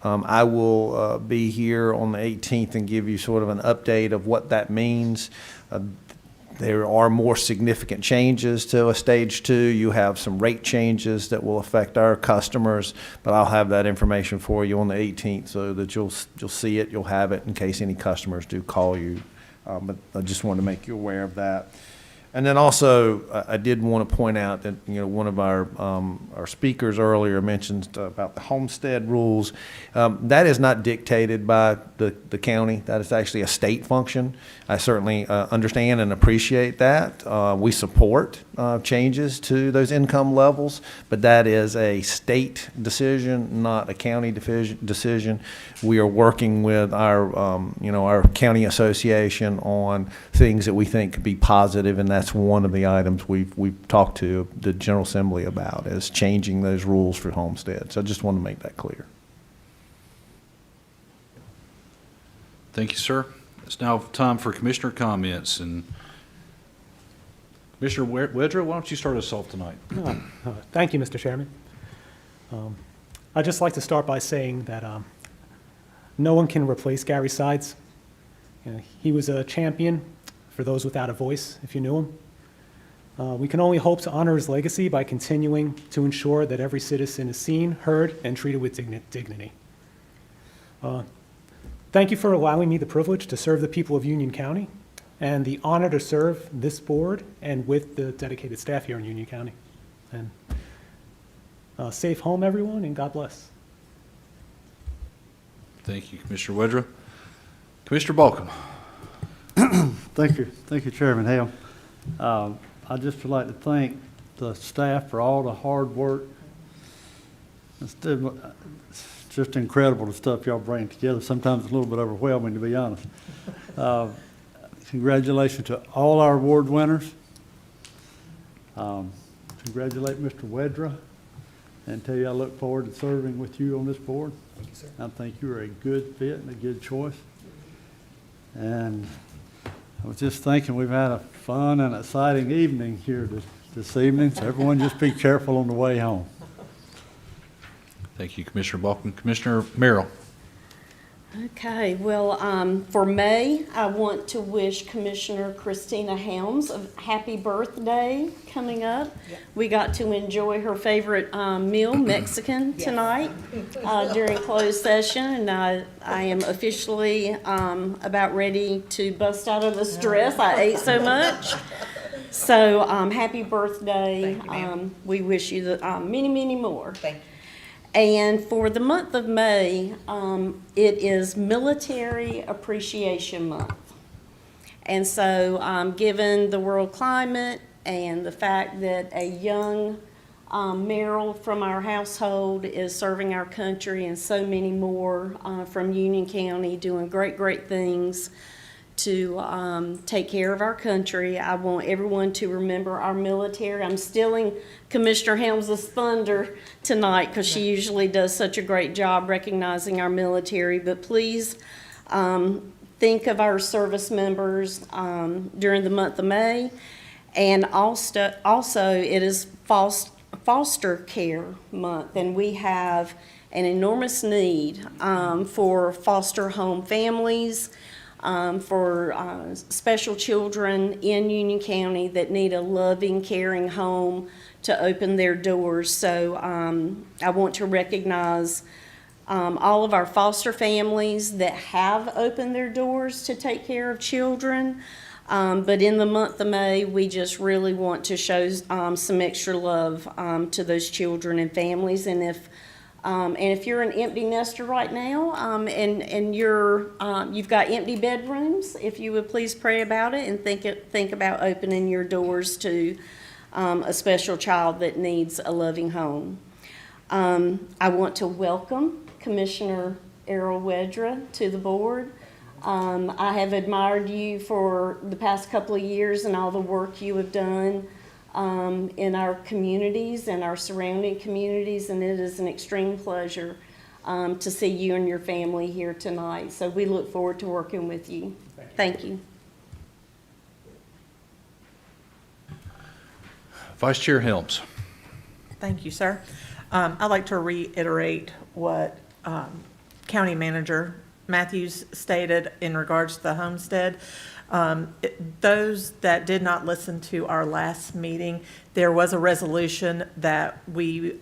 I will be here on the 18th and give you sort of an update of what that means. There are more significant changes to a stage 2. You have some rate changes that will affect our customers, but I'll have that information for you on the 18th so that you'll see it, you'll have it in case any customers do call you. But I just wanted to make you aware of that. And then also, I did want to point out that, you know, one of our speakers earlier mentioned about the homestead rules. That is not dictated by the county. That is actually a state function. I certainly understand and appreciate that. We support changes to those income levels, but that is a state decision, not a county decision. We are working with our, our county association on things that we think could be positive, and that's one of the items we've talked to the General Assembly about, is changing those rules for homestead. So I just want to make that clear. Thank you, sir. It's now time for commissioner comments, and Commissioner Wedra, why don't you start us off tonight? Thank you, Mr. Chairman. I'd just like to start by saying that no one can replace Gary Sides. He was a champion for those without a voice, if you knew him. We can only hope to honor his legacy by continuing to ensure that every citizen is seen, heard, and treated with dignity. Thank you for allowing me the privilege to serve the people of Union County and the honor to serve this board and with the dedicated staff here in Union County. And safe home, everyone, and God bless. Thank you, Commissioner Wedra. Commissioner Balkum. Thank you, Chairman Hale. I'd just like to thank the staff for all the hard work. It's just incredible the stuff y'all bring together. Sometimes it's a little bit overwhelming, to be honest. Congratulations to all our award winners. Congratulate Mr. Wedra and tell you I look forward to serving with you on this board. Thank you, sir. I think you're a good fit and a good choice. And I was just thinking we've had a fun and exciting evening here this evening, so everyone just be careful on the way home. Thank you, Commissioner Balkum. Commissioner Merrill. Okay, well, for May, I want to wish Commissioner Christina Helms a happy birthday coming up. We got to enjoy her favorite meal, Mexican, tonight during closed session, and I am officially about ready to bust out of this dress. I ate so much. So, happy birthday. We wish you many, many more. Thank you. And for the month of May, it is Military Appreciation Month. And so, given the world climate and the fact that a young Merrill from our household is serving our country and so many more from Union County doing great, great things to take care of our country, I want everyone to remember our military. I'm stealing Commissioner Helms' thunder tonight because she usually does such a great job recognizing our military. But please think of our service members during the month of May. And also it is foster care month, and we have an enormous need for foster home families, for special children in Union County that need a loving, caring home to open their doors. So I want to recognize all of our foster families that have opened their doors to take care of children. But in the month of May, we just really want to show some extra love to those children and families. And if you're an empty nester right now, and you've got empty bedrooms, if you would please pray about it and think about opening your doors to a special child that needs a loving home. I want to welcome Commissioner Errol Wedra to the board. I have admired you for the past couple of years and all the work you have done in our communities and our surrounding communities, and it is an extreme pleasure to see you and your family here tonight. So we look forward to working with you. Thank you. Vice Chair Helms. Thank you, sir. I'd like to reiterate what County Manager Matthews stated in regards to the homestead. Those that did not listen to our last meeting, there was a resolution that we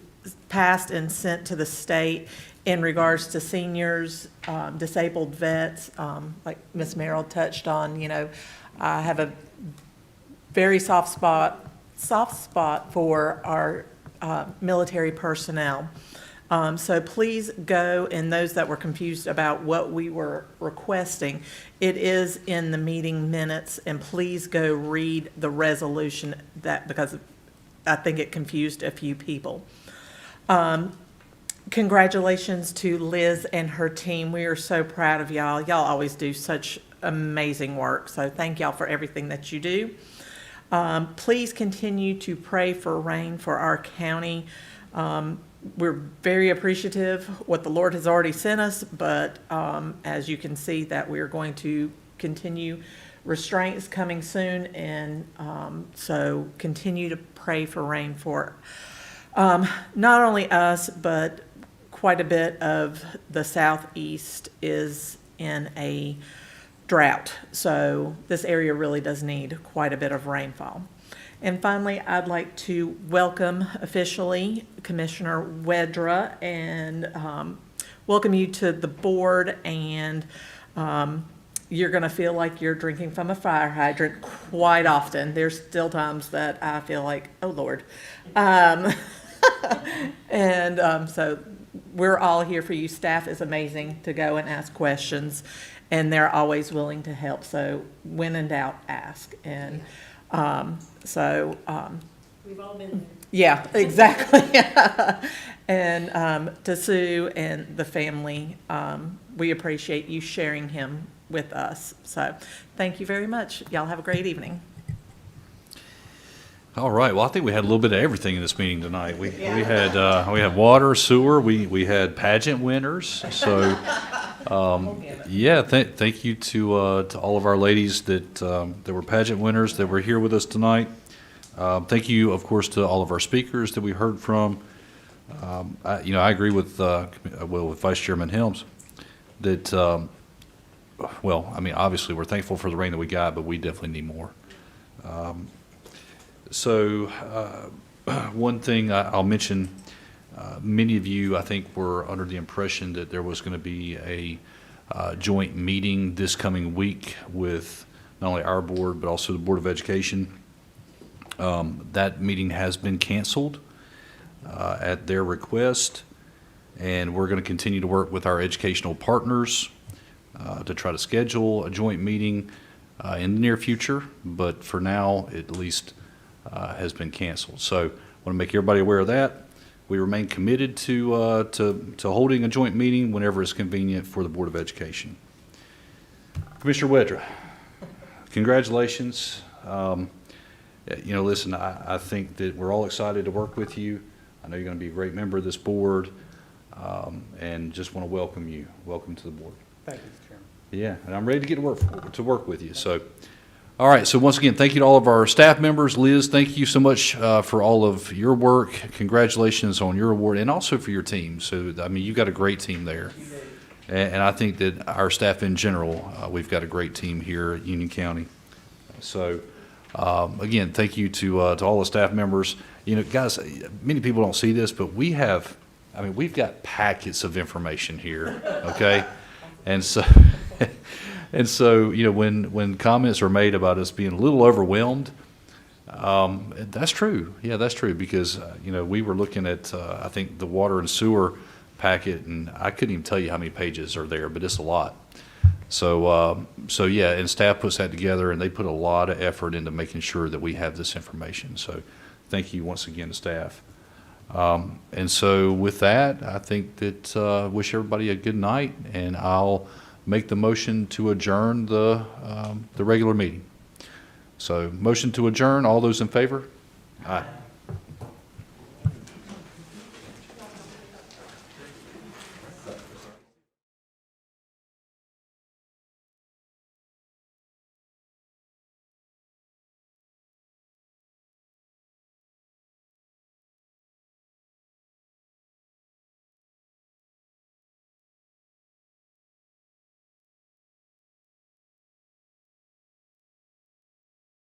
passed and sent to the state in regards to seniors, disabled vets, like Ms. Merrill touched on. I have a very soft spot for our military personnel. So please go, and those that were confused about what we were requesting, it is in the meeting minutes, and please go read the resolution because I think it confused a few people. Congratulations to Liz and her team. We are so proud of y'all. Y'all always do such amazing work, so thank y'all for everything that you do. Please continue to pray for rain for our county. We're very appreciative what the Lord has already sent us, but as you can see that we are going to continue restraints coming soon, and so continue to pray for rain for not only us, but quite a bit of the southeast is in a drought. So this area really does need quite a bit of rainfall. And finally, I'd like to welcome officially Commissioner Wedra and welcome you to the board. And you're going to feel like you're drinking from a fire hydrant quite often. There's still times that I feel like, oh Lord. So we're all here for you. Staff is amazing to go and ask questions, and they're always willing to help. So when in doubt, ask. And We've all been there. yeah, exactly. And to Sue and the family, we appreciate you sharing him with us. So thank you very much. Y'all have a great evening. All right, well, I think we had a little bit of everything in this meeting tonight. We had water, sewer, we had pageant winners, so, yeah, thank you to all of our ladies that were pageant winners that were here with us tonight. Thank you, of course, to all of our speakers that we heard from. I agree with Vice Chairman Helms that, obviously, we're thankful for the rain that we got, but we definitely need more. One thing I'll mention, many of you, I think, were under the impression that there was going to be a joint meeting this coming week with not only our board, but also the Board of Education. That meeting has been canceled at their request, and we're going to continue to work with our educational partners to try to schedule a joint meeting in the near future, but for now, at least, has been canceled. So I want to make everybody aware of that. We remain committed to holding a joint meeting whenever it's convenient for the Board of Education. Commissioner Wedra, congratulations. Listen, I think that we're all excited to work with you. I know you're going to be a great member of this board, and just want to welcome you. Welcome to the board. Thank you, Mr. Chairman. Yeah, and I'm ready to get to work with you. So, all right. So once again, thank you to all of our staff members. Liz, thank you so much for all of your work. Congratulations on your award, and also for your team. So, you've got a great team there, and I think that our staff in general, we've got a great team here at Union County. So, again, thank you to all the staff members. Guys, many people don't see this, but we've got packets of information here. Okay, and so. And so, when comments are made about us being a little overwhelmed, that's true. Yeah, that's true, because, we were looking at, I think, the water and sewer packet, and I couldn't even tell you how many pages are there, but it's a lot. So yeah, and staff puts that together, and they put a lot of effort into making sure that we have this information. So thank you once again to staff. And so with that, I think that wish everybody a good night, and I'll make the motion to adjourn the regular meeting. So motion to adjourn, all those in favor? Aye.